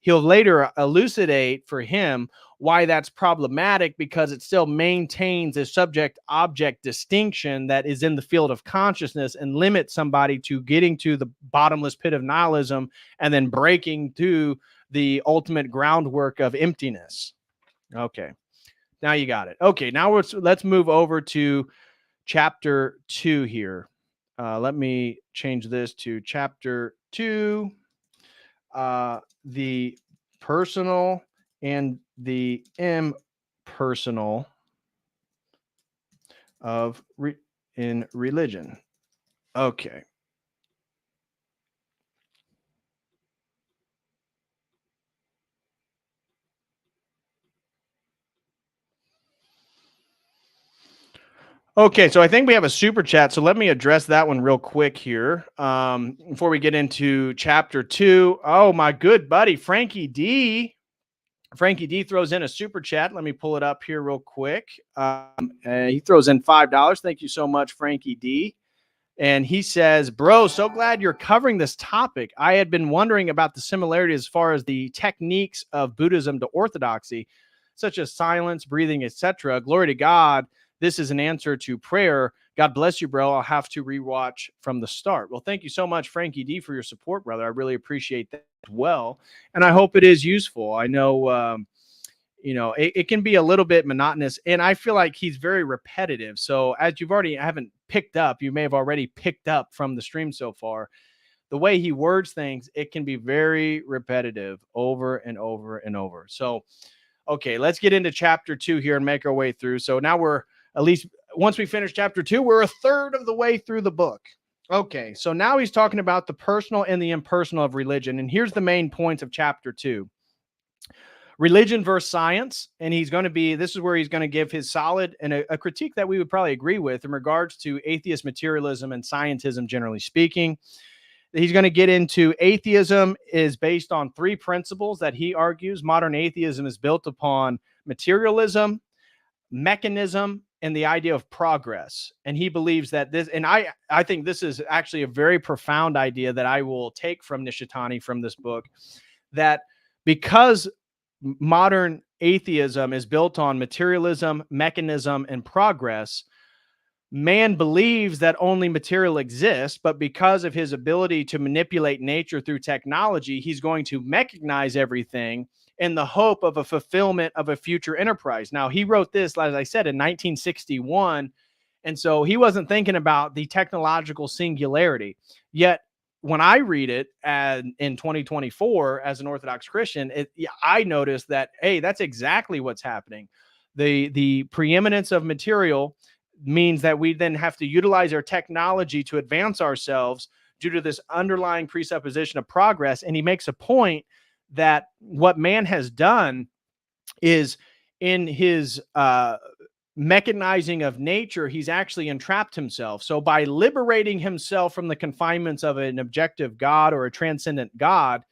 he'll later elucidate for him why that's problematic, because it still maintains a subject-object distinction that is in the field of consciousness and limits somebody to getting to the bottomless pit of nihilism and then breaking through the ultimate groundwork of emptiness. Okay, now you got it. Okay, now let's move over to chapter 2 here. Let me change this to chapter 2, the personal and the impersonal in religion. Okay. Okay, so I think we have a super chat. So let me address that one real quick here before we get into chapter 2. Oh, my good buddy, Frankie D. Frankie D throws in a super chat. Let me pull it up here real quick. He throws in $5. Thank you so much, Frankie D. And he says, bro, so glad you're covering this topic. I had been wondering about the similarity as far as the techniques of Buddhism to orthodoxy, such as silence, breathing, etc. Glory to God. This is an answer to prayer. God bless you, bro. I'll have to rewatch from the start. Well, thank you so much, Frankie D, for your support, brother. I really appreciate that as well. And I hope it is useful. I know, it can be a little bit monotonous, and I feel like he's very repetitive. So as you may have already picked up from the stream so far, the way he words things, it can be very repetitive over and over and over. So, okay, let's get into chapter 2 here and make our way through. So now we're, at least once we finish chapter 2, we're a third of the way through the book. Okay, so now he's talking about the personal and the impersonal of religion. And here's the main points of chapter 2. Religion versus science. And this is where he's going to give his solid and a critique that we would probably agree with in regards to atheist materialism and scientism, generally speaking. He's going to get into atheism is based on 3 principles that he argues. Modern atheism is built upon materialism, mechanism, and the idea of progress. And he believes that this, and I think this is actually a very profound idea that I will take from Nishitani from this book, that because modern atheism is built on materialism, mechanism, and progress, man believes that only material exists, but because of his ability to manipulate nature through technology, he's going to mechanize everything in the hope of a fulfillment of a future enterprise. Now, he wrote this, as I said, in 1961, and so he wasn't thinking about the technological singularity. Yet, when I read it in 2024 as an Orthodox Christian, I noticed that, hey, that's exactly what's happening. The preeminence of material means that we then have to utilize our technology to advance ourselves due to this underlying presupposition of progress. And he makes a point that what man has done is, in his mechanizing of nature, he's actually entrapped himself. So by liberating himself from the confinements of an objective God or a transcendent God,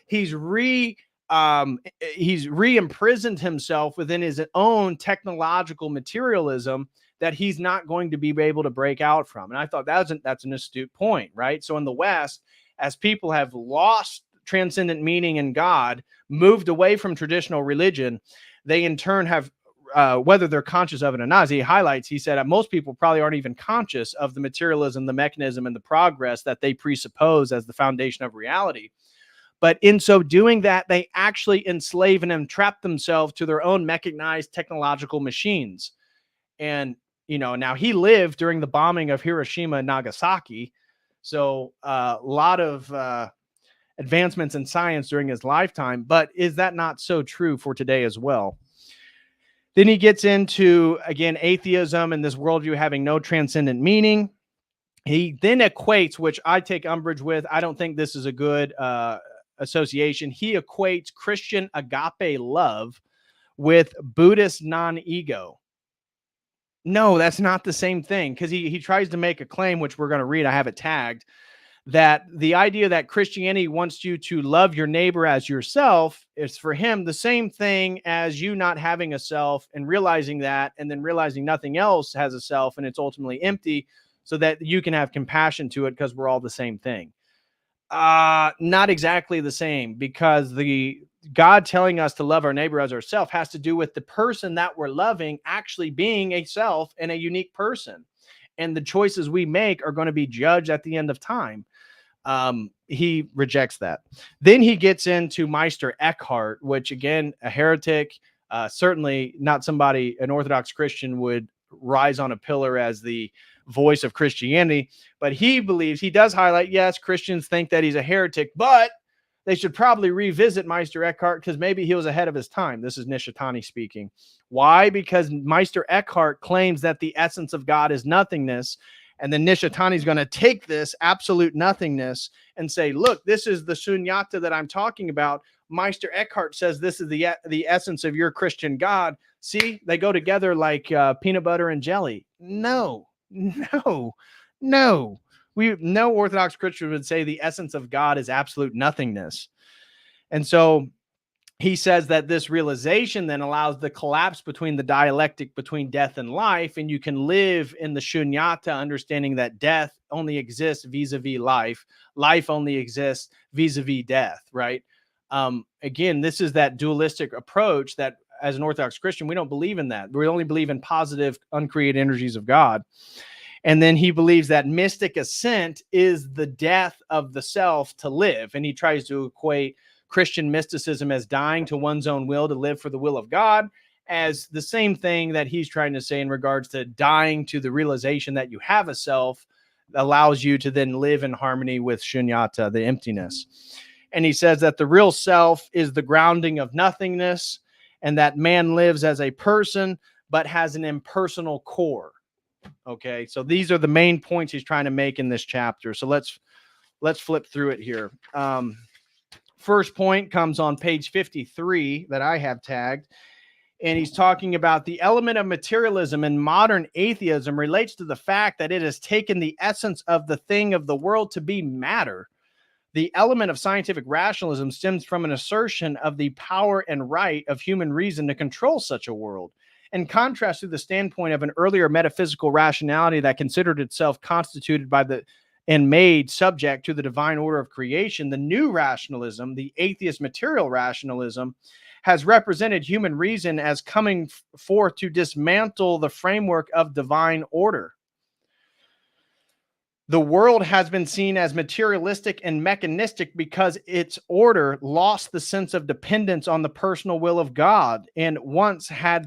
he's re-imprisoned himself within his own technological materialism that he's not going to be able to break out from. And I thought that's an astute point, right? So in the West, as people have lost transcendent meaning in God, moved away from traditional religion, they in turn have, whether they're conscious of it or not, as he highlights, he said that most people probably aren't even conscious of the materialism, the mechanism, and the progress that they presuppose as the foundation of reality. But in so doing that, they actually enslave and entrap themselves to their own mechanized technological machines. And now he lived during the bombing of Hiroshima and Nagasaki. So a lot of advancements in science during his lifetime. But is that not so true for today as well? Then he gets into, again, atheism and this worldview having no transcendent meaning. He then equates, which I take umbrage with. I don't think this is a good association. He equates Christian agape love with Buddhist non-ego. No, that's not the same thing, because he tries to make a claim, which we're going to read. I have it tagged, that the idea that Christianity wants you to love your neighbor as yourself is for him the same thing as you not having a self and realizing that, and then realizing nothing else has a self and it's ultimately empty, so that you can have compassion to it because we're all the same thing. Not exactly the same, because the God telling us to love our neighbor as ourselves has to do with the person that we're loving actually being a self and a unique person. And the choices we make are going to be judged at the end of time. He rejects that. Then he gets into Meister Eckhart, which, again, a heretic, certainly not somebody an Orthodox Christian would rise on a pillar as the voice of Christianity. But he believes, he does highlight, yes, Christians think that he's a heretic, but they should probably revisit Meister Eckhart because maybe he was ahead of his time. This is Nishitani speaking. Why? Because Meister Eckhart claims that the essence of God is nothingness. And then Nishitani is going to take this absolute nothingness and say, look, this is the Shunyata that I'm talking about. Meister Eckhart says this is the essence of your Christian God. See, they go together like peanut butter and jelly. No. No. No Orthodox Christian would say the essence of God is absolute nothingness. And so he says that this realization then allows the collapse between the dialectic between death and life, and you can live in the Shunyata, understanding that death only exists vis-a-vis life. Life only exists vis-a-vis death, right? Again, this is that dualistic approach that as an Orthodox Christian, we don't believe in that. We only believe in positive, uncreated energies of God. And then he believes that mystic ascent is the death of the self to live. And he tries to equate Christian mysticism as dying to one's own will to live for the will of God, as the same thing that he's trying to say in regards to dying to the realization that you have a self allows you to then live in harmony with Shunyata, the emptiness. And he says that the real self is the grounding of nothingness, and that man lives as a person, but has an impersonal core. Okay, so these are the main points he's trying to make in this chapter. So let's flip through it here. First point comes on page 53 that I have tagged, and he's talking about the element of materialism in modern atheism relates to the fact that it has taken the essence of the thing of the world to be matter. The element of scientific rationalism stems from an assertion of the power and right of human reason to control such a world. In contrast to the standpoint of an earlier metaphysical rationality that considered itself constituted by and made subject to the divine order of creation, the new rationalism, the atheist material rationalism, has represented human reason as coming forth to dismantle the framework of divine order. The world has been seen as materialistic and mechanistic because its order lost the sense of dependence on the personal will of God, and once had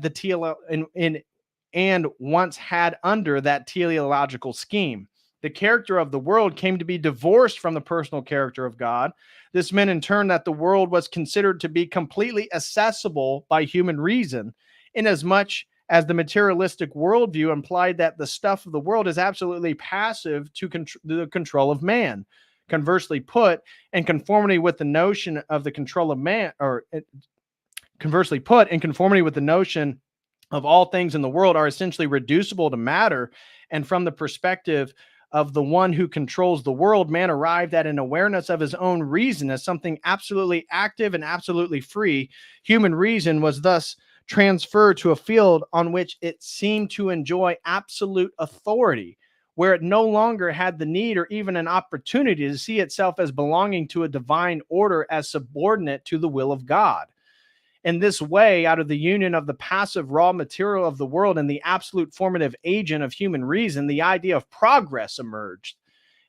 under that teleological scheme. The character of the world came to be divorced from the personal character of God. This meant in turn that the world was considered to be completely accessible by human reason, inasmuch as the materialistic worldview implied that the stuff of the world is absolutely passive to the control of man. Conversely put, in conformity with the notion of the control of man, or conversely put, in conformity with the notion of all things in the world are essentially reducible to matter, and from the perspective of the one who controls the world, man arrived at an awareness of his own reason as something absolutely active and absolutely free. Human reason was thus transferred to a field on which it seemed to enjoy absolute authority, where it no longer had the need or even an opportunity to see itself as belonging to a divine order as subordinate to the will of God. In this way, out of the union of the passive raw material of the world and the absolute formative agent of human reason, the idea of progress emerged.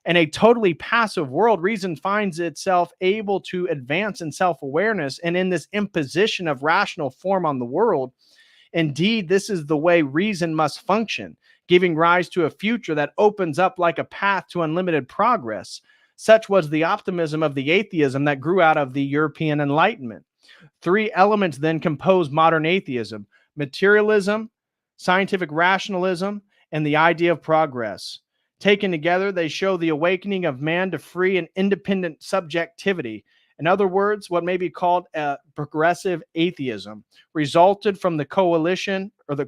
In a totally passive world, reason finds itself able to advance in self-awareness, and in this imposition of rational form on the world, indeed, this is the way reason must function, giving rise to a future that opens up like a path to unlimited progress. Such was the optimism of the atheism that grew out of the European Enlightenment. Three elements then compose modern atheism: materialism, scientific rationalism, and the idea of progress. Taken together, they show the awakening of man to free and independent subjectivity. In other words, what may be called a progressive atheism resulted from the coalition or the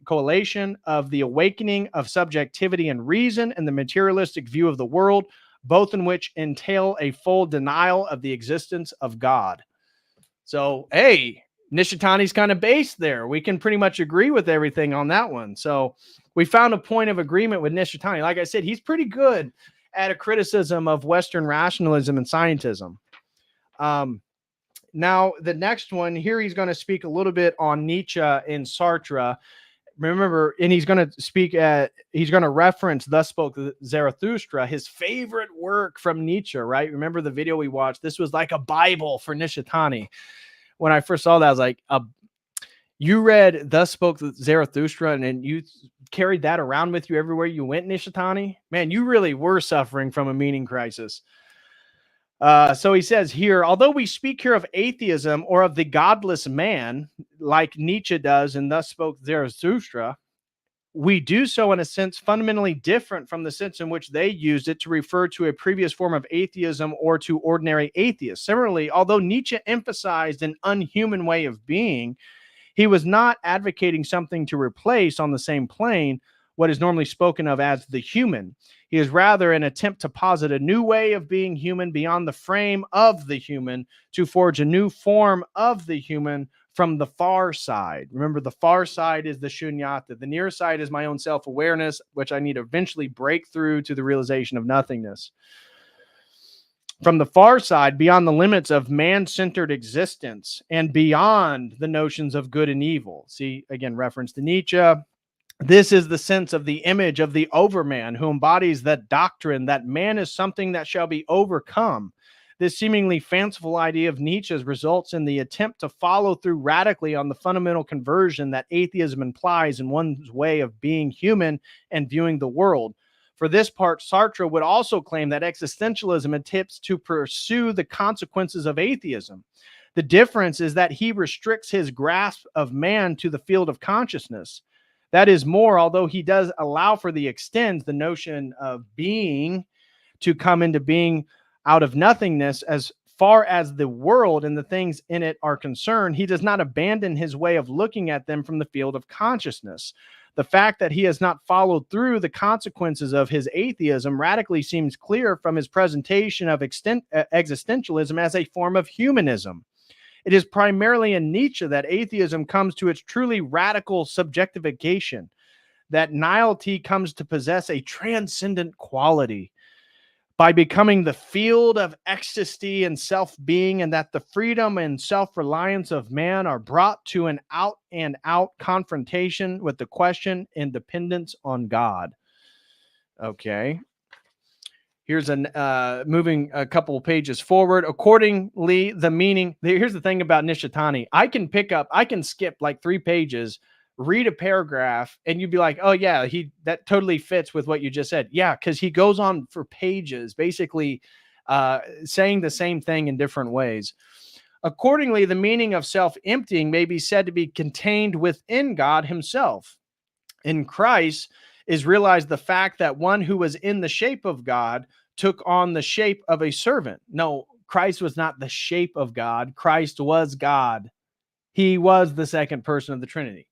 correlation of the awakening of subjectivity and reason and the materialistic view of the world, both in which entail a full denial of the existence of God. So, hey, Nishitani's kind of based there. We can pretty much agree with everything on that one. So we found a point of agreement with Nishitani. Like I said, he's pretty good at a criticism of Western rationalism and scientism. Now, the next one here, he's going to speak a little bit on Nietzsche and Sartre. Remember, and he's going to reference Thus Spoke Zarathustra, his favorite work from Nietzsche, right? Remember the video we watched? This was like a Bible for Nishitani. When I first saw that, I was like, you read Thus Spoke Zarathustra and you carried that around with you everywhere you went, Nishitani? Man, you really were suffering from a meaning crisis. So he says here, although we speak here of atheism or of the godless man, like Nietzsche does in Thus Spoke Zarathustra, we do so in a sense fundamentally different from the sense in which they used it to refer to a previous form of atheism or to ordinary atheists. Similarly, although Nietzsche emphasized an unhuman way of being, he was not advocating something to replace on the same plane what is normally spoken of as the human. He is rather an attempt to posit a new way of being human beyond the frame of the human, to forge a new form of the human from the far side. Remember, the far side is the Shunyata. The near side is my own self-awareness, which I need to eventually break through to the realization of nothingness. From the far side, beyond the limits of man-centered existence and beyond the notions of good and evil. See, again, reference to Nietzsche. This is the sense of the image of the overman who embodies that doctrine that man is something that shall be overcome. This seemingly fanciful idea of Nietzsche's results in the attempt to follow through radically on the fundamental conversion that atheism implies in one's way of being human and viewing the world. For this part, Sartre would also claim that existentialism attempts to pursue the consequences of atheism. The difference is that he restricts his grasp of man to the field of consciousness. That is more, although he does allow for the extends the notion of being to come into being out of nothingness. As far as the world and the things in it are concerned, he does not abandon his way of looking at them from the field of consciousness. The fact that he has not followed through the consequences of his atheism radically seems clear from his presentation of existentialism as a form of humanism. It is primarily in Nietzsche that atheism comes to its truly radical subjectification, that nihility comes to possess a transcendent quality by becoming the field of ecstasy and self-being, and that the freedom and self-reliance of man are brought to an out-and-out confrontation with the question and dependence on God. Okay. Here's moving a couple of pages forward. Accordingly, the meaning. Here's the thing about Nishitani. I can skip like 3 pages, read a paragraph, and you'd be like, oh yeah, that totally fits with what you just said. Yeah, because he goes on for pages, basically saying the same thing in different ways. Accordingly, the meaning of self-emptying may be said to be contained within God himself. In Christ is realized the fact that one who was in the shape of God took on the shape of a servant. No, Christ was not the shape of God. Christ was God. He was the second person of the Trinity.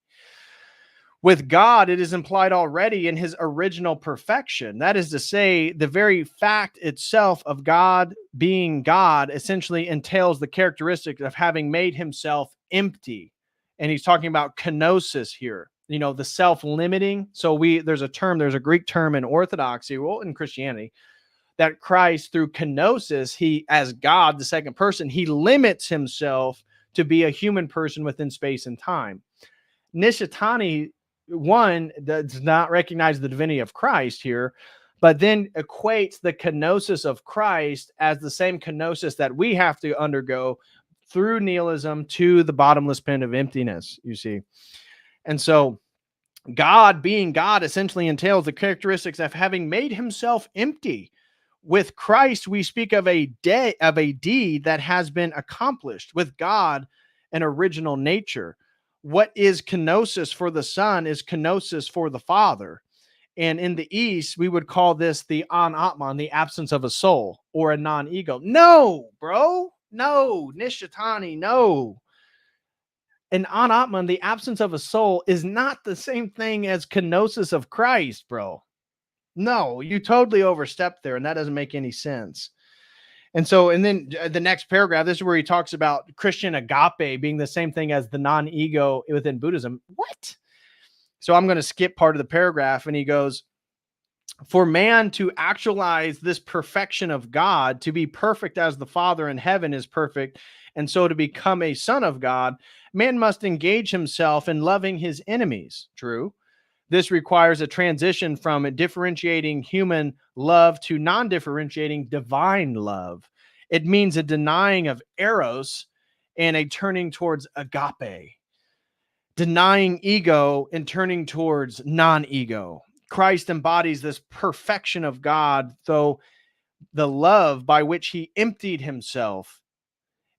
With God, it is implied already in his original perfection. That is to say, the very fact itself of God being God essentially entails the characteristic of having made himself empty. And he's talking about kenosis here. You know, the self-limiting. So there's a Greek term in Orthodoxy, well, in Christianity, that Christ, through kenosis, he, as God, the second person, he limits himself to be a human person within space and time. Nishitani, one, does not recognize the divinity of Christ here, but then equates the kenosis of Christ as the same kenosis that we have to undergo through nihilism to the bottomless pit of emptiness, you see. And so God being God essentially entails the characteristics of having made himself empty. With Christ, we speak of a deed that has been accomplished. With God, an original nature. What is kenosis for the Son is kenosis for the Father. And in the East, we would call this the an-atman, the absence of a soul, or a non-ego. No, bro. No. Nishitani, no. An an-atman, the absence of a soul, is not the same thing as kenosis of Christ, bro. No, you totally overstepped there, and that doesn't make any sense. And then the next paragraph, this is where he talks about Christian agape being the same thing as the non-ego within Buddhism. What? So I'm going to skip part of the paragraph, and he goes, for man to actualize this perfection of God, to be perfect as the Father in heaven is perfect, and so to become a son of God, man must engage himself in loving his enemies. True. This requires a transition from a differentiating human love to non-differentiating divine love. It means a denying of eros and a turning towards agape, denying ego and turning towards non-ego. Christ embodies this perfection of God, though the love by which he emptied himself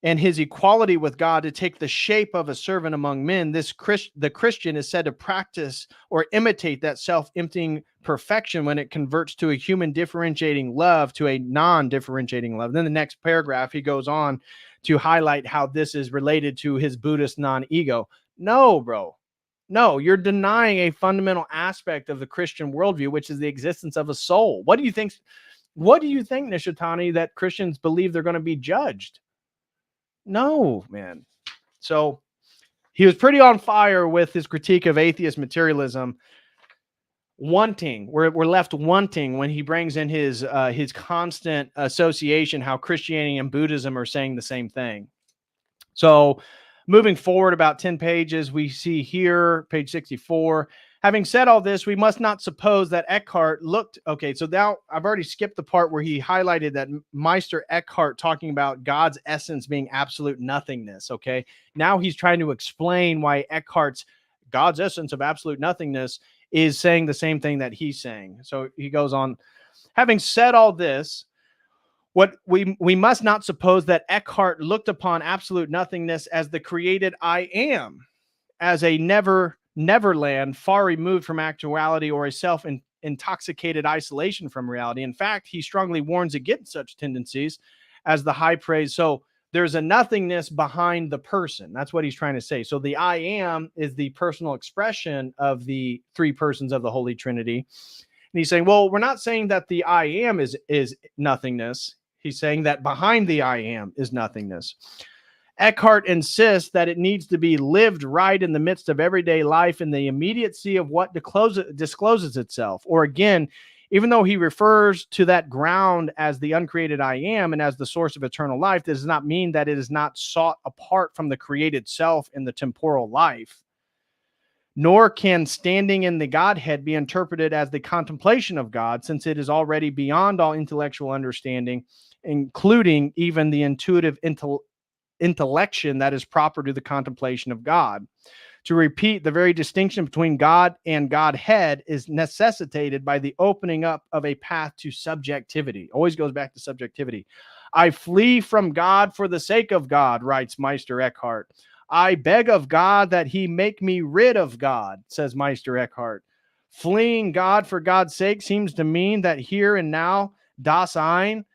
and his equality with God to take the shape of a servant among men, the Christian is said to practice or imitate that self-emptying perfection when it converts to a human differentiating love to a non-differentiating love. Then the next paragraph, he goes on to highlight how this is related to his Buddhist non-ego. No, bro. No, you're denying a fundamental aspect of the Christian worldview, which is the existence of a soul. What do you think, Nishitani, that Christians believe they're going to be judged? No, man. So he was pretty on fire with his critique of atheist materialism. We're left wanting when he brings in his constant association how Christianity and Buddhism are saying the same thing. So moving forward about 10 pages, we see here, page 64, having said all this, we must not suppose that Eckhart looked, okay, so now I've already skipped the part where he highlighted that Meister Eckhart talking about God's essence being absolute nothingness, okay? Now he's trying to explain why Eckhart's God's essence of absolute nothingness is saying the same thing that he's saying. So he goes on, having said all this, what we must not suppose that Eckhart looked upon absolute nothingness as the created I am, as a neverland far removed from actuality or a self-intoxicated isolation from reality. In fact, he strongly warns against such tendencies as the high praise. So there's a nothingness behind the person. That's what he's trying to say. So the I am is the personal expression of the three persons of the Holy Trinity. And he's saying, well, we're not saying that the I am is nothingness. He's saying that behind the I am is nothingness. Eckhart insists that it needs to be lived right in the midst of everyday life in the immediacy of what discloses itself. Or again, even though he refers to that ground as the uncreated I am and as the source of eternal life, this does not mean that it is not sought apart from the created self in the temporal life. Nor can standing in the Godhead be interpreted as the contemplation of God, since it is already beyond all intellectual understanding, including even the intuitive intellection that is proper to the contemplation of God. To repeat, the very distinction between God and Godhead is necessitated by the opening up of a path to subjectivity. Always goes back to subjectivity. I flee from God for the sake of God, writes Meister Eckhart. I beg of God that he make me rid of God, says Meister Eckhart. Fleeing God for God's sake seems to mean that here and now, das Ein,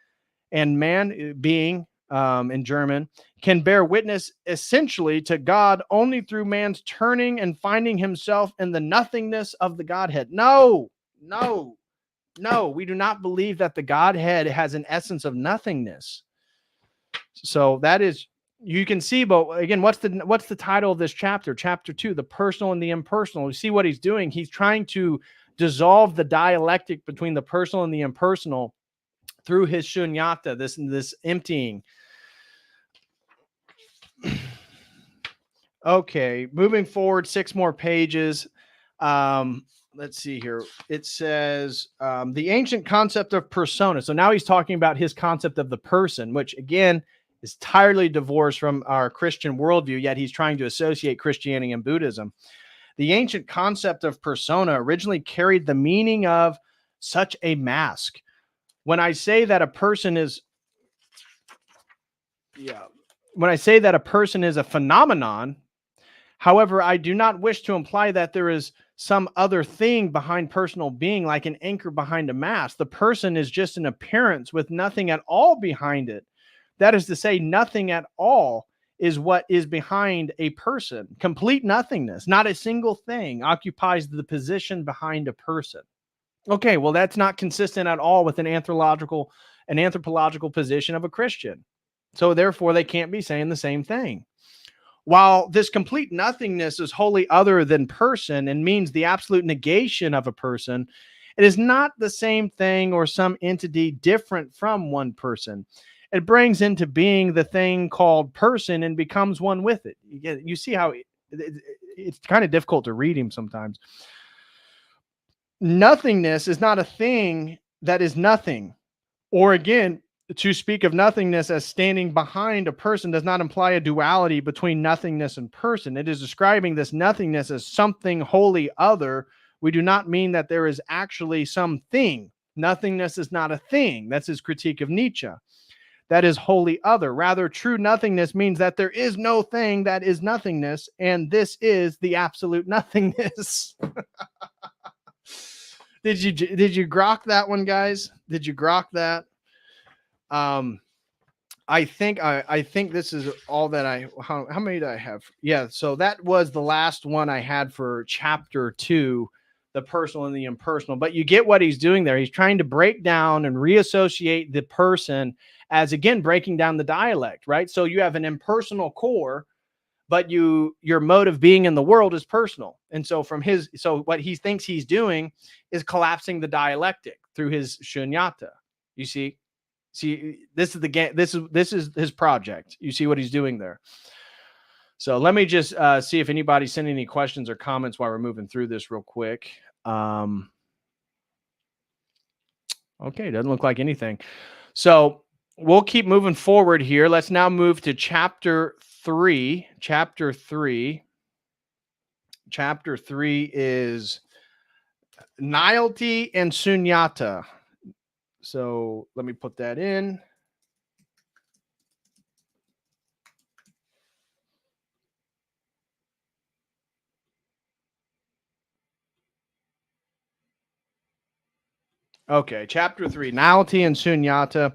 and man being, in German, can bear witness essentially to God only through man's turning and finding himself in the nothingness of the Godhead. No, we do not believe that the Godhead has an essence of nothingness. So that is, you can see, but again, what's the title of this chapter? Chapter 2, the personal and the impersonal. You see what he's doing? He's trying to dissolve the dialectic between the personal and the impersonal through his shunyata, this emptying. Okay, moving forward 6 more pages. Let's see here. It says the ancient concept of persona. So now he's talking about his concept of the person, which again is entirely divorced from our Christian worldview, yet he's trying to associate Christianity and Buddhism. The ancient concept of persona originally carried the meaning of such a mask. When I say that a person is a phenomenon, however, I do not wish to imply that there is some other thing behind personal being, like an anchor behind a mask. The person is just an appearance with nothing at all behind it. That is to say, nothing at all is what is behind a person. Complete nothingness, not a single thing, occupies the position behind a person. Okay, well, that's not consistent at all with an anthropological position of a Christian. So therefore, they can't be saying the same thing. While this complete nothingness is wholly other than person and means the absolute negation of a person, it is not the same thing or some entity different from one person. It brings into being the thing called person and becomes one with it. You see how it's kind of difficult to read him sometimes. Nothingness is not a thing that is nothing. Or again, to speak of nothingness as standing behind a person does not imply a duality between nothingness and person. It is describing this nothingness as something wholly other. We do not mean that there is actually something. Nothingness is not a thing. That's his critique of Nietzsche. That is wholly other. Rather, true nothingness means that there is no thing that is nothingness, and this is the absolute nothingness. Did you grok that one, guys? Did you grok that? I think this is all that how many did I have? Yeah, so that was the last one I had for chapter 2, the personal and the impersonal. But you get what he's doing there. He's trying to break down and reassociate the person as, again, breaking down the dialect, right? So you have an impersonal core, but your mode of being in the world is personal. And so what he thinks he's doing is collapsing the dialectic through his shunyata. You see, this is the game. This is his project. You see what he's doing there. So let me just see if anybody's sending any questions or comments while we're moving through this real quick. Okay, doesn't look like anything. So we'll keep moving forward here. Let's now move to chapter 3. Chapter 3 is Nihility and Shunyata. So let me put that in. Okay, chapter 3, Nihility and Shunyata.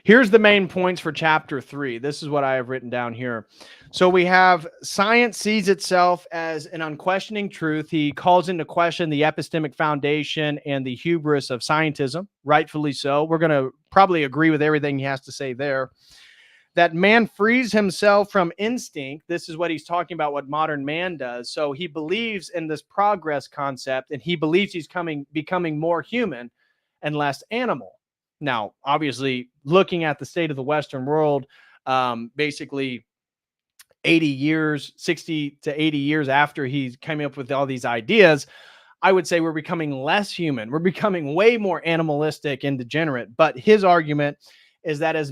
Here's the main points for chapter 3. This is what I have written down here. So we have science sees itself as an unquestioning truth. He calls into question the epistemic foundation and the hubris of scientism, rightfully so. We're going to probably agree with everything he has to say there. That man frees himself from instinct. This is what he's talking about, what modern man does. So he believes in this progress concept, and he believes he's becoming more human and less animal. Now, obviously, looking at the state of the Western world, basically 60 to 80 years after he's coming up with all these ideas, I would say we're becoming less human. We're becoming way more animalistic and degenerate. But his argument is that as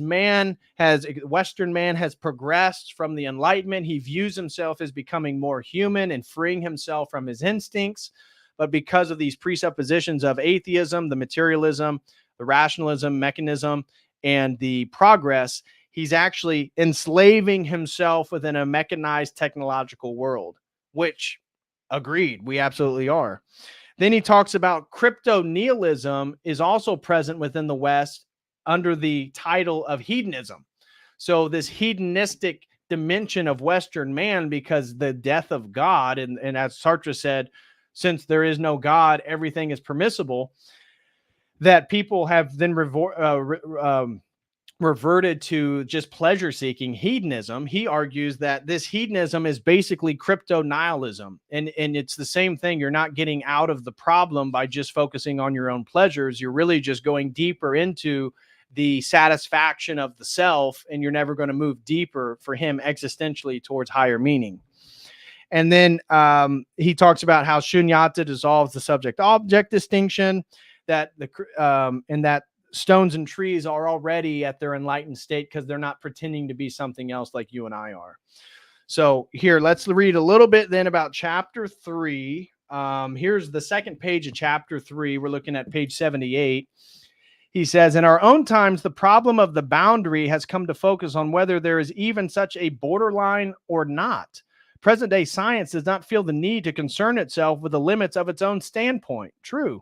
Western man has progressed from the Enlightenment, he views himself as becoming more human and freeing himself from his instincts. But because of these presuppositions of atheism, the materialism, the rationalism, mechanism, and the progress, he's actually enslaving himself within a mechanized technological world, which, agreed, we absolutely are. Then he talks about crypto-nihilism is also present within the West under the title of hedonism. So this hedonistic dimension of Western man, because the death of God, and as Sartre said, since there is no God, everything is permissible, that people have then reverted to just pleasure-seeking hedonism. He argues that this hedonism is basically crypto-nihilism, and it's the same thing. You're not getting out of the problem by just focusing on your own pleasures. You're really just going deeper into the satisfaction of the self, and you're never going to move deeper for him existentially towards higher meaning. And then he talks about how Shunyata dissolves the subject-object distinction, that and that stones and trees are already at their enlightened state because they're not pretending to be something else like you and I are. So here, let's read a little bit then about chapter 3. Here's the second page of chapter 3. We're looking at page 78. He says, in our own times, the problem of the boundary has come to focus on whether there is even such a borderline or not. Present-day science does not feel the need to concern itself with the limits of its own standpoint. True.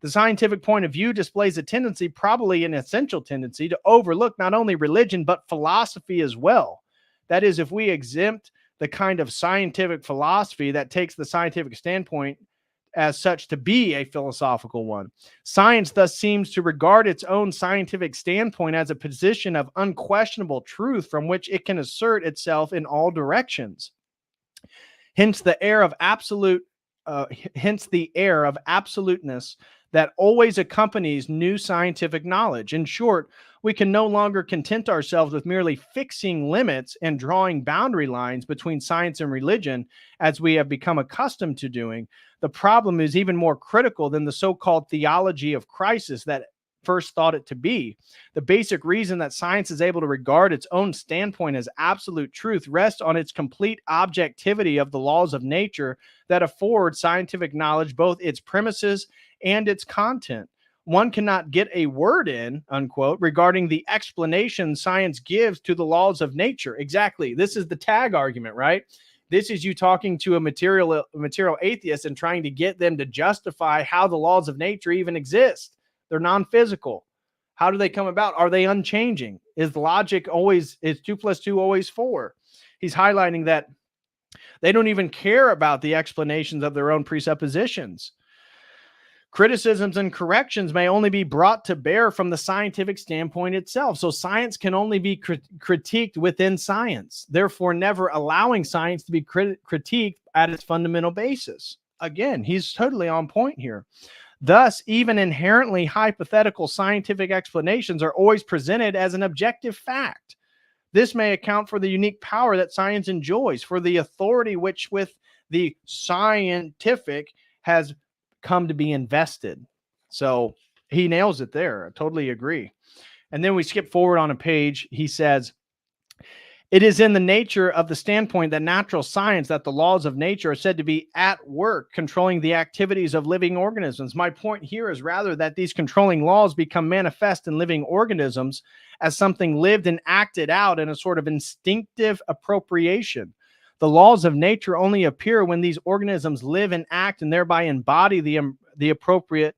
The scientific point of view displays a tendency, probably an essential tendency, to overlook not only religion, but philosophy as well. That is, if we exempt the kind of scientific philosophy that takes the scientific standpoint as such to be a philosophical one. Science thus seems to regard its own scientific standpoint as a position of unquestionable truth from which it can assert itself in all directions. Hence the air of absoluteness that always accompanies new scientific knowledge. In short, we can no longer content ourselves with merely fixing limits and drawing boundary lines between science and religion, as we have become accustomed to doing. The problem is even more critical than the so-called theology of crisis that first thought it to be. The basic reason that science is able to regard its own standpoint as absolute truth rests on its complete objectivity of the laws of nature that afford scientific knowledge both its premises and its content. One cannot get a word in, unquote, regarding the explanation science gives to the laws of nature. Exactly. This is the tag argument, right? This is you talking to a material atheist and trying to get them to justify how the laws of nature even exist. They're non-physical. How do they come about? Are they unchanging? Is 2 + 2 always 4? He's highlighting that they don't even care about the explanations of their own presuppositions. Criticisms and corrections may only be brought to bear from the scientific standpoint itself. So science can only be critiqued within science, therefore never allowing science to be critiqued at its fundamental basis. Again, he's totally on point here. Thus, even inherently hypothetical scientific explanations are always presented as an objective fact. This may account for the unique power that science enjoys, for the authority which with the scientific has come to be invested. So he nails it there. I totally agree. And then we skip forward on a page. He says, it is in the nature of the standpoint that natural science that the laws of nature are said to be at work controlling the activities of living organisms. My point here is rather that these controlling laws become manifest in living organisms as something lived and acted out in a sort of instinctive appropriation. The laws of nature only appear when these organisms live and act and thereby embody the appropriate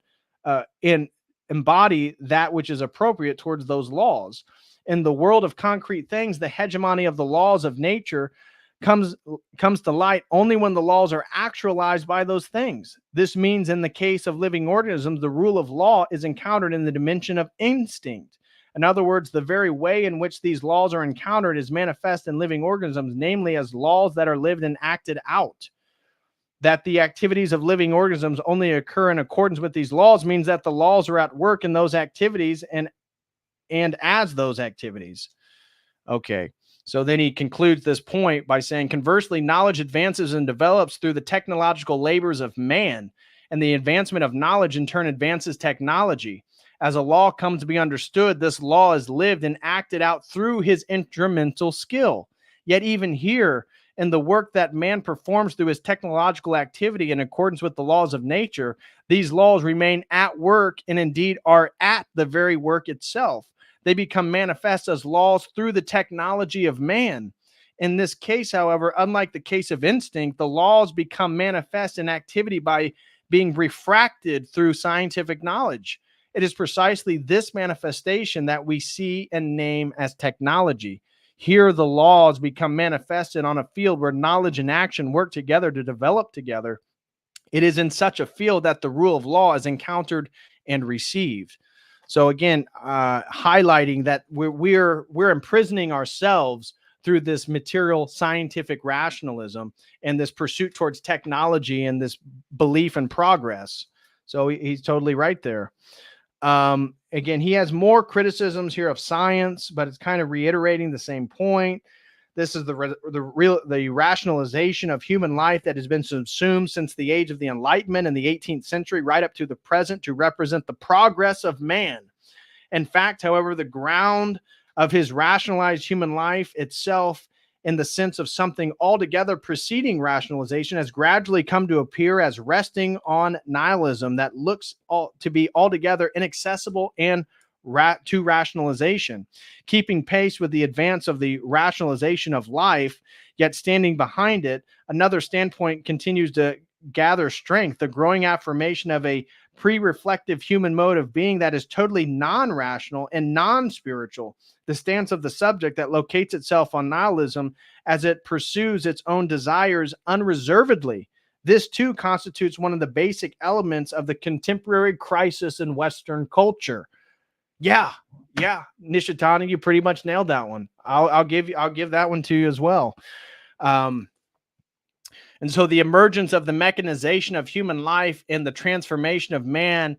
embody that which is appropriate towards those laws. In the world of concrete things, the hegemony of the laws of nature comes to light only when the laws are actualized by those things. This means in the case of living organisms, the rule of law is encountered in the dimension of instinct. In other words, the very way in which these laws are encountered is manifest in living organisms, namely as laws that are lived and acted out. That the activities of living organisms only occur in accordance with these laws means that the laws are at work in those activities and as those activities. Okay. So then he concludes this point by saying, conversely, knowledge advances and develops through the technological labors of man, and the advancement of knowledge in turn advances technology. As a law comes to be understood, this law is lived and acted out through his instrumental skill. Yet even here, in the work that man performs through his technological activity in accordance with the laws of nature, these laws remain at work and indeed are at the very work itself. They become manifest as laws through the technology of man. In this case, however, unlike the case of instinct, the laws become manifest in activity by being refracted through scientific knowledge. It is precisely this manifestation that we see and name as technology. Here, the laws become manifested on a field where knowledge and action work together to develop together. It is in such a field that the rule of law is encountered and received. So again, highlighting that we're imprisoning ourselves through this material scientific rationalism and this pursuit towards technology and this belief in progress. So he's totally right there. Again, he has more criticisms here of science, but it's kind of reiterating the same point. This is the rationalization of human life that has been subsumed since the age of the Enlightenment in the 18th century right up to the present to represent the progress of man. In fact, however, the ground of his rationalized human life itself in the sense of something altogether preceding rationalization has gradually come to appear as resting on nihilism that looks to be altogether inaccessible and to rationalization, keeping pace with the advance of the rationalization of life, yet standing behind it. Another standpoint continues to gather strength, the growing affirmation of a pre-reflective human mode of being that is totally non-rational and non-spiritual, the stance of the subject that locates itself on nihilism as it pursues its own desires unreservedly. This too constitutes one of the basic elements of the contemporary crisis in Western culture. Yeah, Nishitani, you pretty much nailed that one. I'll give that one to you as well. And so the emergence of the mechanization of human life and the transformation of man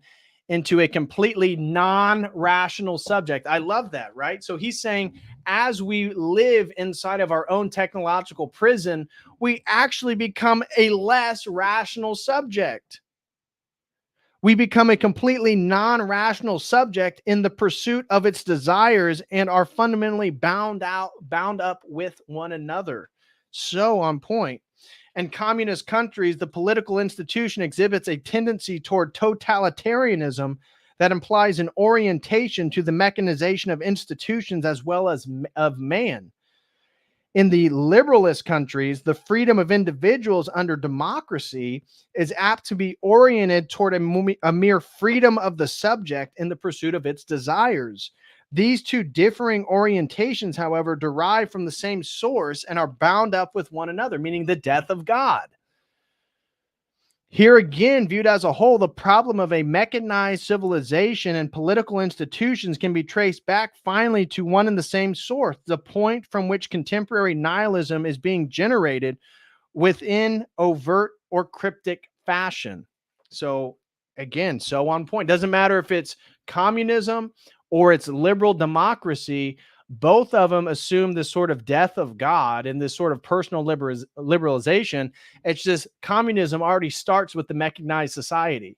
into a completely non-rational subject. I love that, right? So he's saying as we live inside of our own technological prison, we actually become a less rational subject. We become a completely non-rational subject in the pursuit of its desires and are fundamentally bound up with one another. So on point. In communist countries, the political institution exhibits a tendency toward totalitarianism that implies an orientation to the mechanization of institutions as well as of man. In the liberalist countries, the freedom of individuals under democracy is apt to be oriented toward a mere freedom of the subject in the pursuit of its desires. These two differing orientations, however, derive from the same source and are bound up with one another, meaning the death of God. Here again, viewed as a whole, the problem of a mechanized civilization and political institutions can be traced back finally to one and the same source, the point from which contemporary nihilism is being generated within overt or cryptic fashion. So again, so on point. Doesn't matter if it's communism or it's liberal democracy, both of them assume this sort of death of God and this sort of personal liberalization. It's just communism already starts with the mechanized society.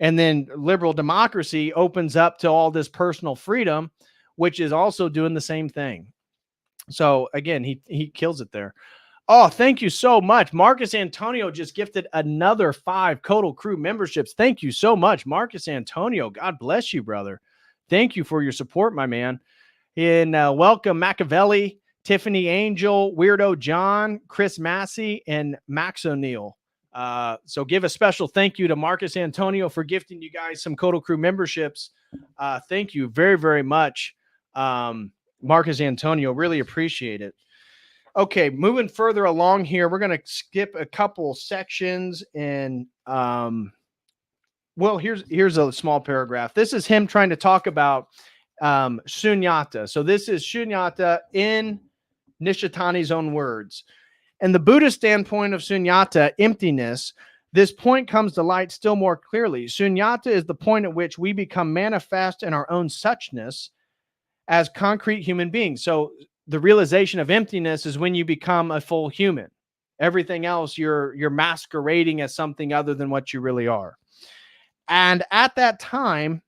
And then liberal democracy opens up to all this personal freedom, which is also doing the same thing. So again, he kills it there. Oh, thank you so much. Marcus Antonio just gifted another 5 COTEL Crew memberships. Thank you so much, Marcus Antonio. God bless you, brother. Thank you for your support, my man. And welcome Machiavelli, Tiffany Angel, Weirdo John, Chris Massey, and Max O'Neill. So give a special thank you to Marcus Antonio for gifting you guys some COTEL Crew memberships. Thank you very, very much, Marcus Antonio. Really appreciate it. Okay, moving further along here, we're going to skip a couple sections and well, here's a small paragraph. This is him trying to talk about Shunyata. So this is Shunyata in Nishitani's own words. And the Buddhist standpoint of Shunyata, emptiness, this point comes to light still more clearly. Shunyata is the point at which we become manifest in our own suchness as concrete human beings. So the realization of emptiness is when you become a full human. Everything else you're masquerading as something other than what you really are. And at that time,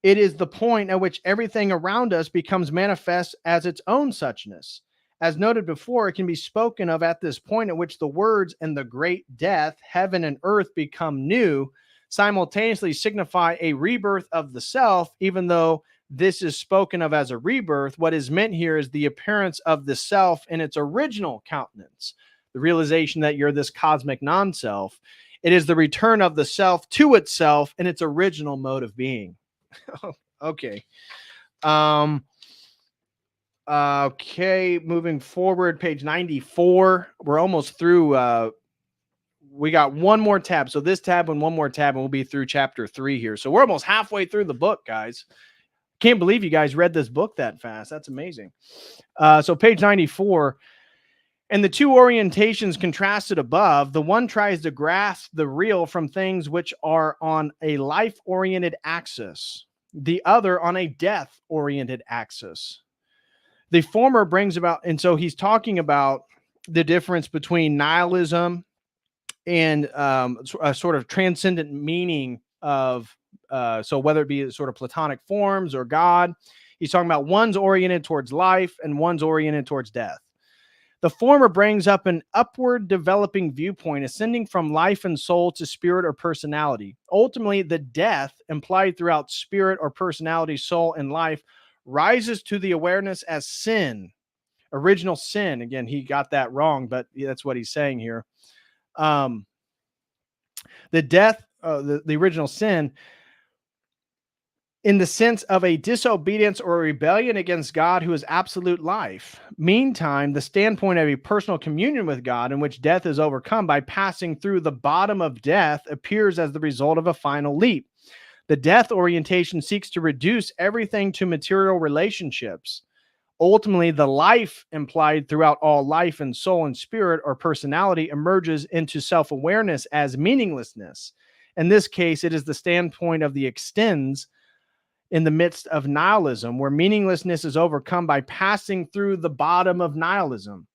it is the point at which everything around us becomes manifest as its own suchness. As noted before, it can be spoken of at this point at which the words and the great death, heaven and earth become new, simultaneously signify a rebirth of the self. Even though this is spoken of as a rebirth, what is meant here is the appearance of the self in its original countenance, the realization that you're this cosmic non-self. It is the return of the self to itself in its original mode of being. Okay. Okay, moving forward, page 94. We're almost through. We got one more tab. So this tab and one more tab, and we'll be through chapter 3 here. So we're almost halfway through the book, guys. Can't believe you guys read this book that fast. That's amazing. So page 94. And the two orientations contrasted above, the one tries to grasp the real from things which are on a life-oriented axis, the other on a death-oriented axis. The former brings about, and so he's talking about the difference between nihilism and a sort of transcendent meaning of, so whether it be sort of Platonic forms or God, he's talking about one's oriented towards life and one's oriented towards death. The former brings up an upward developing viewpoint, ascending from life and soul to spirit or personality. Ultimately, the death implied throughout spirit or personality, soul, and life rises to the awareness as sin, original sin. Again, he got that wrong, but that's what he's saying here. The death, the original sin, in the sense of a disobedience or a rebellion against God, who is absolute life. Meantime, the standpoint of a personal communion with God, in which death is overcome by passing through the bottom of death, appears as the result of a final leap. The death orientation seeks to reduce everything to material relationships. Ultimately, the life implied throughout all life and soul and spirit or personality emerges into self-awareness as meaninglessness. In this case, it is the standpoint of the extends in the midst of nihilism, where meaninglessness is overcome by passing through the bottom of nihilism.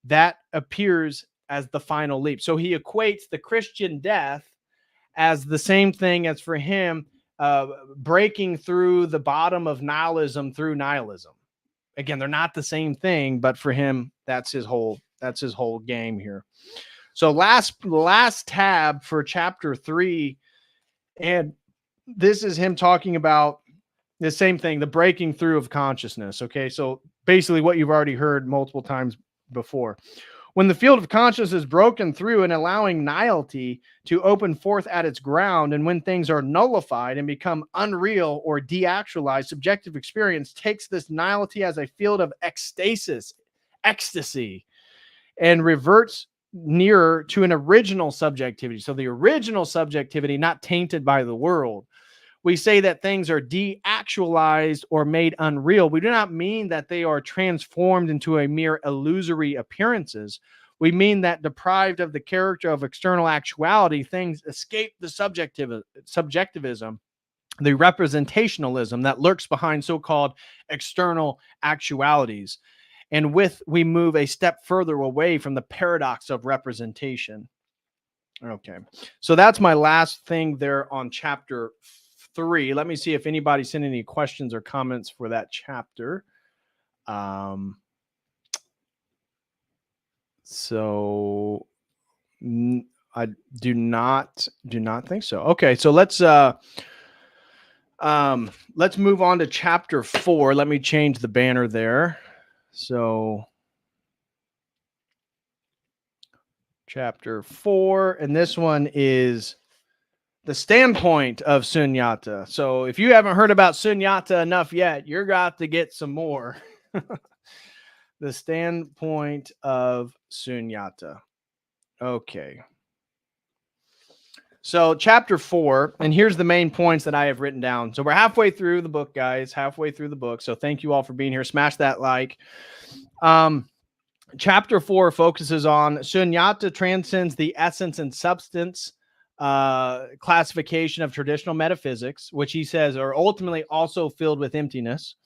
That appears as the final leap. So he equates the Christian death as the same thing as for him breaking through the bottom of nihilism through nihilism. Again, they're not the same thing, but for him, that's his whole game here. So last tab for chapter 3, and this is him talking about the same thing, the breaking through of consciousness. Okay, so basically what you've already heard multiple times before. When the field of consciousness is broken through and allowing nihility to open forth at its ground, and when things are nullified and become unreal or deactualized, subjective experience takes this nihility as a field of ecstasy, and reverts nearer to an original subjectivity. So the original subjectivity, not tainted by the world. We say that things are deactualized or made unreal. We do not mean that they are transformed into a mere illusory appearances. We mean that deprived of the character of external actuality, things escape the subjectivism, the representationalism that lurks behind so-called external actualities. And we move a step further away from the paradox of representation. Okay, so that's my last thing there on chapter 3. Let me see if anybody sent any questions or comments for that chapter. So I do not think so. Okay, so let's move on to chapter 4. Let me change the banner there. So chapter 4, and this one is the standpoint of Sunyata. So if you haven't heard about Sunyata enough yet, you're got to get some more. The standpoint of Sunyata. Okay. So chapter 4, and here's the main points that I have written down. So we're halfway through the book, guys, halfway through the book. So thank you all for being here. Smash that like. Chapter 4 focuses on Sunyata transcends the essence and substance classification of traditional metaphysics, which he says are ultimately also filled with emptiness.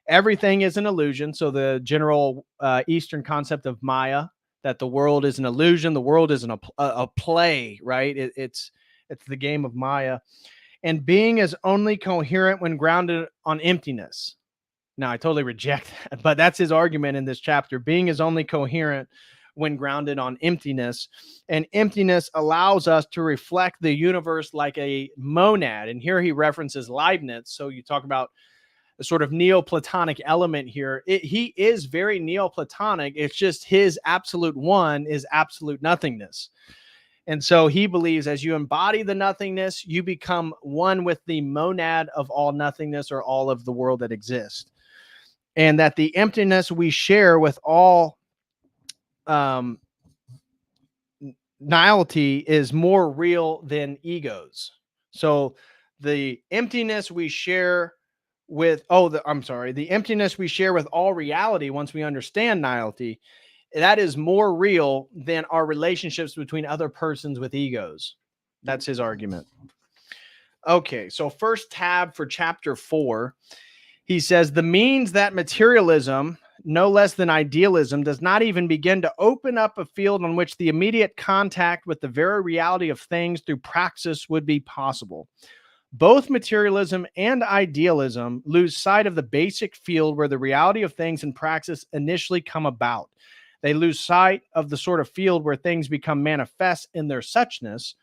Everything is an illusion. So the general Eastern concept of Maya, that the world is an illusion, the world is a play, right? It's the game of Maya. And being is only coherent when grounded on emptiness. Now, I totally reject that, but that's his argument in this chapter. Being is only coherent when grounded on emptiness, and emptiness allows us to reflect the universe like a monad. And here he references Leibniz. So you talk about a sort of Neoplatonic element here. He is very Neoplatonic. It's just his absolute one is absolute nothingness. And so he believes as you embody the nothingness, you become one with the monad of all nothingness or all of the world that exists. And that the emptiness we share with all nihility is more real than egos. So the emptiness we share with, the emptiness we share with all reality once we understand nihility, that is more real than our relationships between other persons with egos. That's his argument. Okay, so first tab for chapter 4, he says the means that materialism, no less than idealism, does not even begin to open up a field on which the immediate contact with the very reality of things through praxis would be possible. Both materialism and idealism lose sight of the basic field where the reality of things in praxis initially come about. They lose sight of the sort of field where things become manifest in their suchness,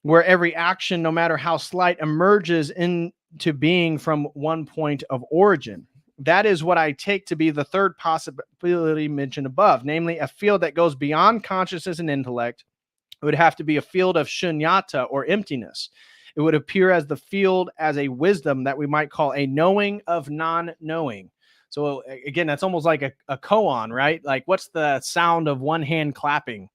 where every action, no matter how slight, emerges into being from one point of origin. That is what I take to be the third possibility mentioned above, namely a field that goes beyond consciousness and intellect. It would have to be a field of shunyata, or emptiness. It would appear as the field as a wisdom that we might call a knowing of non-knowing. So again, that's almost like a koan, right? Like, what's the sound of one hand clapping?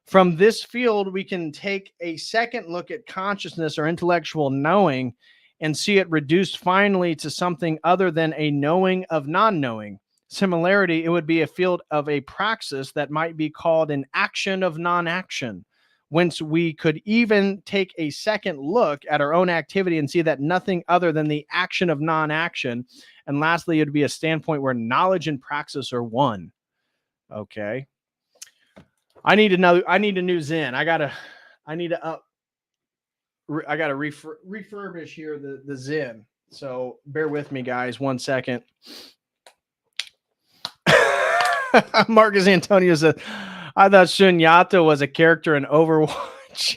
From this field, we can take a second look at consciousness or intellectual knowing and see it reduced finally to something other than a knowing of non-knowing. Similarity, it would be a field of a praxis that might be called an action of non-action, whence we could even take a second look at our own activity and see that nothing other than the action of non-action. And lastly, it would be a standpoint where knowledge and praxis are one. Okay. I need a new Zen. I gotta refurbish here the Zen. So bear with me, guys. 1 second. Marcus Antonio said, I thought Shunyata was a character in Overwatch.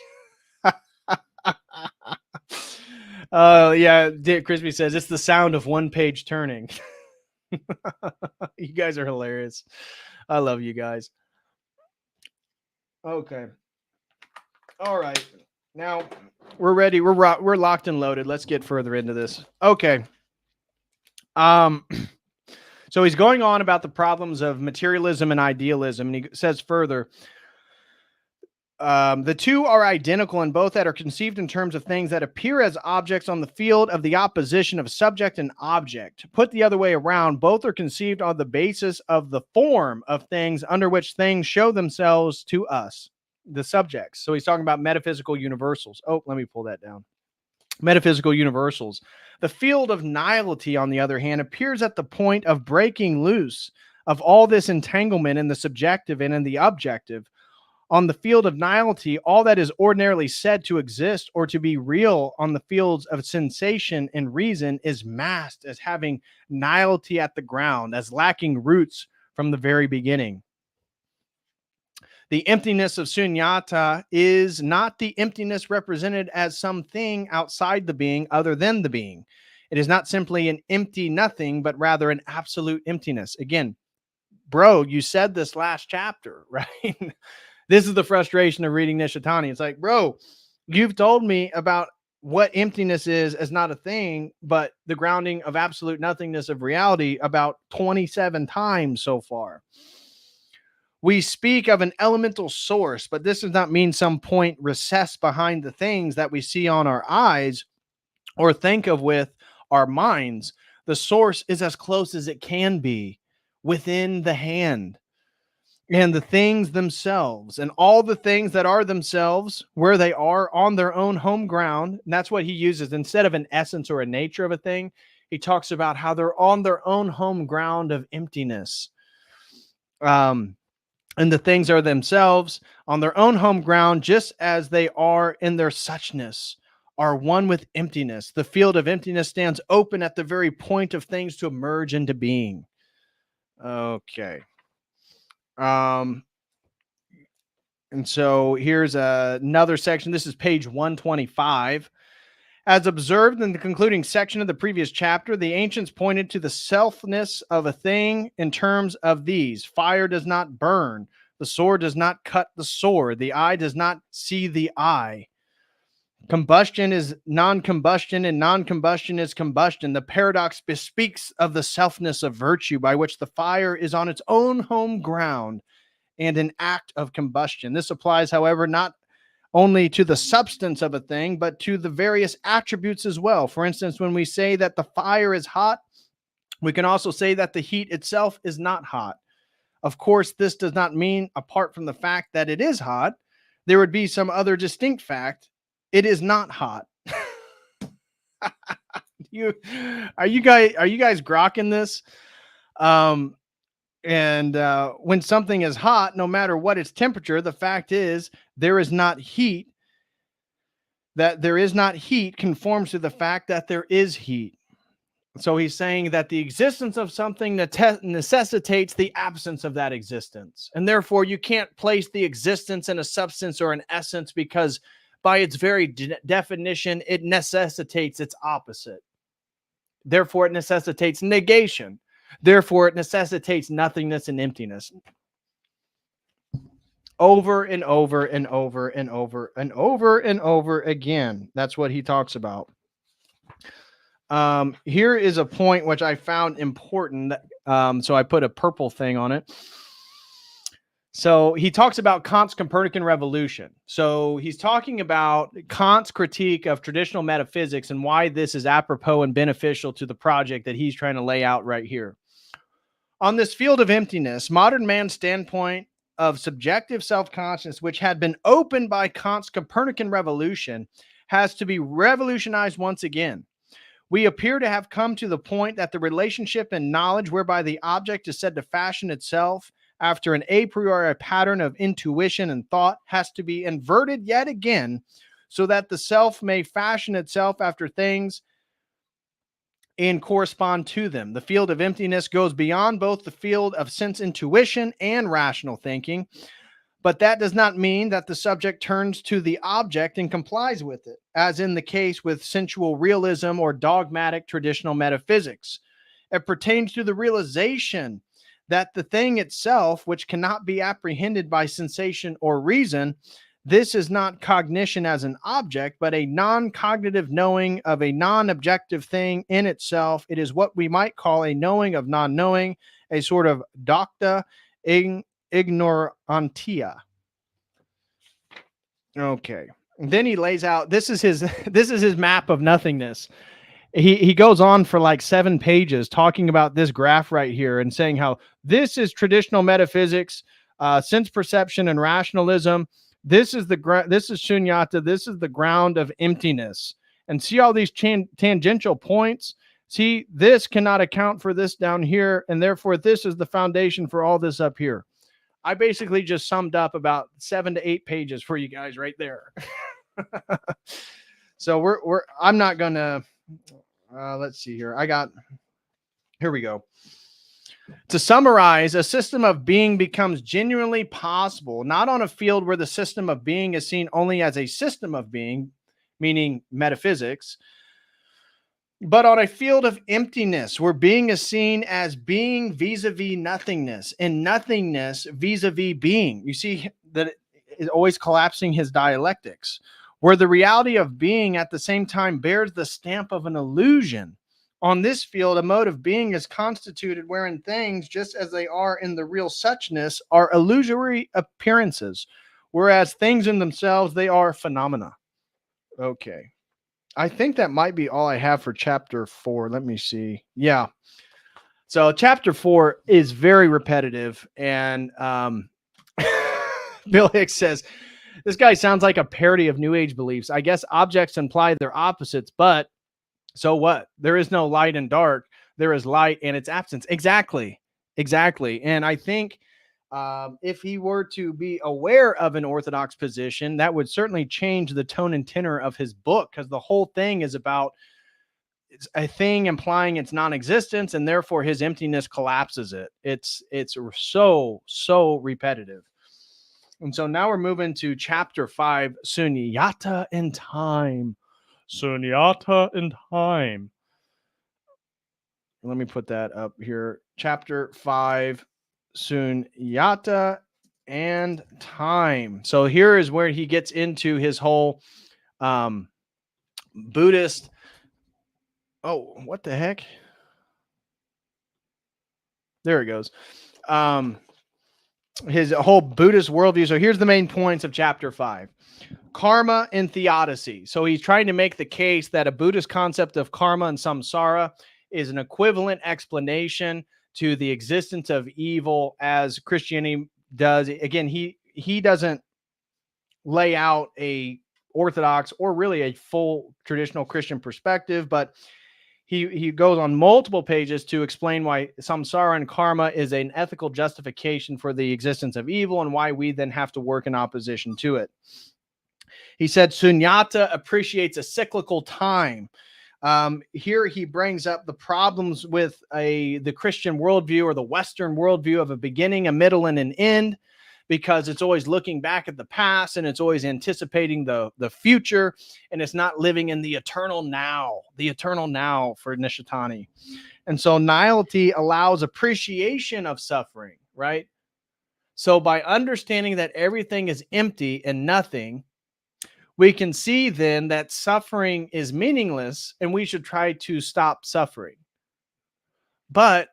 Yeah, Dick Crispy says it's the sound of one page turning. You guys are hilarious. I love you guys. Okay. All right. Now we're ready. We're locked and loaded. Let's get further into this. Okay. So he's going on about the problems of materialism and idealism, and he says further, the two are identical in both that are conceived in terms of things that appear as objects on the field of the opposition of subject and object. Put the other way around, both are conceived on the basis of the form of things under which things show themselves to us, the subjects. So he's talking about metaphysical universals. Oh, let me pull that down. Metaphysical universals. The field of nihility, on the other hand, appears at the point of breaking loose of all this entanglement in the subjective and in the objective. On the field of nihility, all that is ordinarily said to exist or to be real on the fields of sensation and reason is masked as having nihility at the ground, as lacking roots from the very beginning. The emptiness of Sunyata is not the emptiness represented as something outside the being other than the being. It is not simply an empty nothing, but rather an absolute emptiness. Again, bro, you said this last chapter, right? This is the frustration of reading Nishitani. It's like, bro, you've told me about what emptiness is as not a thing, but the grounding of absolute nothingness of reality about 27 times so far. We speak of an elemental source, but this does not mean some point recessed behind the things that we see on our eyes or think of with our minds. The source is as close as it can be within the hand and the things themselves, and all the things that are themselves where they are on their own home ground. And that's what he uses. Instead of an essence or a nature of a thing, he talks about how they're on their own home ground of emptiness. And the things are themselves on their own home ground, just as they are in their suchness, are one with emptiness. The field of emptiness stands open at the very point of things to emerge into being. Okay. And so here's another section. This is page 125. As observed in the concluding section of the previous chapter, the ancients pointed to the selfness of a thing in terms of these. Fire does not burn. The sword does not cut the sword. The eye does not see the eye. Combustion is non-combustion, and non-combustion is combustion. The paradox bespeaks of the selfness of virtue, by which the fire is on its own home ground and an act of combustion. This applies, however, not only to the substance of a thing, but to the various attributes as well. For instance, when we say that the fire is hot, we can also say that the heat itself is not hot. Of course, this does not mean, apart from the fact that it is hot, there would be some other distinct fact. It is not hot. Are you guys grokking this? And when something is hot, no matter what its temperature, the fact is there is not heat. That there is not heat conforms to the fact that there is heat. So he's saying that the existence of something necessitates the absence of that existence. And therefore, you can't place the existence in a substance or an essence because by its very definition, it necessitates its opposite. Therefore, it necessitates negation. Therefore, it necessitates nothingness and emptiness. Over and over and over and over and over and over again. That's what he talks about. Here is a point which I found important. So I put a purple thing on it. So he talks about Kant's Copernican revolution. So he's talking about Kant's critique of traditional metaphysics and why this is apropos and beneficial to the project that he's trying to lay out right here. On this field of emptiness, modern man's standpoint of subjective self-consciousness, which had been opened by Kant's Copernican revolution, has to be revolutionized once again. We appear to have come to the point that the relationship and knowledge whereby the object is said to fashion itself after an a priori pattern of intuition and thought has to be inverted yet again so that the self may fashion itself after things and correspond to them. The field of emptiness goes beyond both the field of sense intuition and rational thinking, but that does not mean that the subject turns to the object and complies with it, as in the case with sensual realism or dogmatic traditional metaphysics. It pertains to the realization that the thing itself, which cannot be apprehended by sensation or reason, this is not cognition as an object, but a non-cognitive knowing of a non-objective thing in itself. It is what we might call a knowing of non-knowing, a sort of docta ignorantia. Okay. And then he lays out, this is his map of nothingness. He goes on for like 7 pages talking about this graph right here and saying how this is traditional metaphysics, sense perception and rationalism. This is Shunyata. This is the ground of emptiness. And see all these tangential points? See, this cannot account for this down here, and therefore this is the foundation for all this up here. I basically just summed up about 7 to 8 pages for you guys right there. So I'm not gonna. Let's see here. Here we go. To summarize, a system of being becomes genuinely possible, not on a field where the system of being is seen only as a system of being, meaning metaphysics, but on a field of emptiness where being is seen as being vis-a-vis nothingness and nothingness vis-a-vis being. You see that it is always collapsing his dialectics, where the reality of being at the same time bears the stamp of an illusion. On this field, a mode of being is constituted wherein things, just as they are in the real suchness, are illusory appearances, whereas things in themselves, they are phenomena. Okay. I think that might be all I have for chapter 4. Let me see. Yeah. So chapter 4 is very repetitive. And Bill Hicks says, this guy sounds like a parody of New Age beliefs. I guess objects imply their opposites, but so what? There is no light and dark. There is light and its absence. Exactly. And I think if he were to be aware of an orthodox position, that would certainly change the tone and tenor of his book, because the whole thing is about a thing implying its non-existence, and therefore his emptiness collapses it. It's so repetitive. And so now we're moving to chapter 5, Sunata and Time. Sunata and Time. Let me put that up here. Chapter 5, Sunata and Time. So here is where he gets into his whole Buddhist. Oh, what the heck? There it goes. His whole Buddhist worldview. So here's the main points of chapter 5. Karma and theodicy. So he's trying to make the case that a Buddhist concept of karma and samsara is an equivalent explanation to the existence of evil as Christianity does. Again, he doesn't lay out a orthodox or really a full traditional Christian perspective, but he goes on multiple pages to explain why samsara and karma is an ethical justification for the existence of evil and why we then have to work in opposition to it. He said Shunyata appreciates a cyclical time. Here he brings up the problems with the Christian worldview or the Western worldview of a beginning, a middle, and an end, because it's always looking back at the past and it's always anticipating the future, and it's not living in the eternal now for Nishitani. And so nihility allows appreciation of suffering, right? So by understanding that everything is empty and nothing, we can see then that suffering is meaningless and we should try to stop suffering. But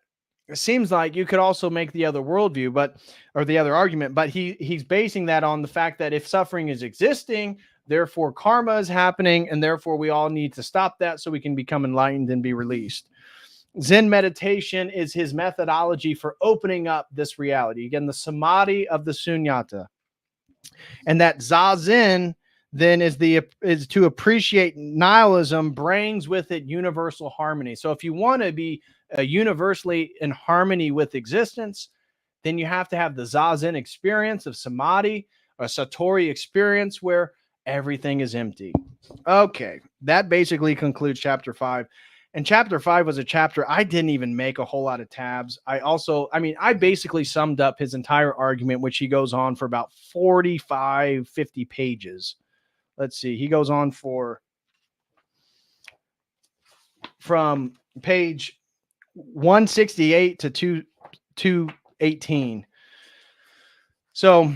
it seems like you could also make the other worldview, or the other argument, but he's basing that on the fact that if suffering is existing, therefore karma is happening, and therefore we all need to stop that so we can become enlightened and be released. Zen meditation is his methodology for opening up this reality. Again, the samadhi of the Shunyata. And that Zazen then is to appreciate nihilism brings with it universal harmony. So if you want to be universally in harmony with existence, then you have to have the Zazen experience of samadhi, a Satori experience where everything is empty. Okay, that basically concludes chapter 5. And chapter 5 was a chapter I didn't even make a whole lot of tabs. I basically summed up his entire argument, which he goes on for about 45, 50 pages. Let's see. He goes on from page 168 to 218. So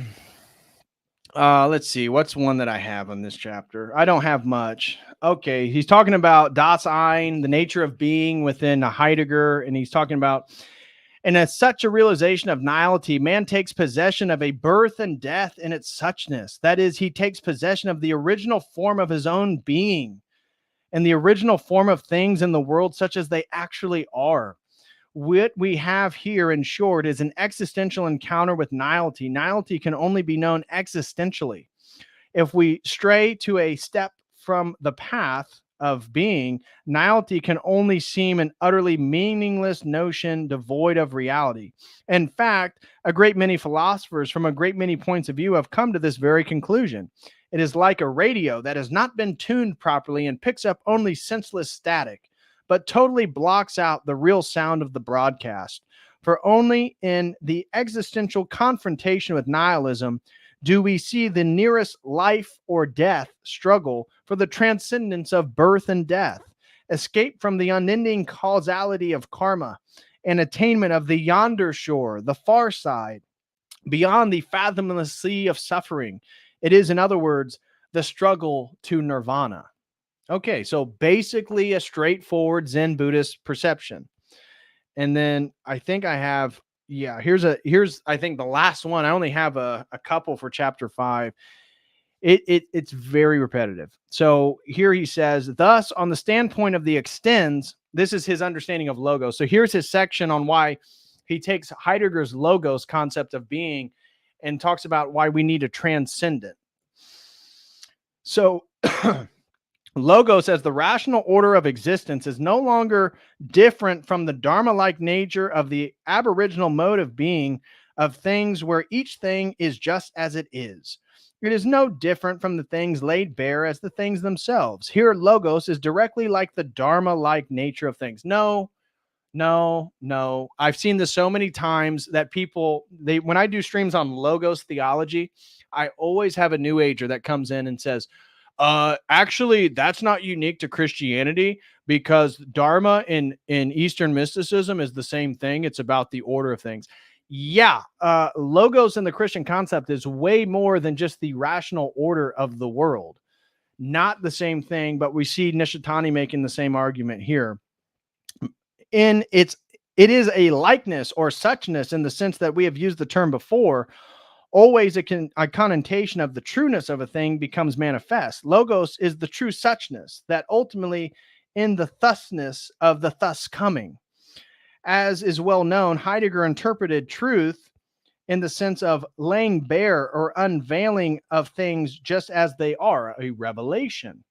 let's see. What's one that I have on this chapter? I don't have much. Okay. He's talking about Das Ein, the nature of being within a Heidegger. And he's talking about, and as such a realization of nihility, man takes possession of a birth and death in its suchness. That is, he takes possession of the original form of his own being and the original form of things in the world, such as they actually are. What we have here, in short, is an existential encounter with nihility. Nihility can only be known existentially. If we stray to a step from the path of being, nihility can only seem an utterly meaningless notion devoid of reality. In fact, a great many philosophers from a great many points of view have come to this very conclusion. It is like a radio that has not been tuned properly and picks up only senseless static, but totally blocks out the real sound of the broadcast. For only in the existential confrontation with nihilism do we see the nearest life or death struggle for the transcendence of birth and death, escape from the unending causality of karma, and attainment of the yonder shore, the far side, beyond the fathomless sea of suffering. It is, in other words, the struggle to nirvana. Okay, so basically a straightforward Zen Buddhist perception. And then I think I have, here's I think the last one. I only have a couple for chapter 5. It's very repetitive. So here he says, thus, on the standpoint of the extends, this is his understanding of logos. So here's his section on why he takes Heidegger's logos concept of being and talks about why we need a transcendent. So logos as the rational order of existence is no longer different from the Dharma-like nature of the aboriginal mode of being of things where each thing is just as it is. It is no different from the things laid bare as the things themselves. Here, logos is directly like the Dharma-like nature of things. No. I've seen this so many times that people, when I do streams on logos theology, I always have a new ager that comes in and says, actually, that's not unique to Christianity because Dharma in Eastern mysticism is the same thing. It's about the order of things. Yeah, logos in the Christian concept is way more than just the rational order of the world. Not the same thing, but we see Nishitani making the same argument here. It is a likeness or suchness in the sense that we have used the term before. Always a connotation of the trueness of a thing becomes manifest. Logos is the true suchness that ultimately in the thusness of the thus coming. As is well known, Heidegger interpreted truth in the sense of laying bare or unveiling of things just as they are, a revelation.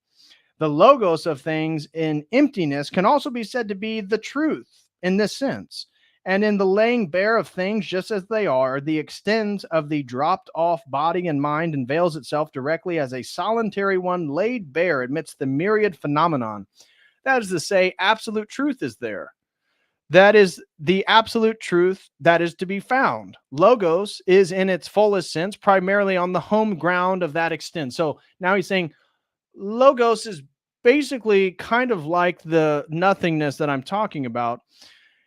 The logos of things in emptiness can also be said to be the truth in this sense. And in the laying bare of things just as they are, the extends of the dropped off body and mind unveils itself directly as a solitary one laid bare amidst the myriad phenomenon. That is to say, absolute truth is there. That is the absolute truth that is to be found. Logos is in its fullest sense primarily on the home ground of that extent. So now he's saying logos is basically kind of like the nothingness that I'm talking about.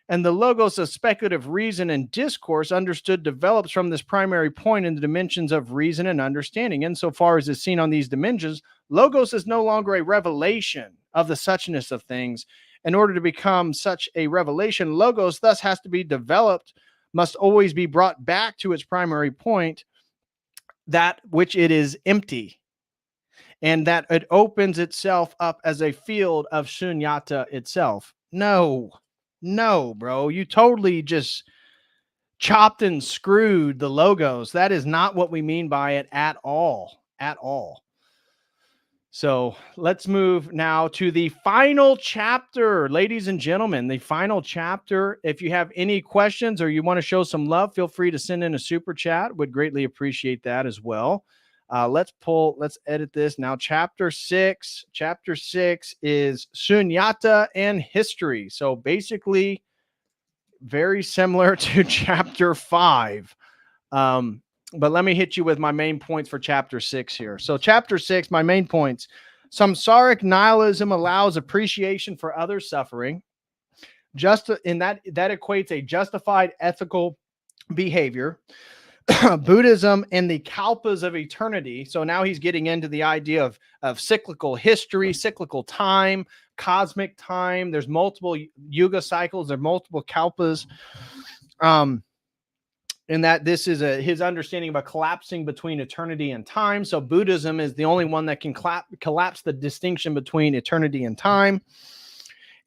And the logos of speculative reason and discourse understood develops from this primary point in the dimensions of reason and understanding. Insofar as is seen on these dimensions, logos is no longer a revelation of the suchness of things. In order to become such a revelation, logos thus has to be developed, must always be brought back to its primary point, that which it is empty, and that it opens itself up as a field of Shunyata itself. No, bro. You totally just chopped and screwed the logos. That is not what we mean by it at all. At all. So let's move now to the final chapter, ladies and gentlemen, the final chapter. If you have any questions or you want to show some love, feel free to send in a super chat. Would greatly appreciate that as well. Let's edit this now. Chapter 6 is Sunyata and History. So basically very similar to chapter 5. But let me hit you with my main points for chapter 6 here. So chapter 6, my main points. Samsaric nihilism allows appreciation for other suffering. Just in that equates a justified ethical behavior. Buddhism and the kalpas of eternity. So now he's getting into the idea of cyclical history, cyclical time, cosmic time. There's multiple yuga cycles. There are multiple kalpas. In that this is his understanding of a collapsing between eternity and time. So Buddhism is the only one that can collapse the distinction between eternity and time.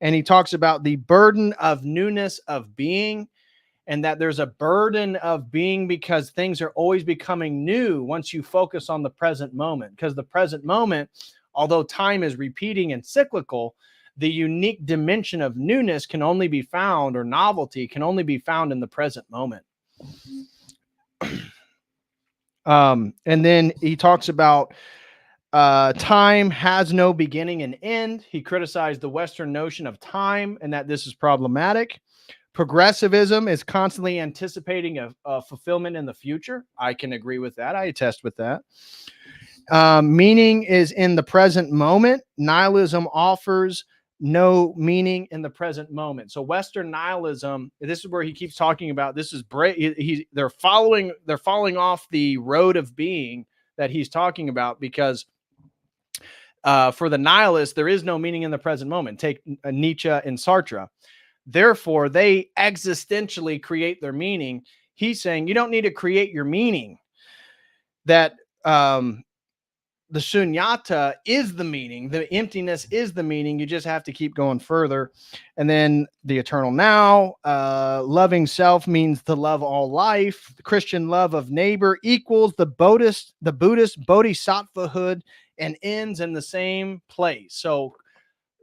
And he talks about the burden of newness of being, and that there's a burden of being because things are always becoming new once you focus on the present moment. Because the present moment, although time is repeating and cyclical, the unique dimension of newness can only be found, or novelty can only be found in the present moment. And then he talks about time has no beginning and end. He criticized the Western notion of time and that this is problematic. Progressivism is constantly anticipating a fulfillment in the future. I can agree with that. I attest with that. Meaning is in the present moment. Nihilism offers no meaning in the present moment. So Western nihilism, this is where he keeps talking about, this is they're falling off the road of being that he's talking about, because for the nihilists, there is no meaning in the present moment. Take Nietzsche and Sartre. Therefore, they existentially create their meaning. He's saying you don't need to create your meaning. That the Shunyata is the meaning. The emptiness is the meaning. You just have to keep going further. And then the eternal now. Loving self means to love all life. The Christian love of neighbor equals the Buddhist bodhisattvahood and ends in the same place. So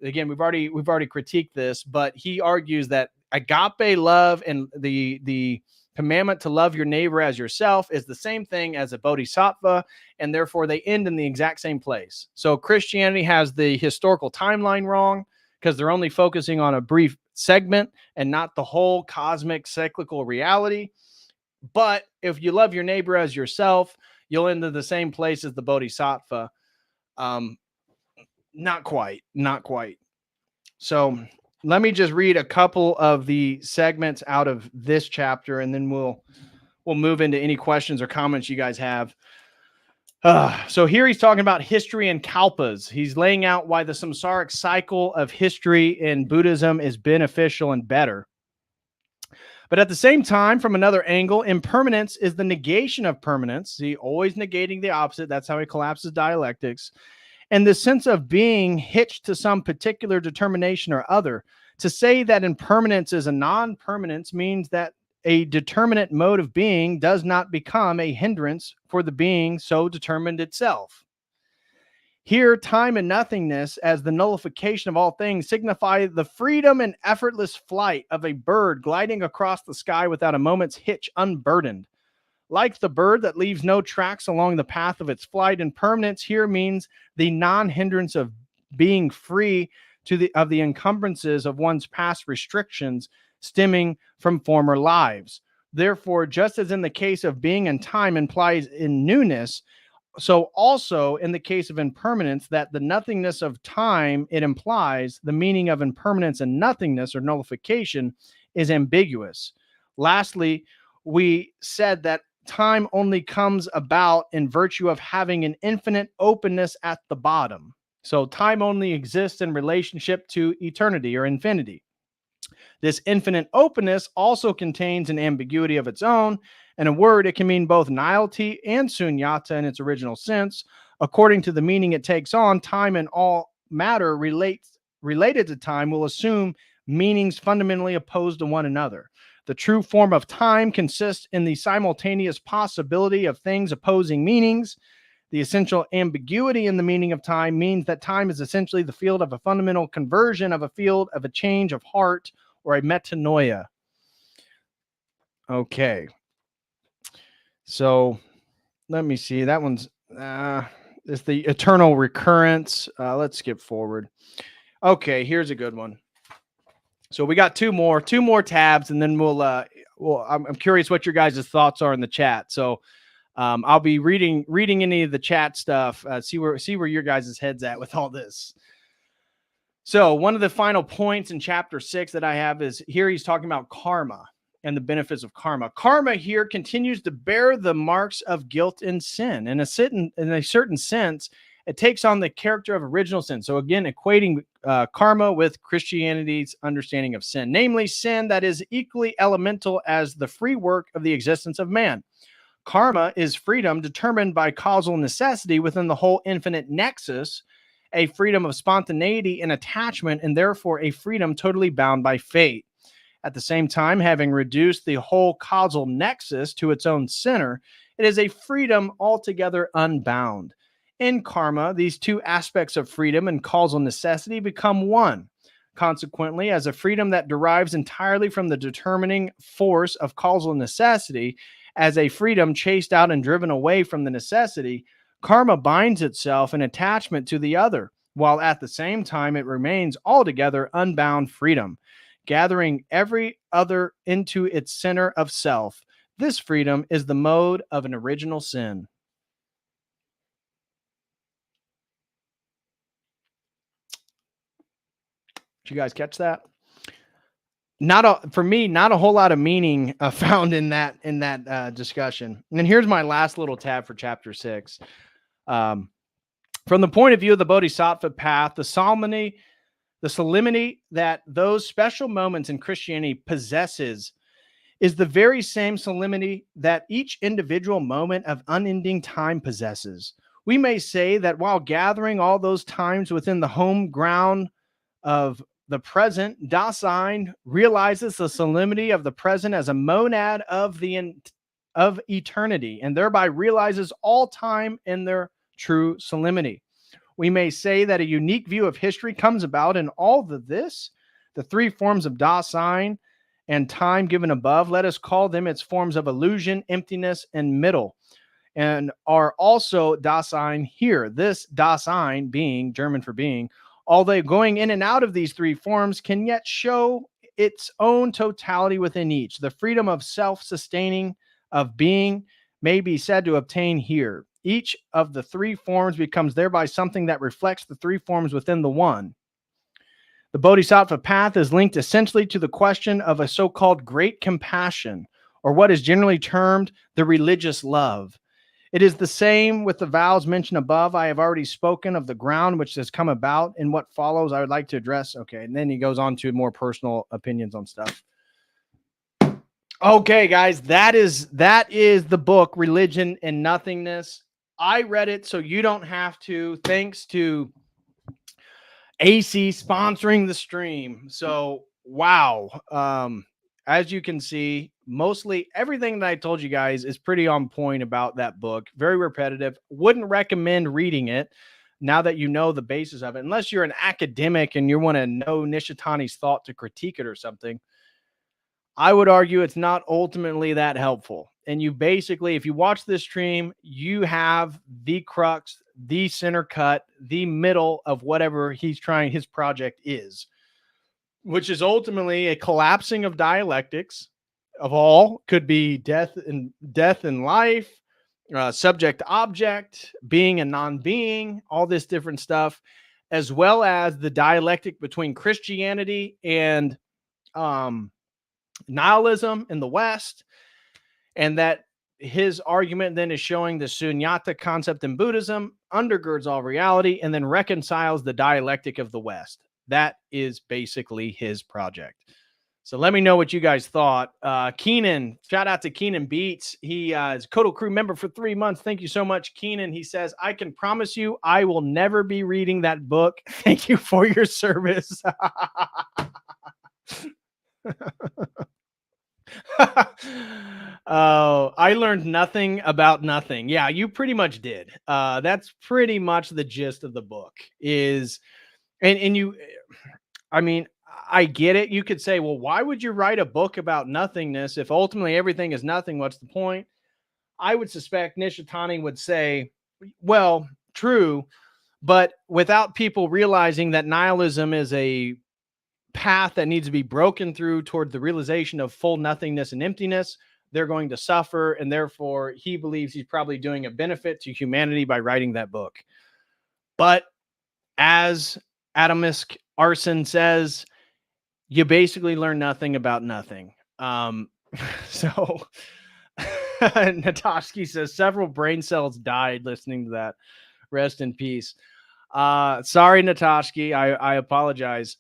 again, we've already critiqued this, but he argues that agape love and the commandment to love your neighbor as yourself is the same thing as a bodhisattva, and therefore they end in the exact same place. So Christianity has the historical timeline wrong because they're only focusing on a brief segment and not the whole cosmic cyclical reality. But if you love your neighbor as yourself, you'll end in the same place as the bodhisattva. Not quite. So let me just read a couple of the segments out of this chapter, and then we'll move into any questions or comments you guys have. So here he's talking about history and kalpas. He's laying out why the samsaric cycle of history in Buddhism is beneficial and better. But at the same time, from another angle, impermanence is the negation of permanence. He always negating the opposite. That's how he collapses dialectics. And the sense of being hitched to some particular determination or other. To say that impermanence is a non-permanence means that a determinate mode of being does not become a hindrance for the being so determined itself. Here, time and nothingness, as the nullification of all things, signify the freedom and effortless flight of a bird gliding across the sky without a moment's hitch, unburdened. Like the bird that leaves no tracks along the path of its flight, impermanence here means the non-hindrance of being free of the encumbrances of one's past restrictions stemming from former lives. Therefore, just as in the case of being and time implies in newness, so also in the case of impermanence, that the nothingness of time it implies, the meaning of impermanence and nothingness or nullification is ambiguous. Lastly, we said that time only comes about in virtue of having an infinite openness at the bottom. So time only exists in relationship to eternity or infinity. This infinite openness also contains an ambiguity of its own. In a word, it can mean both nihility and shunyata in its original sense. According to the meaning it takes on, time and all matter related to time will assume meanings fundamentally opposed to one another. The true form of time consists in the simultaneous possibility of things opposing meanings. The essential ambiguity in the meaning of time means that time is essentially the field of a fundamental conversion of a field of a change of heart or a metanoia. Okay. So let me see. That one's it's the eternal recurrence. Let's skip forward. Okay, here's a good one. So we got two more tabs, and then I'm curious what your guys' thoughts are in the chat. So I'll be reading any of the chat stuff. See where your guys' heads at with all this. So one of the final points in chapter 6 that I have is here he's talking about karma and the benefits of karma. Karma here continues to bear the marks of guilt and sin. In a certain sense, it takes on the character of original sin. So again, equating karma with Christianity's understanding of sin, namely sin that is equally elemental as the free work of the existence of man. Karma is freedom determined by causal necessity within the whole infinite nexus, a freedom of spontaneity and attachment, and therefore a freedom totally bound by fate. At the same time, having reduced the whole causal nexus to its own center, it is a freedom altogether unbound. In karma, these two aspects of freedom and causal necessity become one. Consequently, as a freedom that derives entirely from the determining force of causal necessity, as a freedom chased out and driven away from the necessity, karma binds itself in attachment to the other, while at the same time it remains altogether unbound freedom, gathering every other into its center of self. This freedom is the mode of an original sin. Did you guys catch that? For me, not a whole lot of meaning found in that discussion. And then here's my last little tab for chapter 6. From the point of view of the Bodhisattva path, the solemnity that those special moments in Christianity possesses is the very same solemnity that each individual moment of unending time possesses. We may say that while gathering all those times within the home ground of the present, Dasein realizes the solemnity of the present as a monad of eternity, and thereby realizes all time in their true solemnity. We may say that a unique view of history comes about in all of this, the three forms of Dasein and time given above. Let us call them its forms of illusion, emptiness, and middle, and are also Dasein here. This Dasein, being German for being, although going in and out of these three forms, can yet show its own totality within each. The freedom of self-sustaining of being may be said to obtain here. Each of the three forms becomes thereby something that reflects the three forms within the one. The Bodhisattva path is linked essentially to the question of a so-called great compassion, or what is generally termed the religious love. It is the same with the vows mentioned above. I have already spoken of the ground which has come about. In what follows, I would like to address. Okay, and then he goes on to more personal opinions on stuff. Okay, guys, that is the book, Religion and Nothingness. I read it so you don't have to, thanks to AC sponsoring the stream. So, wow. As you can see, mostly everything that I told you guys is pretty on point about that book. Very repetitive. Wouldn't recommend reading it now that you know the basis of it, unless you're an academic and you want to know Nishitani's thought to critique it or something. I would argue it's not ultimately that helpful. And you basically, if you watch this stream, you have the crux, the center cut, the middle of whatever his project is, which is ultimately a collapsing of dialectics of all, could be death and life, subject object, being and non-being, all this different stuff, as well as the dialectic between Christianity and nihilism in the West. And that his argument then is showing the Shunyata concept in Buddhism undergirds all reality and then reconciles the dialectic of the West. That is basically his project. So let me know what you guys thought. Keenan, shout out to Keenan Beats. He is a COTEL crew member for 3 months. Thank you so much, Keenan. He says, I can promise you I will never be reading that book. Thank you for your service. Oh, I learned nothing about nothing. Yeah, you pretty much did. That's pretty much the gist of the book is, and you, I mean, I get it. You could say, well, why would you write a book about nothingness if ultimately everything is nothing? What's the point? I would suspect Nishitani would say, well, true, but without people realizing that nihilism is a path that needs to be broken through toward the realization of full nothingness and emptiness, they're going to suffer. And therefore, he believes he's probably doing a benefit to humanity by writing that book. But as Atomisk Arson says, you basically learn nothing about nothing. So Natosky says several brain cells died listening to that. Rest in peace. Sorry, Natosky. I apologize.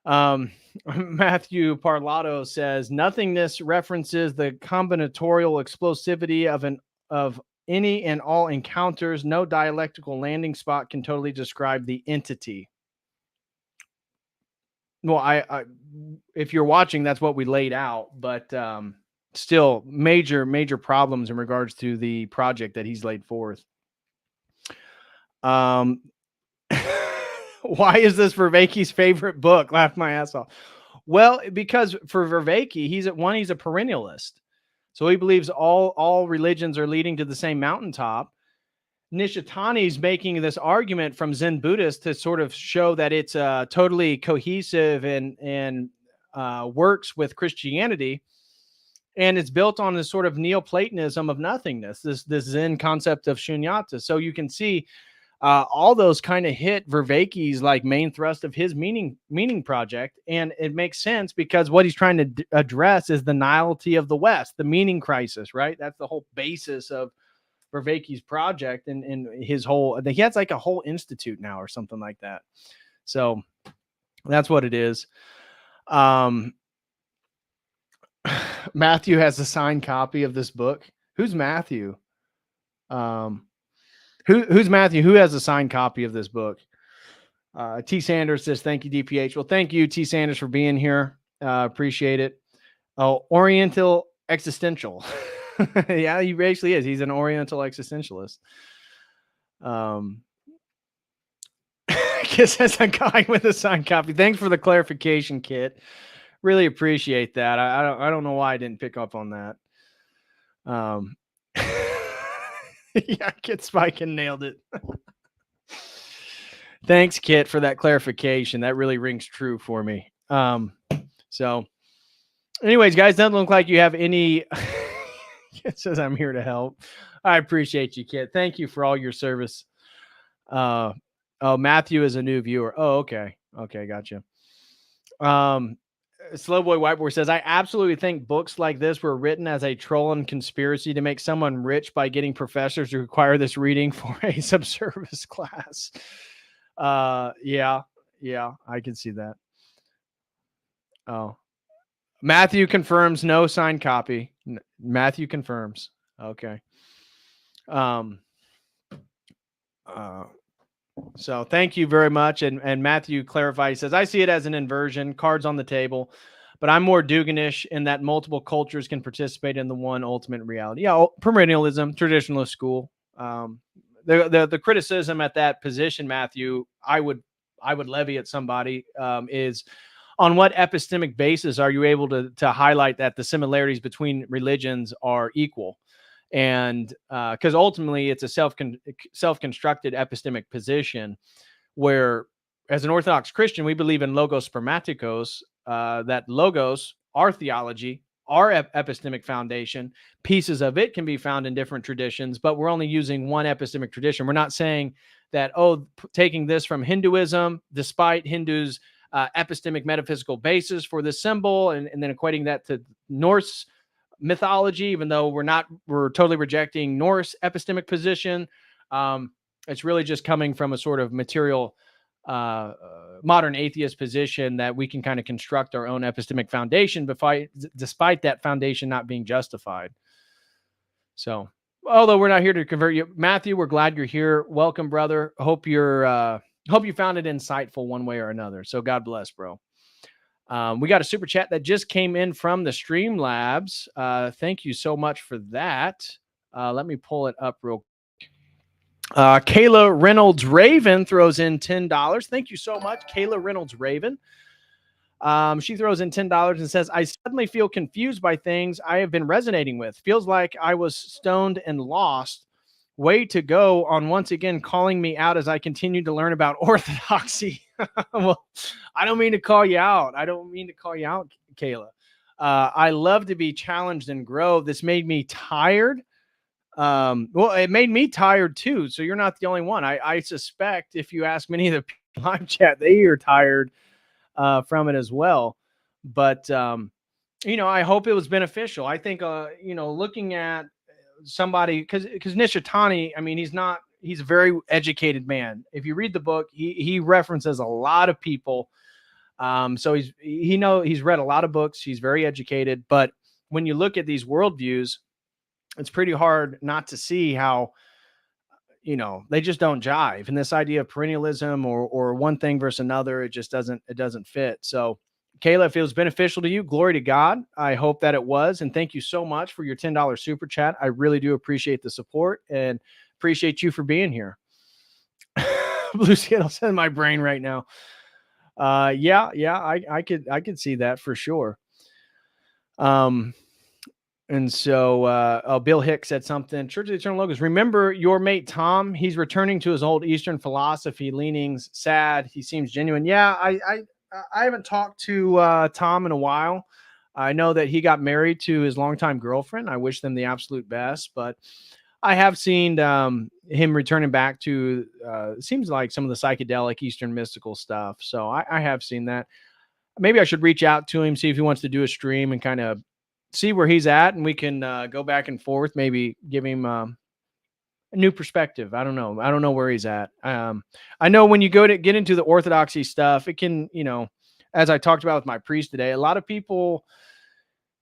Matthew Parlato says nothingness references the combinatorial explosivity of any and all encounters. No dialectical landing spot can totally describe the entity. Well, I if you're watching, that's what we laid out, but still major problems in regards to the project that he's laid forth. Why is this Vervaeke's favorite book? Laughed my ass off. Well, because for Vervaeke, he's a perennialist. So he believes all religions are leading to the same mountaintop. Nishitani's making this argument from Zen Buddhists to sort of show that it's totally cohesive and works with Christianity. And it's built on this sort of Neoplatonism of nothingness, this Zen concept of Shunyata. So you can see all those kind of hit Vervaeke's like main thrust of his meaning project. And it makes sense because what he's trying to address is the nihility of the West, the meaning crisis, right? That's the whole basis of Vervaeke's project and his whole, he has like a whole institute now or something like that. So that's what it is. Matthew has a signed copy of this book. Who's Matthew? Who's Matthew? Who has a signed copy of this book? T Sanders says, thank you, DPH. Well, thank you, T Sanders, for being here. Appreciate it. Oh, Oriental Existential. Yeah, he actually is. He's an Oriental existentialist. Kiss as a guy with a signed copy. Thanks for the clarification, Kit. Really appreciate that. I don't know why I didn't pick up on that. Yeah, Kit Spiken nailed it. Thanks, Kit, for that clarification. That really rings true for me. So anyways, guys, doesn't look like you have any. It says I'm here to help. I appreciate you, Kit. Thank you for all your service. Oh, Matthew is a new viewer. Oh, okay. Okay, gotcha. Slowboy Whiteboard says, I absolutely think books like this were written as a troll and conspiracy to make someone rich by getting professors to require this reading for a subservice class. Yeah, I can see that. Oh, Matthew confirms no signed copy. Matthew confirms. Okay. So thank you very much. And Matthew clarifies, he says, I see it as an inversion, cards on the table, but I'm more Duganish in that multiple cultures can participate in the one ultimate reality. Yeah, perennialism, traditionalist school. The criticism at that position, Matthew, I would levy at somebody is on what epistemic basis are you able to highlight that the similarities between religions are equal? And because ultimately it's a self-constructed epistemic position where, as an Orthodox Christian, we believe in logos spermatikos, that logos, our theology, our epistemic foundation, pieces of it can be found in different traditions, but we're only using one epistemic tradition. We're not saying that, taking this from Hinduism, despite Hindus' epistemic metaphysical basis for this symbol, and then equating that to Norse mythology, even though we're totally rejecting Norse epistemic position. It's really just coming from a sort of material modern atheist position that we can kind of construct our own epistemic foundation despite that foundation not being justified. So, although we're not here to convert you, Matthew, we're glad you're here. Welcome, brother. Hope you found it insightful one way or another. So God bless, bro. We got a super chat that just came in from the Streamlabs. Thank you so much for that. Let me pull it up real quick. Kayla Reynolds Raven throws in $10. Thank you so much, Kayla Reynolds Raven. She throws in $10 and says, I suddenly feel confused by things I have been resonating with. Feels like I was stoned and lost. Way to go on once again calling me out as I continue to learn about orthodoxy. Well, I don't mean to call you out. Kayla. I love to be challenged and grow. This made me tired. Well, it made me tired too. So you're not the only one. I suspect if you ask many of the people live chat, they are tired from it as well. But, I hope it was beneficial. I think, looking at somebody, because Nishitani, I mean, he's a very educated man. If you read the book, he references a lot of people. So he's read a lot of books. He's very educated. But when you look at these worldviews, it's pretty hard not to see how, they just don't jive. And this idea of perennialism or one thing versus another, it doesn't fit. So Kayla, if it was beneficial to you, glory to God. I hope that it was. And thank you so much for your $10 super chat. I really do appreciate the support and appreciate you for being here. Blue Skittles in my brain right now. I could see that for sure. And so Bill Hicks said something. Church of the Eternal Logos. Remember your mate Tom? He's returning to his old Eastern philosophy leanings. Sad. He seems genuine. Yeah, I haven't talked to Tom in a while. I know that he got married to his longtime girlfriend. I wish them the absolute best, but I have seen him returning back to seems like some of the psychedelic Eastern mystical stuff. So I have seen that. Maybe I should reach out to him, see if he wants to do a stream and kind of see where he's at, and we can go back and forth, maybe give him a new perspective. I don't know where he's at. I know when you get into the orthodoxy stuff, it can, as I talked about with my priest today, a lot of people,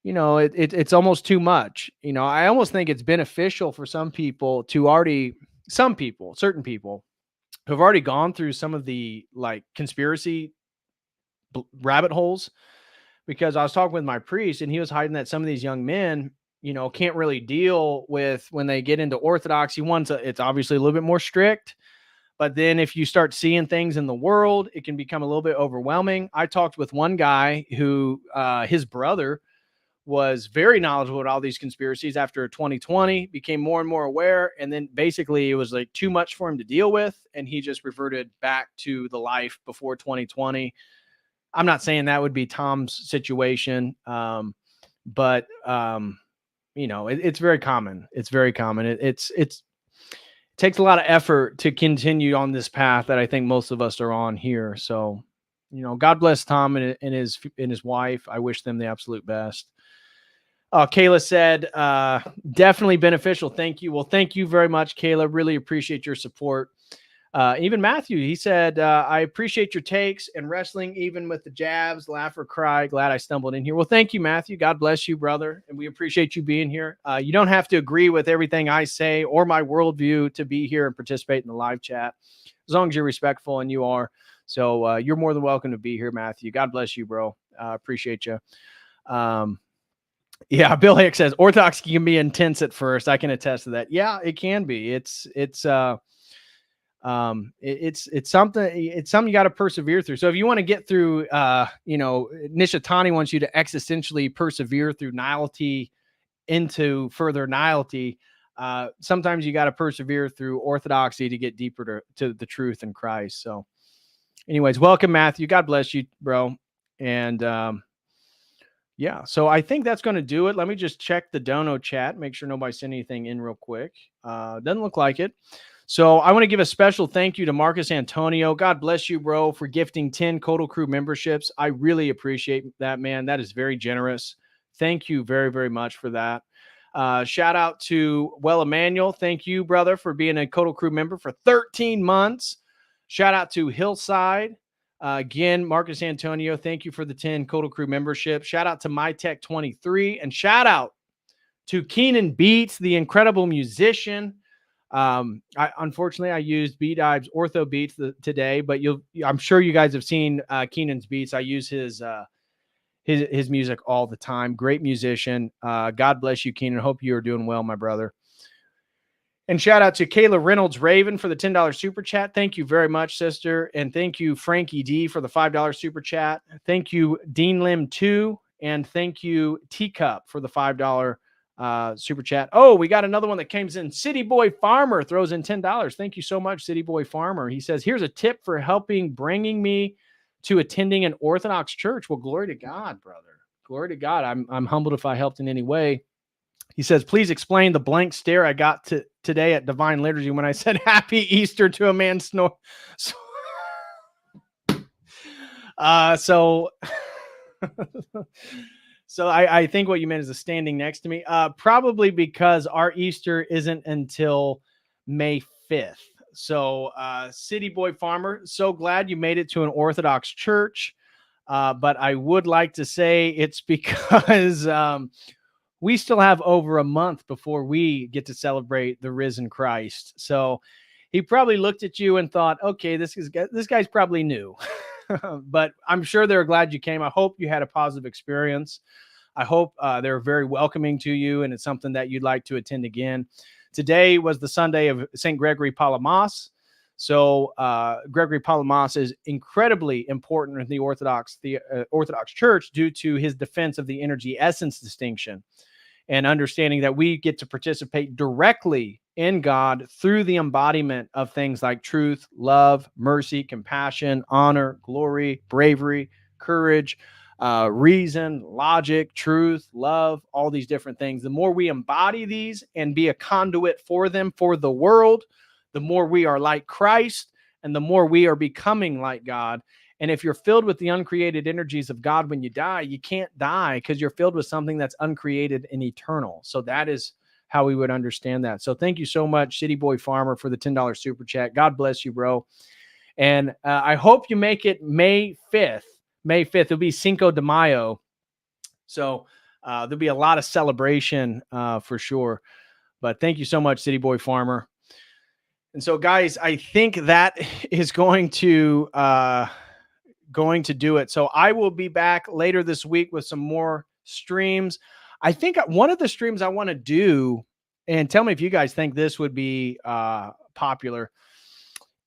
it's almost too much. I almost think it's beneficial for certain people who have already gone through some of the like conspiracy rabbit holes. Because I was talking with my priest and he was hiding that some of these young men, can't really deal with when they get into orthodoxy. It's obviously a little bit more strict, but then if you start seeing things in the world, it can become a little bit overwhelming. I talked with one guy who, his brother was very knowledgeable about all these conspiracies after 2020, became more and more aware. And then basically it was like too much for him to deal with. And he just reverted back to the life before 2020. I'm not saying that would be Tom's situation, but it's very common. It's very common. It takes a lot of effort to continue on this path that I think most of us are on here. So, God bless Tom and his wife. I wish them the absolute best. Kayla said, definitely beneficial. Thank you. Well, thank you very much, Kayla. Really appreciate your support. Even Matthew, he said, I appreciate your takes and wrestling, even with the jabs, laugh or cry. Glad I stumbled in here. Well, thank you, Matthew. God bless you, brother. And we appreciate you being here. You don't have to agree with everything I say or my worldview to be here and participate in the live chat, as long as you're respectful, and you are. So you're more than welcome to be here, Matthew. God bless you, bro. Appreciate you. Yeah, Bill Hicks says orthodoxy can be intense at first. I can attest to that. Yeah, it can be. It's something you got to persevere through. So if you want to get through, Nishitani wants you to existentially persevere through nihility into further nihility. sometimes you got to persevere through orthodoxy to get deeper to the truth in Christ. So anyways, welcome, Matthew. God bless you, bro. And yeah, so I think that's going to do it. Let me just check the dono chat, make sure nobody sent anything in real quick. Doesn't look like it. So I want to give a special thank you to Marcus Antonio. God bless you, bro, for gifting 10 COTEL Crew memberships. I really appreciate that, man. That is very generous. Thank you very, very much for that. Shout out to Emmanuel. Thank you, brother, for being a COTEL Crew member for 13 months. Shout out to Hillside. Again, Marcus Antonio, thank you for the 10 COTEL Crew membership. Shout out to MyTech23, and shout out to Keenan Beats, the incredible musician. Unfortunately, I used B-Dive's Ortho Beats today, but I'm sure you guys have seen Keenan's beats. I use his music all the time. Great musician. God bless you, Keenan. Hope you are doing well, my brother. And shout out to Kayla Reynolds Raven for the $10 super chat. Thank you very much, sister. And thank you, Frankie D, for the $5 super chat. Thank you, Dean Lim 2. And thank you, Teacup, for the $5 super chat. Oh, we got another one that came in. City Boy Farmer throws in $10. Thank you so much, City Boy Farmer. He says, here's a tip for bringing me to attending an Orthodox church. Well, glory to God, brother. Glory to God. I'm humbled if I helped in any way. He says, please explain the blank stare I got today at Divine Liturgy when I said Happy Easter to a man snore. So I think what you meant is the standing next to me. Probably because our Easter isn't until May 5th. So City Boy Farmer, so glad you made it to an Orthodox church. But I would like to say it's because we still have over a month before we get to celebrate the risen Christ. So he probably looked at you and thought, okay, this guy's probably new. But I'm sure they're glad you came. I hope you had a positive experience. I hope they're very welcoming to you, and it's something that you'd like to attend again. Today was the Sunday of St. Gregory Palamas. So Gregory Palamas is incredibly important in the Orthodox Church due to his defense of the energy essence distinction and understanding that we get to participate directly in God through the embodiment of things like truth, love, mercy, compassion, honor, glory, bravery, courage, reason, logic, truth, love, all these different things. The more we embody these and be a conduit for them for the world, the more we are like Christ and the more we are becoming like God. And if you're filled with the uncreated energies of God when you die, you can't die because you're filled with something that's uncreated and eternal. So that is how we would understand that. So thank you so much, City Boy Farmer, for the $10 super chat. God bless you, bro. And I hope you make it May 5th. May 5th. It'll be Cinco de Mayo. So there'll be a lot of celebration for sure. But thank you so much, City Boy Farmer. And so, guys, I think that is going to do it. So I will be back later this week with some more streams. I think one of the streams I want to do, and tell me if you guys think this would be popular,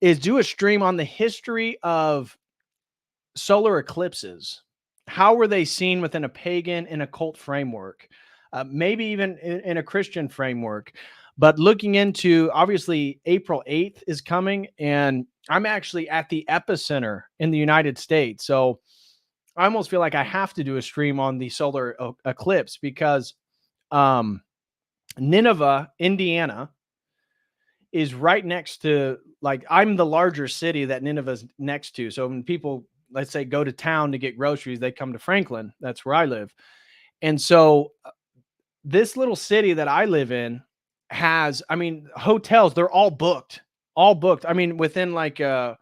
is do a stream on the history of solar eclipses. How were they seen within a pagan and occult framework? Maybe even in a Christian framework. But looking into, obviously, April 8th is coming, and I'm actually at the epicenter in the United States. So I almost feel like I have to do a stream on the solar eclipse because Nineveh, Indiana, is right next to, like, I'm the larger city that Nineveh's next to. So when people, let's say, go to town to get groceries, they come to Franklin. That's where I live. And so this little city that I live in has, I mean, hotels, they're all booked. I mean, within like a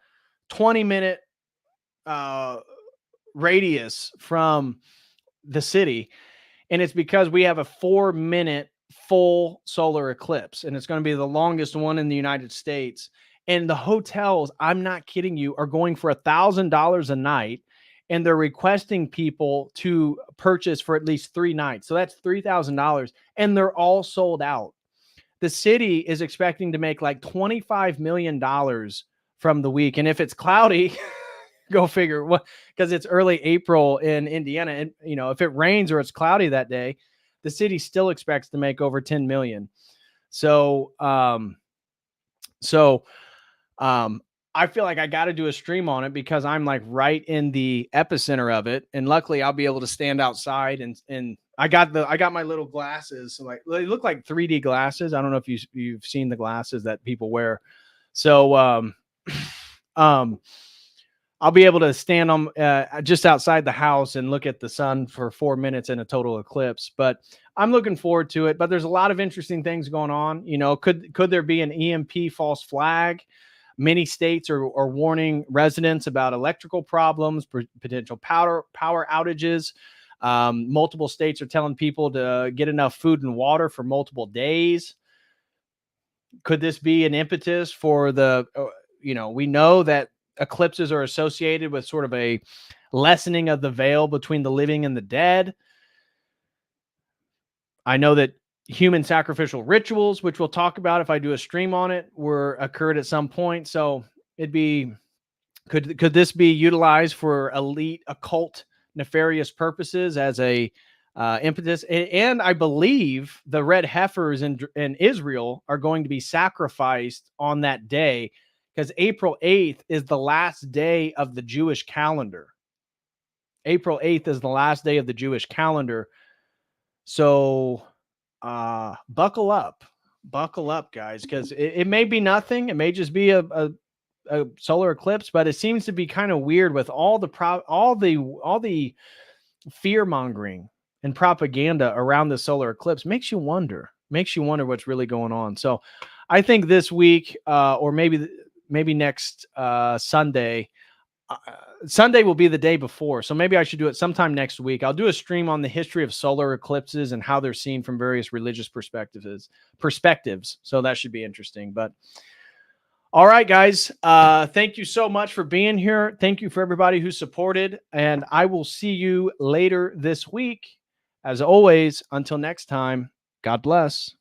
20-minute radius from the city. And it's because we have a 4-minute full solar eclipse, and it's going to be the longest one in the United States. And the hotels, I'm not kidding you, are going for $1,000 a night, and they're requesting people to purchase for at least 3 nights. So that's $3,000, and they're all sold out. The city is expecting to make like $25 million from the week. And if it's cloudy, go figure, what, because it's early April in Indiana. And, you know, if it rains or it's cloudy that day, the city still expects to make over 10 million. So, I feel like I got to do a stream on it because I'm like right in the epicenter of it. And luckily I'll be able to stand outside and I got my little glasses. So like they look like 3D glasses. I don't know if you've seen the glasses that people wear. So, I'll be able to stand on just outside the house and look at the sun for 4 minutes in a total eclipse. But I'm looking forward to it. But there's a lot of interesting things going on. You know, could there be an EMP false flag? Many states are warning residents about electrical problems, potential power outages. Multiple states are telling people to get enough food and water for multiple days. Could this be an impetus for the, we know that eclipses are associated with sort of a lessening of the veil between the living and the dead. I know that human sacrificial rituals, which we'll talk about if I do a stream on it, occurred at some point. So could this be utilized for elite occult nefarious purposes as a impetus? And I believe the red heifers in Israel are going to be sacrificed on that day because April 8th is the last day of the Jewish calendar. April 8th is the last day of the Jewish calendar. So buckle up, guys, because it may be nothing. It may just be a solar eclipse, but it seems to be kind of weird with all the fear mongering and propaganda around the solar eclipse. Makes you wonder what's really going on. So I think this week, or maybe next Sunday, Sunday will be the day before. So maybe I should do it sometime next week. I'll do a stream on the history of solar eclipses and how they're seen from various religious perspectives. So that should be interesting. But all right, guys. Thank you so much for being here. Thank you for everybody who supported. And I will see you later this week. As always, until next time, God bless.